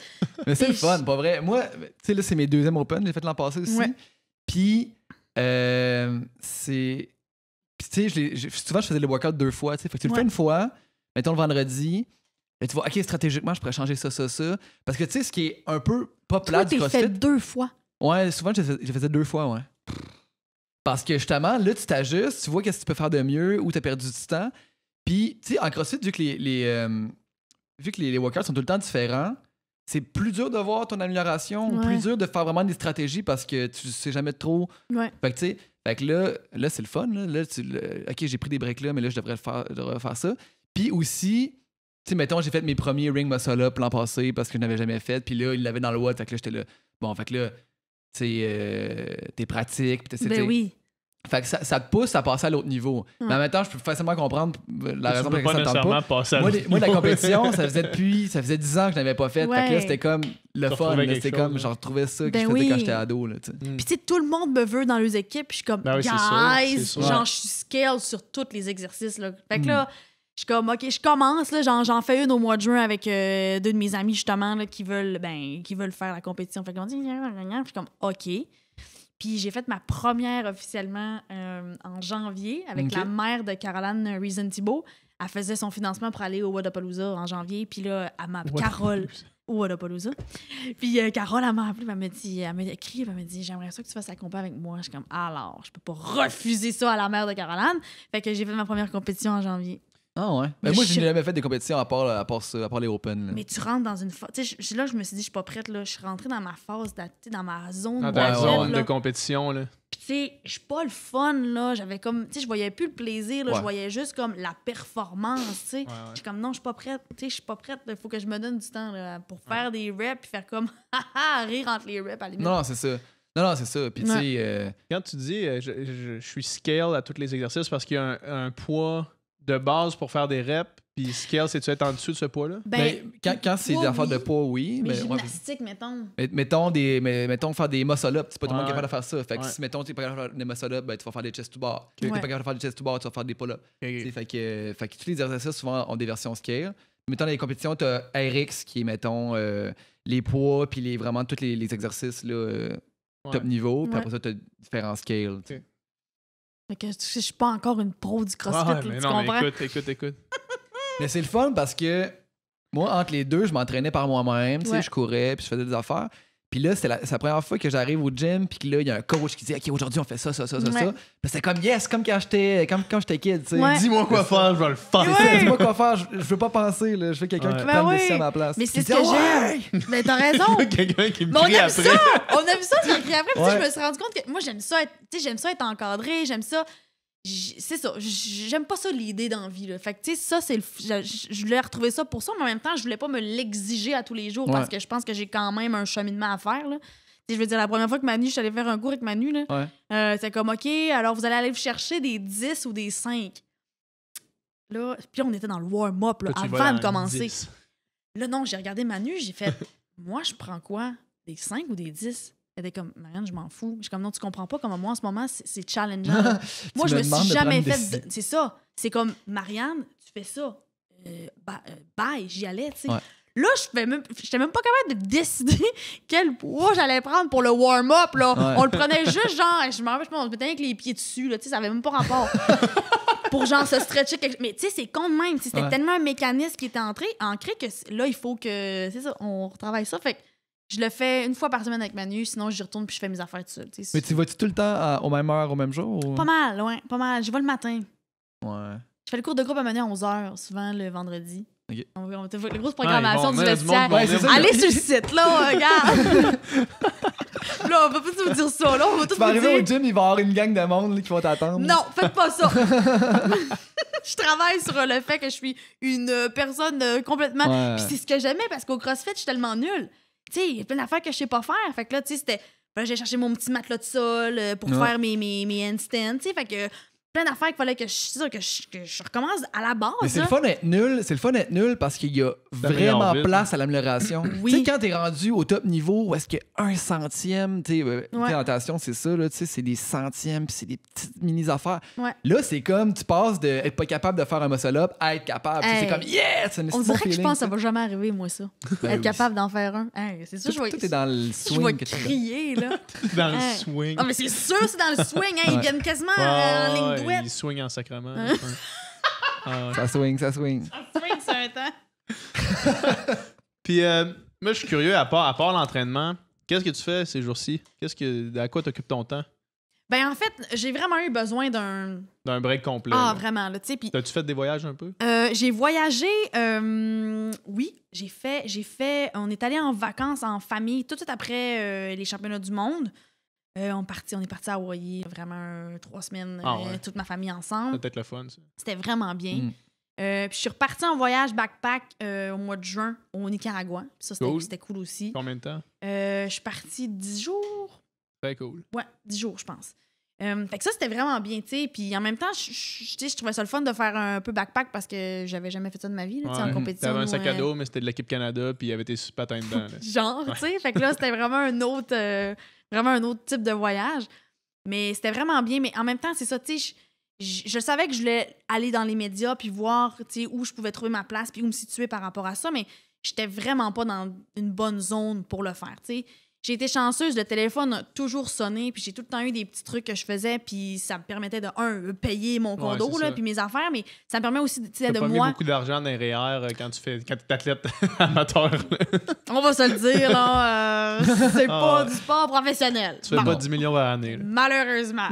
Mais c'est le fun, pas vrai. Moi, tu sais, là, c'est mes 2e Open. J'ai fait l'an passé aussi. Ouais. Puis, c'est... Puis, tu sais, souvent, je faisais le workout 2 fois. Tu sais, fait que tu le fais une fois, mettons le vendredi, et tu vois, OK, stratégiquement, je pourrais changer ça. Parce que, tu sais, ce qui est un peu pas plat du CrossFit... fait 2 fois. Ouais, souvent, je faisais 2 fois, ouais. Parce que, justement, là, tu t'ajustes, tu vois qu'est-ce que tu peux faire de mieux, où tu as perdu du temps. Puis, tu sais, en CrossFit, vu que les workouts sont tout le temps différents, c'est plus dur de voir ton amélioration, ou plus dur de faire vraiment des stratégies parce que tu sais jamais trop. Ouais. Fait que, tu sais, là, c'est le fun. Là, OK, j'ai pris des breaks là, mais là, je devrais faire ça. Puis aussi, tu sais, mettons, j'ai fait mes premiers ring muscle-up l'an passé parce que je n'avais jamais fait. Puis là, il l'avait dans le WOD. Fait que là, j'étais là. Bon, fait que là, tu sais, t'es pratique. Puis Ben oui. Fait que ça te pousse à passer à l'autre niveau. Mais en même temps, je peux facilement comprendre la raison pour laquelle ça me tente pas. Moi, la compétition, ça faisait 10 ans que je n'avais pas fait. Fait que là, c'était comme le fun. C'était comme, genre, je retrouvais ça que je faisais quand j'étais ado. Puis tu sais, tout le monde me veut dans les équipes. Puis je suis comme, guys, genre, je suis scale sur tous les exercices. Là. Fait que là, je suis comme, OK, je commence. Là, j'en fais une au mois de juin avec 2 de mes amis, justement, là, qui veulent faire la compétition. Fait qu'on dit, je suis comme, OK. Puis j'ai fait ma première officiellement en janvier avec la mère de Caroline Reason-Thibault. Elle faisait son financement pour aller au Wodapalooza en janvier. Puis là, elle m'a appelé Carole au Wodapalooza. Puis Carole, elle m'a appelé, elle m'a écrit, elle m'a dit, j'aimerais ça que tu fasses la compé avec moi. Je suis comme, alors, je peux pas refuser ça à la mère de Caroline. Fait que j'ai fait ma première compétition en janvier. Ah ouais? Mais moi, je n'ai jamais fait des compétitions à part les Open. Là. Mais tu rentres dans une phase... Là, je me suis dit, je suis pas prête. Là. Je suis rentrée dans ma phase, dans ma zone de compétition. Là. Puis, tu sais, je suis pas le fun, là. J'avais comme... Tu sais, je voyais plus le plaisir, là. Je voyais juste comme la performance, tu sais. Je suis comme, non, je suis pas prête. Tu sais, je suis pas prête. Il faut que je me donne du temps là, pour faire des reps puis faire comme, rire entre les reps à la limite. Non, c'est ça. Non, c'est ça. Puis, tu sais... Quand tu dis, je suis scale à tous les exercices parce qu'il y a un poids de base pour faire des reps, puis scale, c'est-tu être en dessous de ce poids-là? Ben, quand c'est des affaires de poids, oui. Mais gymnastique, mettons. Mettons faire des muscle-up. C'est pas tout le monde qui est capable de faire ça. Fait que si, mettons, tu es pas capable de faire des muscle-up, ben, tu vas faire des chest to bar. Si tu pas capable de faire des chest to bar, tu vas faire des pull-up. Fait que tous les exercices, souvent, ont des versions scale. Mettons, dans les compétitions, tu as RX, qui est, mettons, les poids, puis vraiment tous les exercices là, top niveau. Puis après ça, tu as différents scales. Fait que je suis pas encore une pro du CrossFit, tu comprends? Mais écoute. Mais c'est le fun parce que moi, entre les deux, je m'entraînais par moi-même, tu sais, je courais, puis je faisais des affaires. Puis là, c'est la première fois que j'arrive au gym, puis que là, il y a un coach qui dit, OK, aujourd'hui, on fait ça. Puis c'est comme, yes, comme quand j'étais kid, tu sais. Dis-moi quoi faire, je vais le faire. Dis-moi quoi faire, je veux pas penser, là. Je veux quelqu'un qui prenne des décisions à ma place. Mais c'est ce que j'aime. Mais t'as raison. Quelqu'un qui me crie crie après. On aime ça, tu me cries après. Puis je me suis rendu compte que moi, j'aime ça être encadré, j'aime ça. C'est ça, j'aime pas ça l'idée d'envie. Fait que tu sais, ça, c'est je voulais retrouver ça pour ça, mais en même temps, je voulais pas me l'exiger à tous les jours parce que je pense que j'ai quand même un cheminement à faire. Là. Je veux dire, la première fois que Manu, je suis allée faire un cours avec Manu, c'est comme, OK, alors vous allez aller chercher des 10 ou des 5. Là, puis on était dans le warm-up là, avant de commencer. 10. Là, non, j'ai regardé Manu, j'ai fait, moi, je prends quoi? Des 5 ou des 10? Elle était comme, Marianne, je m'en fous. Je suis comme, non, tu comprends pas comment moi, en ce moment, c'est challengeant. Moi, je me suis jamais fait... C'est ça. C'est comme, Marianne, tu fais ça. Bye, j'y allais, tu sais. Ouais. Là, j'étais même pas capable de décider quel poids j'allais prendre pour le warm-up, là. Ouais. On le prenait juste, genre, je m'en rappelle, on se mettait avec les pieds dessus, là, tu sais, ça avait même pas rapport. Pour, genre, se stretcher quelque chose. Mais, tu sais, c'est con de même. C'était tellement un mécanisme qui était ancré que là, il faut que, c'est ça, on retravaille ça. Fait que je le fais une fois par semaine avec Manu, sinon j'y retourne puis je fais mes affaires tout seul. Mais tu vas-tu tout le temps aux mêmes heures, au même jour? Ou... Pas mal, ouais, pas mal. J'y vais le matin. Ouais. Je fais le cours de groupe à Manu à 11h, souvent le vendredi. On va faire la grosse programmation du du vestiaire. monde, c'est ça. Allez sur le site, là, regarde. Là, on va pas vous dire ça, là. On va tout Tu vas vous arriver au dire. gym, il va y avoir une gang de monde là, qui vont t'attendre. Non, faites pas ça. Je travaille sur le fait que je suis une personne complètement... Ouais. Puis c'est ce que j'aimais, parce qu'au CrossFit, je suis tellement nulle. Tu sais, il y a plein d'affaires que je sais pas faire. Fait que là, tu sais, c'était... J'ai cherché mon petit matelas de sol pour faire mes handstands, tu sais. Fait que plein d'affaires qu'il fallait que je recommence à la base. Mais c'est là. le fun d'être nul. C'est le fun d'être nul parce qu'il y a T'améliores vraiment vite. place à l'amélioration. Oui. Tu sais, quand t'es rendu au top niveau, où est-ce que 1 centième, tu sais, Ouais. natation, c'est ça, là, tu sais, c'est des centièmes, puis c'est des petites mini-affaires. Ouais. Là, c'est comme, tu passes d'être pas capable de faire un muscle-up à être capable. Tu sais, Hey. C'est comme, yes! C'est un On bon dirait que je feeling, pense que ça va jamais arriver, moi, ça. Ben Être oui. capable d'en faire un. Hey, c'est sûr, Tout est dans le je swing. vais que tu fais. crier, là. Dans le Hey. swing. Ah, mais c'est sûr, c'est dans le swing, hein. Ils Ouais. viennent quasiment Ah, en ligne ouais, douette. il swing en sacrement. Ah, ouais. Ça swing, ça swing. En swing, c'est un temps. Puis, moi, je suis curieux, à part l'entraînement, qu'est-ce que tu fais ces jours-ci? À quoi t'occupes ton temps? Ben, en fait, j'ai vraiment eu besoin d'un. D'un break complet. Ah, là. vraiment, là, tu sais. Puis T'as-tu fait des voyages un peu? j'ai voyagé. Oui, j'ai fait. On est allé en vacances en famille tout de suite après les championnats du monde. On est parti à Hawaii, vraiment 3 semaines, Ah ouais. toute ma famille C'est ensemble. peut-être le fun, ça. C'était vraiment bien. Mm. Puis je suis repartie en voyage backpack au mois de juin au Nicaragua. Puis ça, Cool. c'était cool aussi. Combien de temps? Je suis partie 10 jours. Très cool. Ouais, 10 jours, je pense. Fait que ça, c'était vraiment bien, tu sais. Puis en même temps, je trouvais ça le fun de faire un peu backpack parce que j'avais jamais fait ça de ma vie, là, tu sais, en Ouais. compétition. T'avais un nous, sac à dos, mais c'était de l'équipe Canada, puis il y avait tes patins dedans. Là. genre, tu sais. Fait que là, c'était vraiment un autre type de voyage. Mais c'était vraiment bien. Mais en même temps, c'est ça, tu sais, je savais que je voulais aller dans les médias puis voir, tu sais, où je pouvais trouver ma place puis où me situer par rapport à ça, mais j'étais vraiment pas dans une bonne zone pour le faire, tu sais. J'ai été chanceuse, le téléphone a toujours sonné, puis j'ai tout le temps eu des petits trucs que je faisais, puis ça me permettait de, payer mon condo, c'est là, ça. puis mes affaires, mais ça me permet aussi tu sais, T'as de pas mis moi... beaucoup d'argent dans les REER quand t'es athlète amateur. là. On va se le dire, là, c'est pas du sport professionnel. Tu fais Bon. pas 10 millions par année. là. Malheureusement.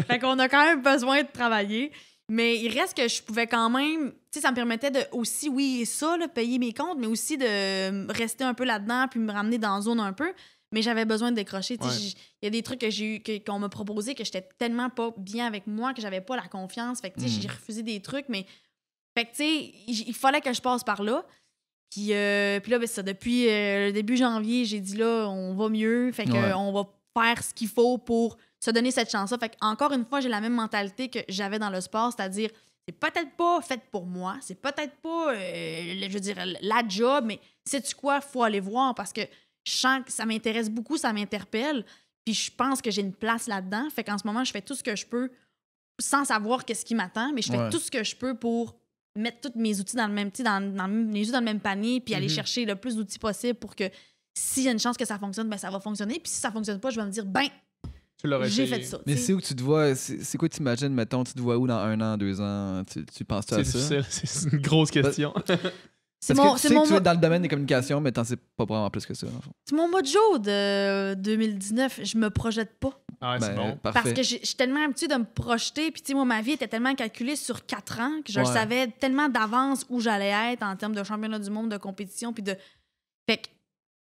Fait qu'on a quand même besoin de travailler. Mais il reste que je pouvais quand même... Tu sais, ça me permettait de aussi, oui, ça, là, payer mes comptes, mais aussi de rester un peu là-dedans puis me ramener dans la zone un peu. Mais j'avais besoin de décrocher. Tu sais, Ouais. il y a des trucs que j'ai eu, qu'on m'a proposé que j'étais tellement pas bien avec moi que j'avais pas la confiance. Fait que, tu sais, j'ai refusé des trucs, mais... Fait que, tu sais, il fallait que je passe par là. Puis là, ben, ça, depuis le début janvier, j'ai dit là, on va mieux. Fait que Ouais. on va faire ce qu'il faut pour se donner cette chance-là. Fait que, encore une fois, j'ai la même mentalité que j'avais dans le sport, c'est-à-dire, c'est peut-être pas fait pour moi, c'est peut-être pas, je veux dire, la job, mais sais-tu quoi, faut aller voir parce que je sens que ça m'intéresse beaucoup, ça m'interpelle. Puis je pense que j'ai une place là-dedans. Fait qu'en ce moment, je fais tout ce que je peux sans savoir qu'est-ce qui m'attend, mais je fais Ouais. tout ce que je peux pour mettre tous mes outils dans le même, tu sais, les outils dans le même panier, puis aller chercher le plus d'outils possible pour que s'il y a une chance que ça fonctionne, ben ça va fonctionner. Puis si ça fonctionne pas, je vais me dire, ben, Tu l'aurais j'ai essayé. fait ça. Mais tu sais. c'est où que tu te vois, c'est quoi tu imagines, mettons, tu te vois où dans 1 an, 2 ans? Tu penses-tu C'est à ça? difficile, c'est une grosse question. C'est Parce mon, que tu c'est sais mon, que tu vas être dans le domaine des communications, mais t'en sais pas vraiment plus que ça, dans le fond. c'est mon mojo de 2019. Je me projette pas. Ah, ouais, c'est bon. Parfait. Parce que je suis tellement habituée de me projeter. Puis, tu sais, moi, ma vie était tellement calculée sur 4 ans que je le Ouais. savais tellement d'avance où j'allais être en termes de championnat du monde, de compétition. Puis de. Fait que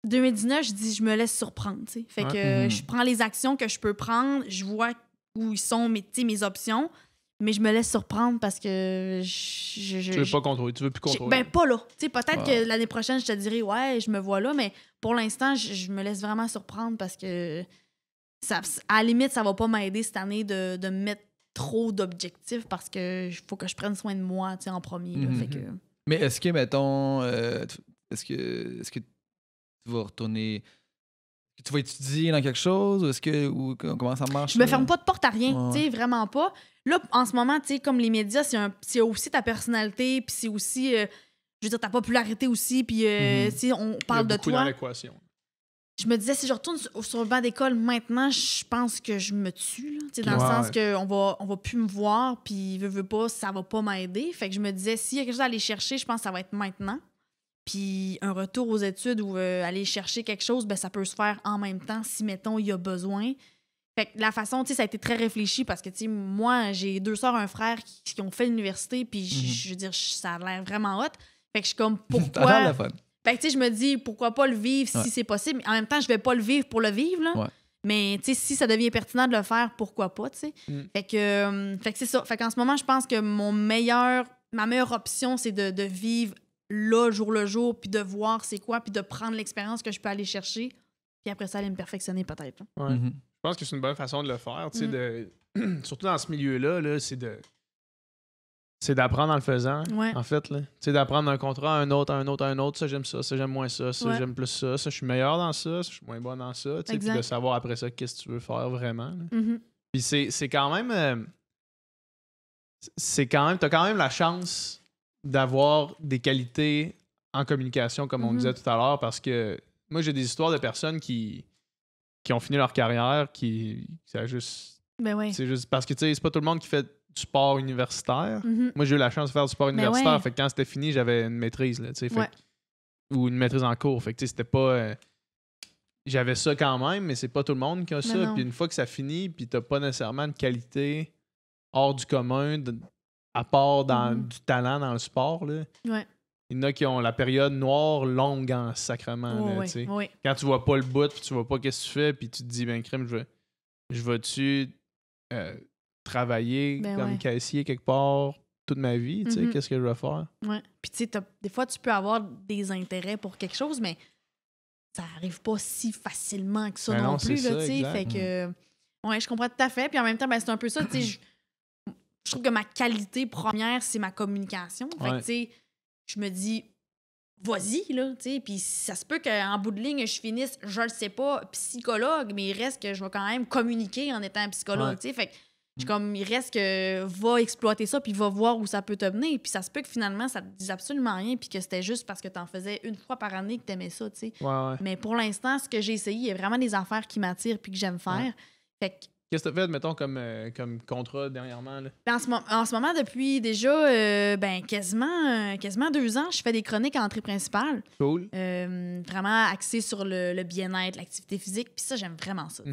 2019, je dis, je me laisse surprendre, tu sais. Fait que Mhm. je prends les actions que je peux prendre, je vois où ils sont tu sais, mes options, mais je me laisse surprendre parce que Tu veux pas contrôler, tu veux plus contrôler. ben, pas là. Tu sais, peut-être Wow. que l'année prochaine, je te dirai, ouais, je me vois là, mais pour l'instant, je me laisse vraiment surprendre parce que, ça, à la limite, ça va pas m'aider cette année de me mettre trop d'objectifs parce que faut que je prenne soin de moi, tu sais, en premier. Là. Mhm. Fait que... Mais est-ce que, mettons, est-ce que tu vas retourner. Tu vas étudier dans quelque chose ou comment ça marche? Je me là? ferme pas de porte à rien, Ouais. tu sais, vraiment pas. Là, en ce moment, tu sais, comme les médias, c'est aussi ta personnalité, puis c'est aussi, je veux dire, ta popularité aussi, puis Mhm. tu sais, on Il y a parle de beaucoup dans toi. l'équation. Je me disais, si je retourne sur le banc d'école maintenant, je pense que je me tue, là, tu sais, dans le Ouais, sens ouais. qu'on va plus me voir, puis veux pas, ça va pas m'aider. Fait que je me disais, s'il y a quelque chose à aller chercher, je pense que ça va être maintenant. Puis un retour aux études ou aller chercher quelque chose, ben ça peut se faire en même temps si, mettons, il y a besoin. Fait que la façon, tu sais, ça a été très réfléchi parce que, tu sais, moi, j'ai 2 sœurs, un frère qui ont fait l'université, puis je veux dire, ça a l'air vraiment hot. Fait que je suis comme, T'as l'air pourquoi? le fun. Fait que, tu sais, je me dis, pourquoi pas le vivre si c'est possible? En même temps, je vais pas le vivre pour le vivre, là. Ouais. Mais, tu sais, si ça devient pertinent de le faire, pourquoi pas, tu sais? Fait que c'est ça. Fait qu'en ce moment, je pense que ma meilleure option, c'est de vivre là, jour le jour, puis de voir c'est quoi, puis de prendre l'expérience que je peux aller chercher, puis après ça, aller me perfectionner peut-être. Là. Ouais. Mhm. Je pense que c'est une bonne façon de le faire, tu sais, surtout dans ce milieu-là, là, c'est d'apprendre en le faisant, Ouais. en fait. Tu sais, d'apprendre un contrat à un autre, à un autre, à un autre. Ça, j'aime ça j'aime moins ça Ouais. j'aime plus ça je suis meilleur dans ça je suis moins bon dans ça. Tu sais, puis de savoir après ça qu'est-ce que tu veux faire vraiment. Là. Mm-hmm. Puis c'est quand même... t'as quand même la chance d'avoir des qualités en communication, comme on disait tout à l'heure, parce que moi, j'ai des histoires de personnes qui ont fini leur carrière, ça juste... Ben ouais. C'est juste parce que, tu sais, c'est pas tout le monde qui fait du sport universitaire. Mm-hmm. Moi, j'ai eu la chance de faire du sport universitaire. ouais. Fait que quand c'était fini, j'avais une maîtrise, là, tu sais. Ouais. Ou une maîtrise en cours. Fait que, tu sais, c'était pas... j'avais ça quand même, mais c'est pas tout le monde qui a ça. non. Puis une fois que ça finit, puis t'as pas nécessairement de qualité hors du commun, à part dans du talent dans le sport, là. Ouais. Il y en a qui ont la période noire longue en sacrement, là, tu sais. Ouais. Quand tu vois pas le bout, puis tu vois pas qu'est-ce que tu fais, puis tu te dis, ben crème, je vais-tu travailler comme caissier quelque part toute ma vie, tu sais, qu'est-ce que je vais faire? Ouais. Puis tu sais, des fois, tu peux avoir des intérêts pour quelque chose, mais ça arrive pas si facilement que ça non plus, là, tu sais. Fait que, ouais, je comprends tout à fait. Puis en même temps, ben, c'est un peu ça, tu sais, je trouve que ma qualité première, c'est ma communication. Fait que, tu sais, je me dis, vas-y, là, tu sais. Puis ça se peut qu'en bout de ligne, je finisse, je le sais pas, psychologue, mais il reste que je vais quand même communiquer en étant psychologue, tu sais. Fait que, comme, il reste que va exploiter ça, puis va voir où ça peut te mener. Puis ça se peut que finalement, ça te dise absolument rien, puis que c'était juste parce que t'en faisais une fois par année que t'aimais ça, tu sais. Ouais. Mais pour l'instant, ce que j'ai essayé, il y a vraiment des affaires qui m'attirent puis que j'aime faire. Fait que qu'est-ce que tu as fait, mettons, comme contrat dernièrement? Là? en ce moment, depuis déjà quasiment 2 ans, je fais des chroniques à entrée principale. Cool. Vraiment axées sur le bien-être, l'activité physique. Puis ça, j'aime vraiment ça.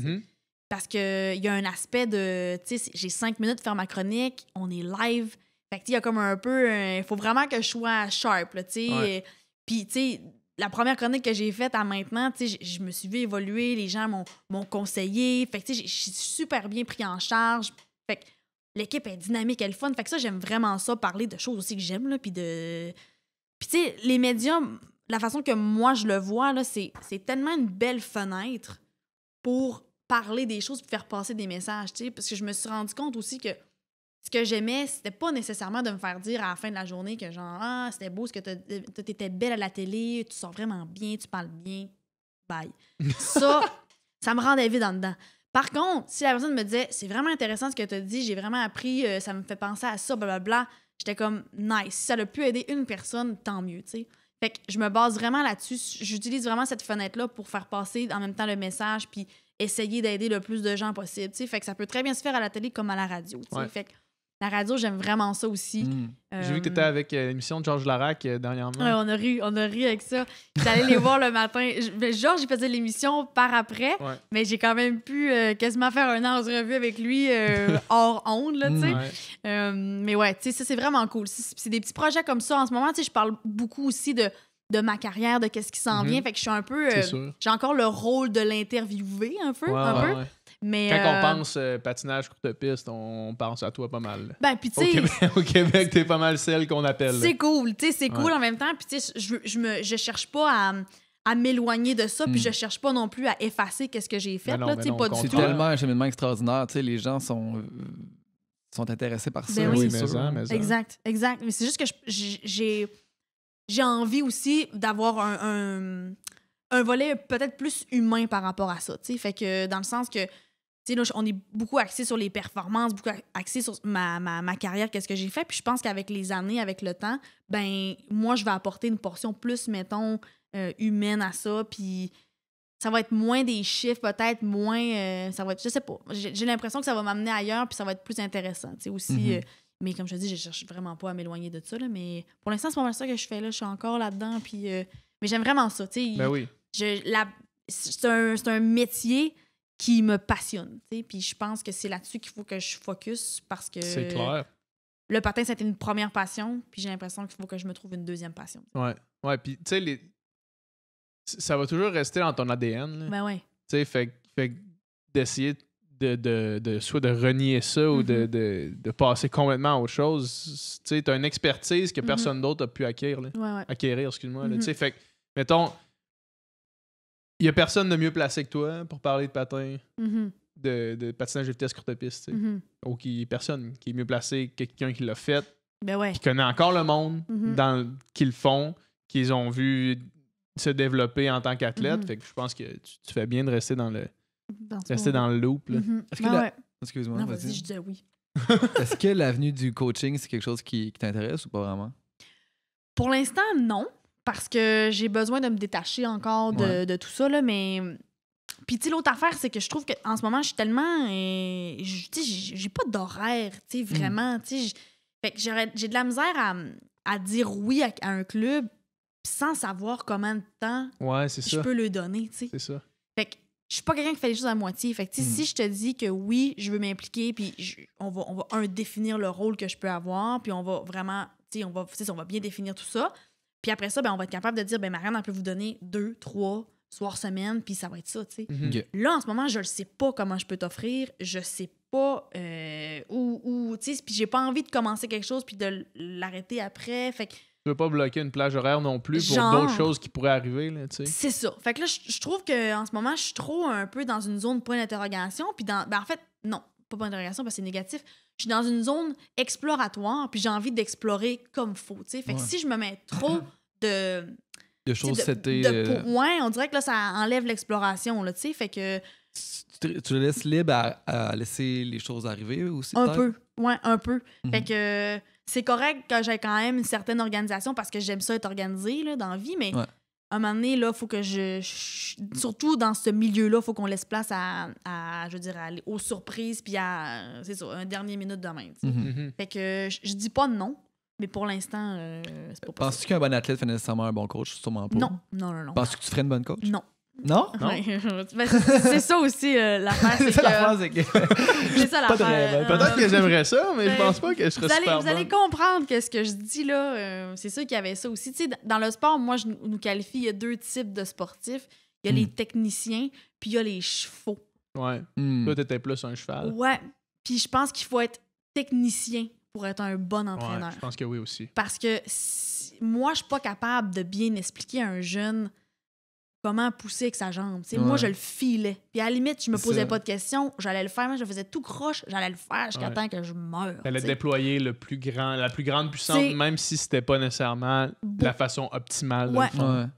Parce qu'il y a un aspect de... Tu sais, j'ai 5 minutes pour faire ma chronique, on est live. Fait que il y a comme un peu... Il faut vraiment que je sois sharp, tu sais. Puis, tu sais... La première chronique que j'ai faite à maintenant, je me suis vu évoluer, les gens m'ont conseillé. Fait que je suis super bien pris en charge. Fait que l'équipe est dynamique, elle est fun. Fait que ça, j'aime vraiment ça, parler de choses aussi que j'aime. Puis tu sais, les médias, la façon que moi je le vois, là, c'est tellement une belle fenêtre pour parler des choses et faire passer des messages. Parce que je me suis rendu compte aussi que ce que j'aimais, c'était pas nécessairement de me faire dire à la fin de la journée que genre, ah, c'était beau ce que t'étais belle à la télé, tu sors vraiment bien, tu parles bien, bye. Ça me rendait vide en dedans. Par contre, si la personne me disait, c'est vraiment intéressant ce que t'as dit, j'ai vraiment appris, ça me fait penser à ça, blablabla, j'étais comme, nice. Si ça a pu aider une personne, tant mieux, tu sais. Fait que je me base vraiment là-dessus. J'utilise vraiment cette fenêtre-là pour faire passer en même temps le message puis essayer d'aider le plus de gens possible, tu sais. Fait que ça peut très bien se faire à la télé comme à la radio, tu sais. Fait que la radio, j'aime vraiment ça aussi. J'ai vu que tu étais avec l'émission de Georges Larac dernièrement. Ouais, on a ri avec ça. J'allais les voir le matin. Georges, il faisait l'émission par après, mais j'ai quand même pu quasiment faire un an en revue avec lui hors onde, là, tu sais. Mais ouais, tu sais, ça, c'est vraiment cool. C'est des petits projets comme ça. En ce moment, tu sais, je parle beaucoup aussi de ma carrière, de qu'est-ce qui s'en vient. Fait que je suis un peu... j'ai encore le rôle de l'interviewer un peu. Ouais. Mais, quand on pense patinage courte piste, on pense à toi pas mal. Ben, puis tu sais... Au Québec, t'es pas mal celle qu'on appelle. C'est cool, tu sais, c'est cool en même temps. Puis tu sais, je cherche pas à m'éloigner de ça, puis je cherche pas non plus à effacer qu'est-ce que j'ai fait. Là, pas du c'est tout. tellement un cheminement extraordinaire, tu sais, les gens sont intéressés par ça. Ben oui, mais ça. Exact. Mais c'est juste que j'ai envie aussi d'avoir un volet peut-être plus humain par rapport à ça, tu sais. Fait que dans le sens que tu sais, là, on est beaucoup axé sur les performances, beaucoup axé sur ma carrière, qu'est-ce que j'ai fait. Puis je pense qu'avec les années, avec le temps, ben moi, je vais apporter une portion plus, mettons, humaine à ça. Puis ça va être moins des chiffres, peut-être moins... ça va être, je sais pas. J'ai l'impression que ça va m'amener ailleurs, puis ça va être plus intéressant, tu sais, aussi. Mais comme je te dis, je cherche vraiment pas à m'éloigner de ça, là. Mais pour l'instant, c'est pas mal ça que je fais, là. Je suis encore là-dedans, puis... mais j'aime vraiment ça, tu sais. Ben oui. C'est un métier qui me passionne, tu sais, puis je pense que c'est là-dessus qu'il faut que je focus parce que... C'est clair. le patin, c'était une première passion, puis j'ai l'impression qu'il faut que je me trouve une deuxième passion. Ouais, puis tu sais, ça va toujours rester dans ton ADN. Là. Ben ouais. Tu sais, fait d'essayer soit de renier ça ou de passer complètement à autre chose. Tu sais, t'as une expertise que personne d'autre a pu acquérir. Là. Ouais. Acquérir, excuse-moi. Tu sais, fait que, mettons, il y a personne de mieux placé que toi pour parler de patin, de patinage de vitesse courte piste. Tu sais. Ou personne qui est mieux placé que quelqu'un qui l'a fait, Ben ouais. qui connaît encore le monde qui le font, qu'ils ont vu se développer en tant qu'athlète. Fait que je pense que tu fais bien de rester dans le loop. Là. Est-ce que excuse-moi, non, vas-y. je disais oui. Est-ce que l'avenue du coaching, c'est quelque chose qui t'intéresse ou pas vraiment? Pour l'instant, non. Parce que j'ai besoin de me détacher encore de tout ça, là, mais... Puis, tu sais, l'autre affaire, c'est que je trouve qu'en ce moment, je suis tellement... tu sais, j'ai pas d'horaire, tu sais, vraiment. Tu sais, fait que j'ai de la misère à dire oui à un club sans savoir combien de temps je peux le donner, tu sais. C'est ça. Fait que je suis pas quelqu'un qui fait les choses à moitié. Fait que, tu sais, si je te dis que oui, je veux m'impliquer, puis on va définir le rôle que je peux avoir, puis on va vraiment... Tu sais, on va bien définir tout ça. Puis après ça, ben, on va être capable de dire, ben Marianne, elle peut vous donner 2, 3 soirs semaine, puis ça va être ça, tu sais. Okay. Là, en ce moment, je ne sais pas comment je peux t'offrir. Je sais pas où tu sais, puis j'ai pas envie de commencer quelque chose puis de l'arrêter après. Fait que... Tu veux pas bloquer une plage horaire non plus pour Genre, d'autres choses qui pourraient arriver, là, tu sais. C'est ça. Fait que là, je trouve qu'en ce moment, je suis trop un peu dans une zone point d'interrogation. Puis ben, en fait, non, pas point d'interrogation parce que c'est négatif. Je suis dans une zone exploratoire, puis j'ai envie d'explorer comme faut, tu sais. Fait que si je me mets trop de choses ouais, on dirait que là, ça enlève l'exploration, là, tu sais. Fait que... Tu le laisses libre à laisser les choses arriver aussi, un peu, ouais, un peu. Fait que c'est correct que j'ai quand même une certaine organisation parce que j'aime ça être organisé, là, dans la vie, mais à un moment donné, là, faut que surtout dans ce milieu-là, faut qu'on laisse place à je veux dire, aux surprises puis à, c'est ça, un dernier minute de même, tu sais. Fait que je dis pas non. Mais pour l'instant, c'est pas possible. Penses-tu qu'un bon athlète fait nécessairement un bon coach? Sûrement pas. Non. Penses-tu que tu ferais une bonne coach? Non. Non? Ben, c'est ça aussi l'affaire. C'est ça l'affaire. Peut-être que j'aimerais ça, mais je pense pas que je serais super Vous allez comprendre que ce que je dis là, c'est sûr qu'il y avait ça aussi. Tu sais, dans le sport, moi, je nous qualifie, il y a 2 types de sportifs. Il y a les techniciens, puis il y a les chevaux. Ouais. Toi, t'étais plus un cheval. Ouais. Puis je pense qu'il faut être technicien pour être un bon entraîneur. Ouais, je pense que oui aussi. Parce que moi, je suis pas capable de bien expliquer à un jeune comment pousser avec sa jambe. Moi, je le filais. Puis à la limite, je me posais pas de questions. J'allais le faire. Moi, je faisais tout croche. J'allais le faire jusqu'à temps que je meure. T'allais déployer la plus grande puissance, même si c'était pas nécessairement la façon optimale de le faire.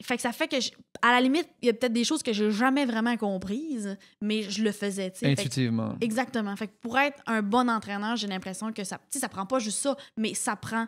Fait que ça fait que, à la limite, il y a peut-être des choses que j'ai jamais vraiment comprises, mais je le faisais. Intuitivement. Exactement. Fait que pour être un bon entraîneur, j'ai l'impression que ça prend pas juste ça, mais ça prend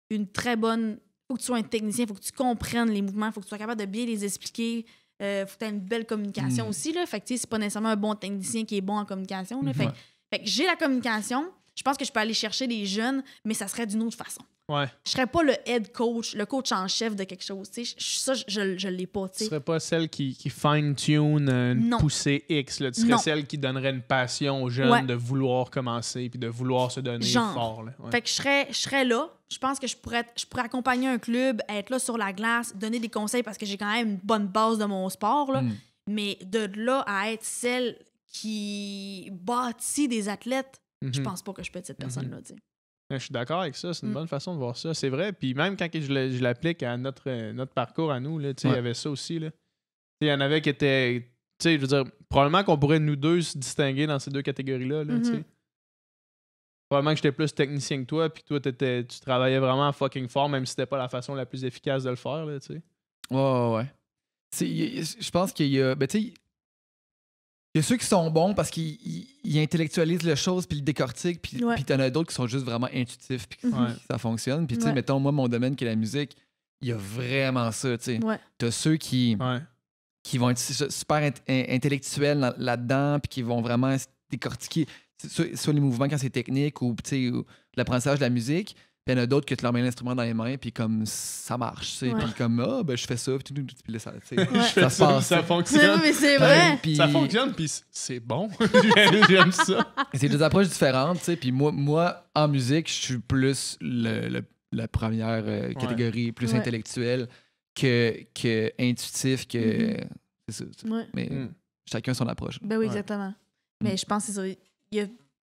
une très bonne... Faut que tu sois un technicien, faut que tu comprennes les mouvements, faut que tu sois capable de bien les expliquer. Faut que tu aies une belle communication aussi. Là. Fait que c'est pas nécessairement un bon technicien qui est bon en communication. Là. Fait que j'ai la communication. Je pense que je peux aller chercher des jeunes, mais ça serait d'une autre façon. Ouais. Je serais pas le head coach, le coach en chef de quelque chose. Ça, je l'ai pas. Tu serais pas celle qui fine-tune une poussée X. Là. Tu serais celle qui donnerait une passion aux jeunes de vouloir commencer puis de vouloir se donner fort. Là. Ouais. Fait que je serais là. Je pense que je pourrais accompagner un club, être là sur la glace, donner des conseils parce que j'ai quand même une bonne base de mon sport. Là. Mais de là à être celle qui bâtit des athlètes, je pense pas que je peux être cette personne-là. Je suis d'accord avec ça. C'est une bonne façon de voir ça. C'est vrai. Puis même quand je l'applique à notre parcours à nous, là, il y avait ça aussi. Il y en avait qui étaient... Je veux dire, probablement qu'on pourrait nous deux se distinguer dans ces deux catégories-là. Là, probablement que j'étais plus technicien que toi, puis que toi, tu travaillais vraiment fucking fort, même si c'était pas la façon la plus efficace de le faire. Là, ouais. Je pense qu'il y a... Ben, tu sais, il y a ceux qui sont bons parce qu'ils intellectualisent les choses puis ils le décortiquent, puis t'en as d'autres qui sont juste vraiment intuitifs puis ça fonctionne. Puis tu sais, mettons, moi, mon domaine qui est la musique, il y a vraiment ça, tu sais. T'as ceux qui vont être super intellectuels là-dedans puis qui vont vraiment décortiquer soit les mouvements quand c'est technique ou l'apprentissage de la musique. Puis il y en a d'autres que tu leur mets l'instrument dans les mains, puis comme ça marche, tu sais. Ouais. Puis comme, ben je fais ça, puis là, ça, tu sais, Ouais. ça se passe. Ça fonctionne. Mais c'est vrai. Puis- Ça fonctionne, puis c'est bon. J'aime ça. C'est deux approches différentes, tu sais. Puis moi, en musique, je suis plus la première catégorie, plus Ouais. intellectuelle que intuitif, que. C'est ça. Ouais. Mais Mm. chacun son approche. Ben oui, Ouais. exactement. Mais je pense que c'est ça. Il y a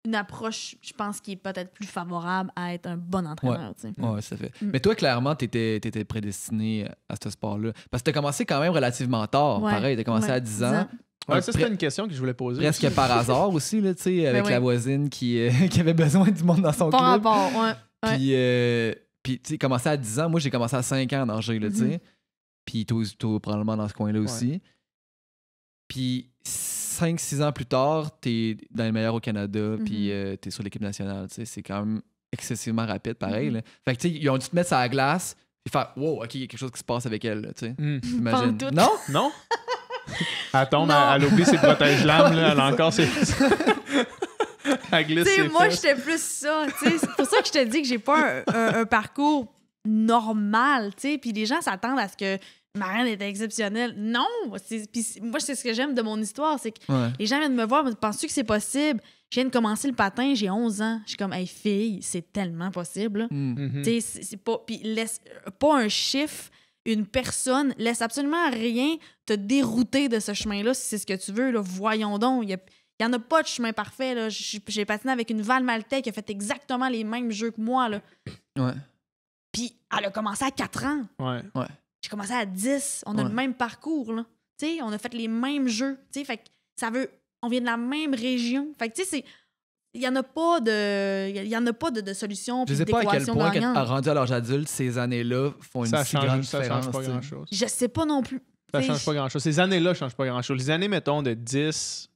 une approche, je pense, qui est peut-être plus favorable à être un bon entraîneur. Tu sais. Ouais, ça fait. Mm. Mais toi, clairement, t'étais prédestiné à ce sport-là. Parce que t'as commencé quand même relativement tard. Ouais. Pareil, t'as commencé Ouais, à 10 ans. Ouais, ça, c'était Pre- une question que je voulais poser. Presque par hasard aussi, là, tu sais, avec oui. la voisine qui avait besoin du monde dans son Pas club. rapport, ouais. Ouais. Puis tu sais, commencé à 10 ans. Moi, j'ai commencé à 5 ans à nager, là, tu sais. Mhm. Puis toi, probablement dans ce coin-là aussi. Puis 5-6 ans plus tard, t'es dans les meilleurs au Canada, puis t'es sur l'équipe nationale, tu sais. C'est quand même excessivement rapide, pareil, là. Fait que, tu sais, ils ont dû te mettre sur la glace et faire « Wow, OK, il y a quelque chose qui se passe avec elle, là, tu sais. Imagine. Pantoute. Non? Non? Elle tombe, Non. elle oublie ses protège-lames, là. Elle a encore ses... elle glisse Tu sais, ses moi, fesses. j'étais plus ça. Tu sais, c'est pour ça que je te dis que j'ai pas un parcours normal. Tu sais, puis les gens s'attendent à ce que Marianne était exceptionnelle. Non! Puis moi, c'est ce que j'aime de mon histoire, c'est que Ouais. les gens viennent me voir, me disent, penses-tu que c'est possible? Je viens de commencer le patin, j'ai 11 ans. Je suis comme, hey, fille, c'est tellement possible. là. Mm. Mhm. Tu sais, c'est pas. Puis laisse pas un chiffre, une personne, laisse absolument rien te dérouter de ce chemin-là si c'est ce que tu veux. Là. Voyons donc. Il y en a pas de chemin parfait. Là. J'ai patiné avec une Val Maltais qui a fait exactement les mêmes jeux que moi. Là. Ouais. Puis elle a commencé à 4 ans. Ouais. J'ai commencé à 10. On a Ouais. le même parcours. Là. Tu sais, on a fait les mêmes jeux. Tu sais, fait que ça veut. On vient de la même région. Fait que tu sais, c'est. Il n'y en a pas de solution. Je puis sais pas à quel d'équation point, gagnante. rendu à l'âge adulte, ces années-là font une Ça si grande change différence. pas tu sais. grand-chose. Je sais pas non plus. Ça Tu sais, change pas grand-chose. Ces années-là ne changent pas grand-chose. Les années, mettons, de 10,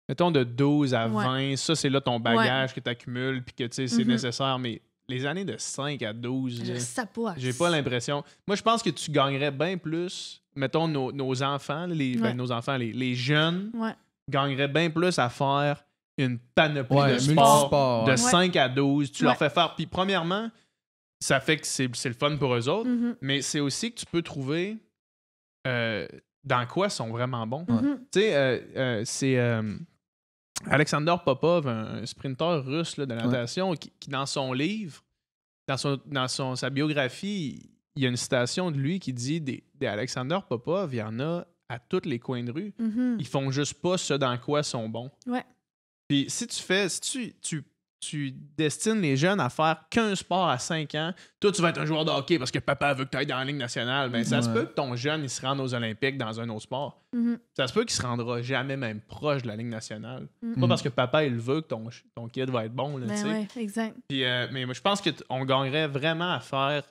mettons, de 12 à Ouais. 20, ça, c'est là ton bagage que tu accumules puis que, tu sais, c'est Mhm. nécessaire. Mais les années de 5 à 12, Je là, sais pas. j'ai pas l'impression. Moi, je pense que tu gagnerais bien plus, mettons, nos enfants, là, Ouais. nos enfants, les jeunes, Ouais. gagneraient bien plus à faire une panoplie Ouais, de sports multisport, de ouais. 5 à 12. Tu leur Ouais. fais faire. Puis, premièrement, ça fait que c'est le fun pour eux autres, Mhm. mais c'est aussi que tu peux trouver dans quoi ils sont vraiment bons. Mhm. Tu sais, c'est Alexander Popov, un sprinteur russe là, de natation, qui, dans son livre, dans sa biographie, il y a une citation de lui qui dit des Alexander Popov, il y en a à tous les coins de rue. Mhm. Ils font juste pas ce dans quoi ils sont bons. Ouais. Puis si tu destines les jeunes à faire qu'un sport à 5 ans, toi, tu vas être un joueur de hockey parce que papa veut que tu ailles dans la Ligue nationale. Ben, ça se Ouais. peut que ton jeune, il se rende aux Olympiques dans un autre sport. Mhm. Ça se peut qu'il se rendra jamais même proche de la Ligue nationale. Mhm. Pas parce que papa, il veut que ton kid va être bon. Là, tu Ben sais. ouais, exact. Puis, mais moi, je pense qu'on gagnerait vraiment à faire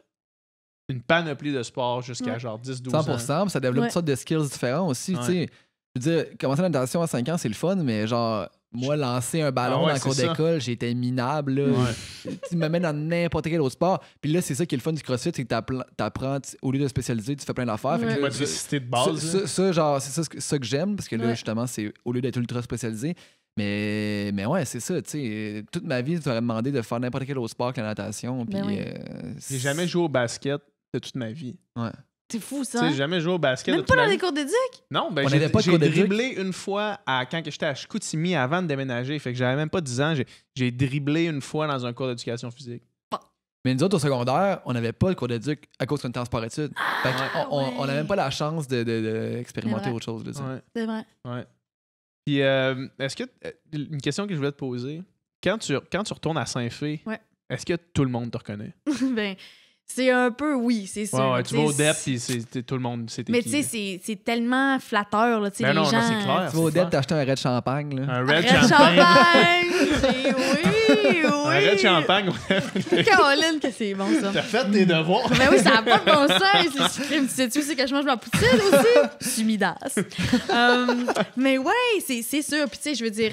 une panoplie de sports jusqu'à Ouais. genre 10-12 ans. 100%, puis ça développe Ouais. toutes sortes de skills différents aussi. Ouais. Tu sais, je veux dire, commencer la natation à 5 ans, c'est le fun, mais genre, moi, lancer un ballon Ah ouais, dans le cours c'est ça. d'école, j'étais minable. Là. Ouais. Tu me mets dans n'importe quel autre sport. Puis là, c'est ça qui est le fun du CrossFit, c'est que t'apprends, au lieu de spécialiser, tu fais plein d'affaires. Fait que Ouais. là, Motricité de base. là. ça, genre, c'est ça que j'aime, parce que là, Ouais. justement, c'est au lieu d'être ultra spécialisé. Mais ouais, c'est ça, tu sais. Toute ma vie, tu m'aurais demandé de faire n'importe quel autre sport que la natation. Puis, Ben oui. J'ai jamais joué au basket de toute ma vie. Ouais. C'est fou, Tu ça. sais, hein? j'ai jamais joué au basket Même de pas toute ma dans vie. les cours d'éduc? Non, ben On j'ai n'avait pas de j'ai cours d'éduc. dribblé une fois quand j'étais à Chicoutimi avant de déménager. Fait que j'avais même pas 10 ans. J'ai dribblé une fois dans un cours d'éducation physique. Mais nous autres, au secondaire, on n'avait pas le cours d'éduc à cause qu'on était en sport-études. Fait on n'a même pas la chance d'expérimenter C'est vrai. autre chose. Là, tu sais. Ouais. C'est vrai. Ouais. Puis, est-ce que. Une question que je voulais te poser. Quand tu retournes à Saint-Fé, Ouais. est-ce que tout le monde te reconnaît? Ben, c'est un peu oui, c'est sûr. Ouais, tu vas au sais, DEP, puis tout le monde sait Mais qui, tu sais, c'est tellement flatteur, là, tu sais, Ben les non, gens... non, c'est clair. Tu vas au DEP, t'as acheté un red champagne. Là. Un Red Red Champagne. Champagne! oui! Un Red Champagne. Caroline, que c'est bon, ça. T'as fait tes devoirs. Mais oui, ça n'a pas de bon sens. Tu sais-tu aussi que je mange ma poutine aussi? Sumidas. Mais ouais, c'est sûr. Puis tu sais, je veux dire,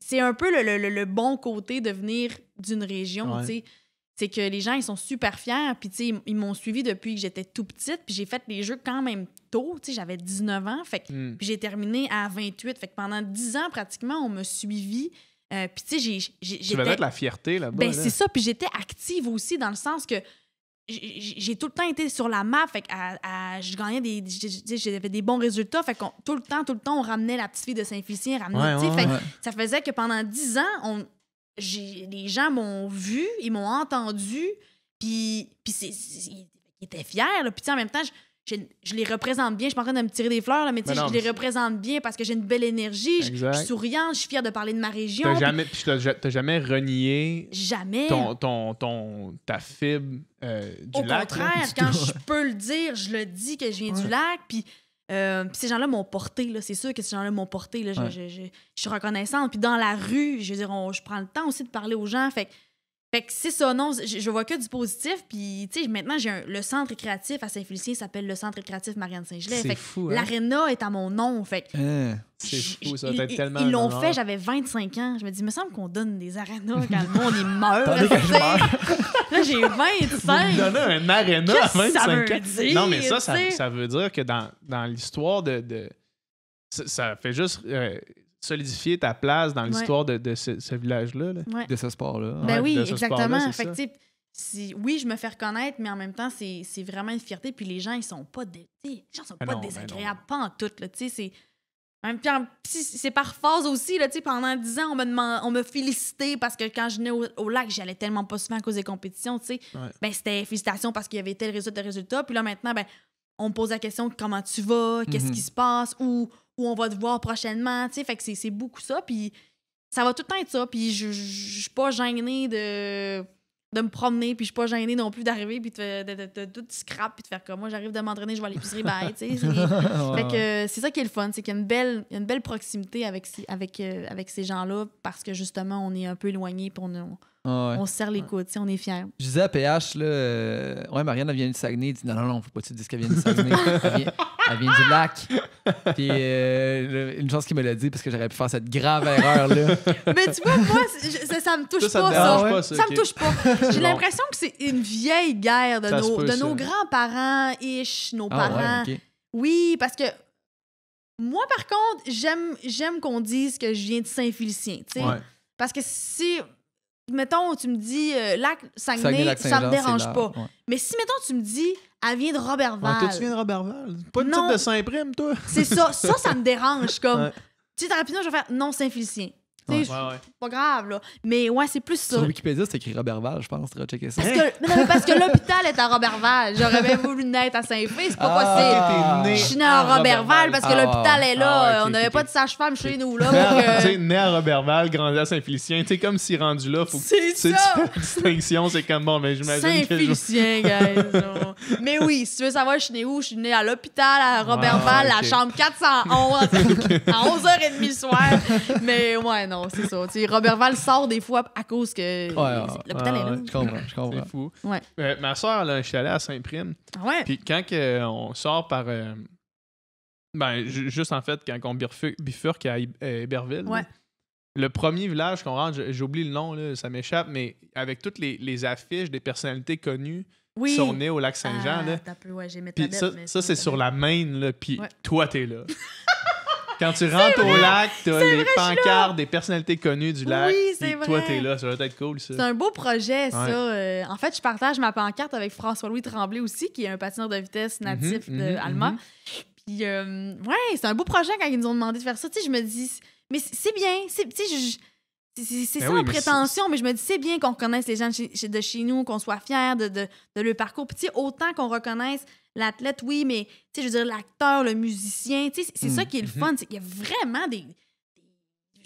c'est un peu le bon côté de venir d'une région, Ouais. tu sais. C'est que les gens, ils sont super fiers. Puis tu sais, ils m'ont suivi depuis que j'étais tout petite. Puis j'ai fait les jeux quand même tôt. Tu sais, j'avais 19 ans. Fait que, Hmm. puis j'ai terminé à 28. Fait que pendant 10 ans, pratiquement, on m'a suivi. Puis tu sais, Tu devais être la fierté là-bas. Ben, là. c'est ça. Puis j'étais active aussi dans le sens que j'ai tout le temps été sur la map. Fait que je gagnais j'avais des bons résultats. Fait que tout le temps, on ramenait la petite fille de Saint-Félicien. Ça faisait que pendant 10 ans, les gens m'ont vu, ils m'ont entendu. Puis ils étaient fiers. Là. Puis en même temps, je les représente bien. Je suis pas en train de me tirer des fleurs, là, mais je les représente bien parce que j'ai une belle énergie. Je suis souriante, je suis fière de parler de ma région. T'as jamais renié jamais. Ta fibre du Au lac. Au contraire, quand je peux le dire, je le dis que je viens du lac. Puis ces gens-là m'ont porté. Là. C'est sûr que ces gens-là m'ont porté. Là. Je suis reconnaissante. Puis dans la rue, je veux dire, je prends le temps aussi de parler aux gens. Fait que c'est ça, non, je vois que du positif. Puis, tu sais, maintenant, le centre récréatif à Saint-Félicien s'appelle le centre récréatif Marianne Saint-Gelais. C'est fou, hein? L'aréna est à mon nom. Fait que c'est fou, ça doit être tellement. Ils l'ont fait, j'avais 25 ans. Je me dis, il me semble qu'on donne des arénas quand le monde, il meurt. Là, j'ai 25. Vous donnez un aréna à 25 ans. Dire, non, mais ça veut dire que dans l'histoire ça fait juste solidifier ta place dans l'histoire de ce village-là. Là. De ce sport-là. Ben oui, exactement. Fait que, oui, je me fais reconnaître, mais en même temps, c'est vraiment une fierté. Puis les gens, ils sont pas désagréables, pas en tout. C'est par phase aussi. Là, pendant 10 ans, on me félicitait parce que quand je venais au lac, j'y allais tellement pas souvent à cause des compétitions. Ben, c'était félicitations parce qu'il y avait tel résultat. Puis là, maintenant, ben, on me pose la question comment tu vas, qu'est-ce qui se passe, où on va te voir prochainement. Fait que c'est beaucoup ça. Puis ça va tout le temps être ça. Puis je suis pas gênée de me promener, puis je suis pas gênée non plus d'arriver puis de tout scrap puis de faire comme moi, j'arrive de m'entraîner, je vais à l'épicerie, bye, tu sais. Fait que c'est ça qui est le fun, c'est qu'il y a une belle proximité avec ces gens-là parce que justement, on est un peu éloignés puis on se serre les coudes, on est fiers. Je disais à PH, là, Marianne, elle vient du Saguenay. Elle dit non, faut pas que tu dises qu'elle vient du Saguenay. Elle vient du lac. Puis une chose qu'il me l'a dit parce que j'aurais pu faire cette grave erreur-là. Mais tu vois, moi, ça me touche pas, ça. Ça me touche pas. J'ai l'impression que c'est une vieille guerre de nos grands-parents, nos parents. Ouais, okay. Oui, parce que moi, par contre, j'aime qu'on dise que je viens de Saint-Félicien, tu sais. Ouais. Parce que si... Mettons, tu me dis lac Saguenay, ça me dérange pas. Ouais. Mais si, mettons, tu me dis, elle vient de Roberval. Toi, tu viens de Roberval? Pas une petite de Saint-Prime, toi? C'est ça. Ça me dérange. Comme, tu sais, rapidement, je vais faire non Saint-Félicien. Pas grave, là. Mais ouais, c'est plus ça. Sur Wikipédia, c'est écrit Roberval, je pense. Tu vas checker ça. Parce que l'hôpital est à Roberval. J'aurais bien voulu naître à Saint-Fé, c'est pas possible. Je suis née à Roberval parce que l'hôpital est là. On n'avait pas de sage-femme chez nous, là. Tu sais, né à Roberval, grandi à Saint-Félicien. Tu sais, comme si rendu là, faut que tu fasses la distinction. C'est comme bon, mais j'imagine que. Saint-Félicien, guys. Mais oui, si tu veux savoir, je suis née où? Je suis née à l'hôpital, à Roberval, la chambre 411, à 11h30 le soir. Mais ouais, non, c'est ça. T'sais, Roberval sort des fois à cause que l'hôpital est là. Je comprends. C'est fou. Ouais. Ma soeur, là, je suis allé à Saint-Prime. Ouais. Puis quand on sort par... juste en fait, quand on bifurque à Héberville, le premier village qu'on rentre, j'oublie le nom, là, ça m'échappe, mais avec toutes les affiches des personnalités connues qui sont nées au lac Saint-Jean. Puis ça c'est sur la Maine, puis toi, t'es là. Quand tu rentres au lac, t'as les pancartes des personnalités connues du lac. Oui, c'est vrai. Toi, t'es là. Ça va être cool, ça. C'est un beau projet, ça. En fait, je partage ma pancarte avec François-Louis Tremblay aussi, qui est un patineur de vitesse natif d'Alma. Puis, c'est un beau projet quand ils nous ont demandé de faire ça. Tu sais, je me dis, mais c'est bien. C'est sans prétention, mais je me dis, c'est bien qu'on reconnaisse les gens de chez nous, qu'on soit fiers de leur parcours. Puis, tu sais, autant qu'on reconnaisse l'athlète, oui, mais, tu sais, je veux dire, l'acteur, le musicien, tu sais, c'est ça qui est le fun. C'est qu'il y a vraiment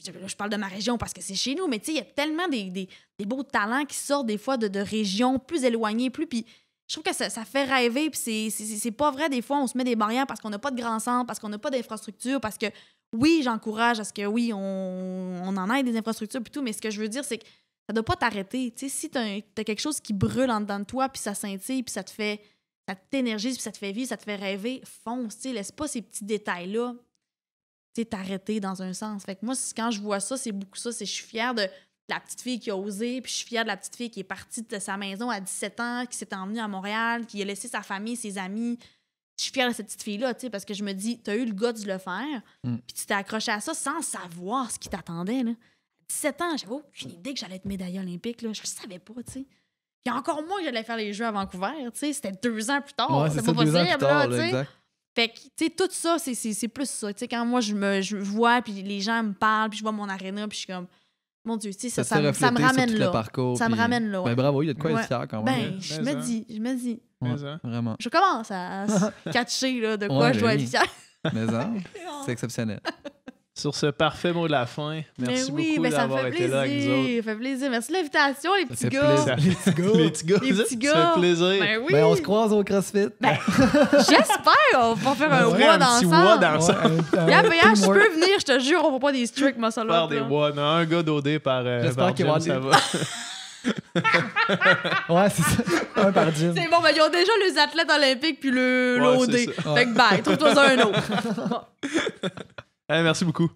je parle de ma région parce que c'est chez nous, mais, tu sais, il y a tellement des beaux talents qui sortent des fois de régions plus éloignées, puis je trouve que ça fait rêver, puis c'est pas vrai, des fois, on se met des barrières parce qu'on n'a pas de grand centre, parce qu'on n'a pas d'infrastructure, parce que, oui, j'encourage à ce que, oui, on en ait des infrastructures puis tout, mais ce que je veux dire, c'est que ça doit pas t'arrêter. Tu sais, si t'as quelque chose qui brûle en dedans de toi, puis ça scintille, puis ça t'énergise, puis ça te fait vivre, ça te fait rêver, fonce, tu sais, laisse pas ces petits détails-là, tu sais, t'arrêter dans un sens. Fait que moi, quand je vois ça, c'est beaucoup ça, je suis fière de la petite fille qui a osé, puis je suis fière de la petite fille qui est partie de sa maison à 17 ans, qui s'est emmenée à Montréal, qui a laissé sa famille, ses amis. Je suis fière de cette petite fille-là, tu sais, parce que je me dis, t'as eu le gars de le faire, puis tu t'es accroché à ça sans savoir ce qui t'attendait, là. À 17 ans, j'avais aucune idée que j'allais être médaillée olympique. Là. Je le savais pas, tu sais. Puis encore moins que j'allais faire les Jeux à Vancouver, tu sais. C'était 2 ans plus tard. Ouais, c'est c'est pas ça, 2 ans possible, plus tard, là, tu sais. exact. Fait que, tu sais, tout ça, c'est plus ça. Tu sais, quand moi, je vois, puis les gens me parlent, puis je vois mon aréna, puis je suis comme, mon Dieu, tu sais, ça me ramène là. Parcours, ça me ramène là, ouais. Ben bravo, il y a de quoi Ouais. être fier quand même. Ben, je me dis. Ouais, Mais ça. vraiment. Je commence à catcher là, de quoi Ouais, je dois ben être oui. fière. Mais ça, c'est exceptionnel. Sur ce parfait mot de la fin, merci beaucoup ça d'avoir me fait été là avec nous autres. plaisir. Ça fait plaisir. Merci de l'invitation, les petits fait gars. plaisir. Les petits gars. Les petits gars, Les petits ça gars. fait plaisir. Ben oui. Ben, on se croise au CrossFit. Ben, j'espère. On va faire un Ouais, WOD un petit ensemble. WOD ensemble. Je peux venir, je te jure, on va pas des strict muscle Faire up. des là. WOD. Un gars d'OD par J'espère qu'il gym, va y ça avoir va. Ouais, c'est ça. Un par gym. C'est bon, ben, ils ont déjà les athlètes olympiques puis Ouais, l'OD. c'est ça. Fait que bye, trouve-toi un autre. Hey, merci beaucoup.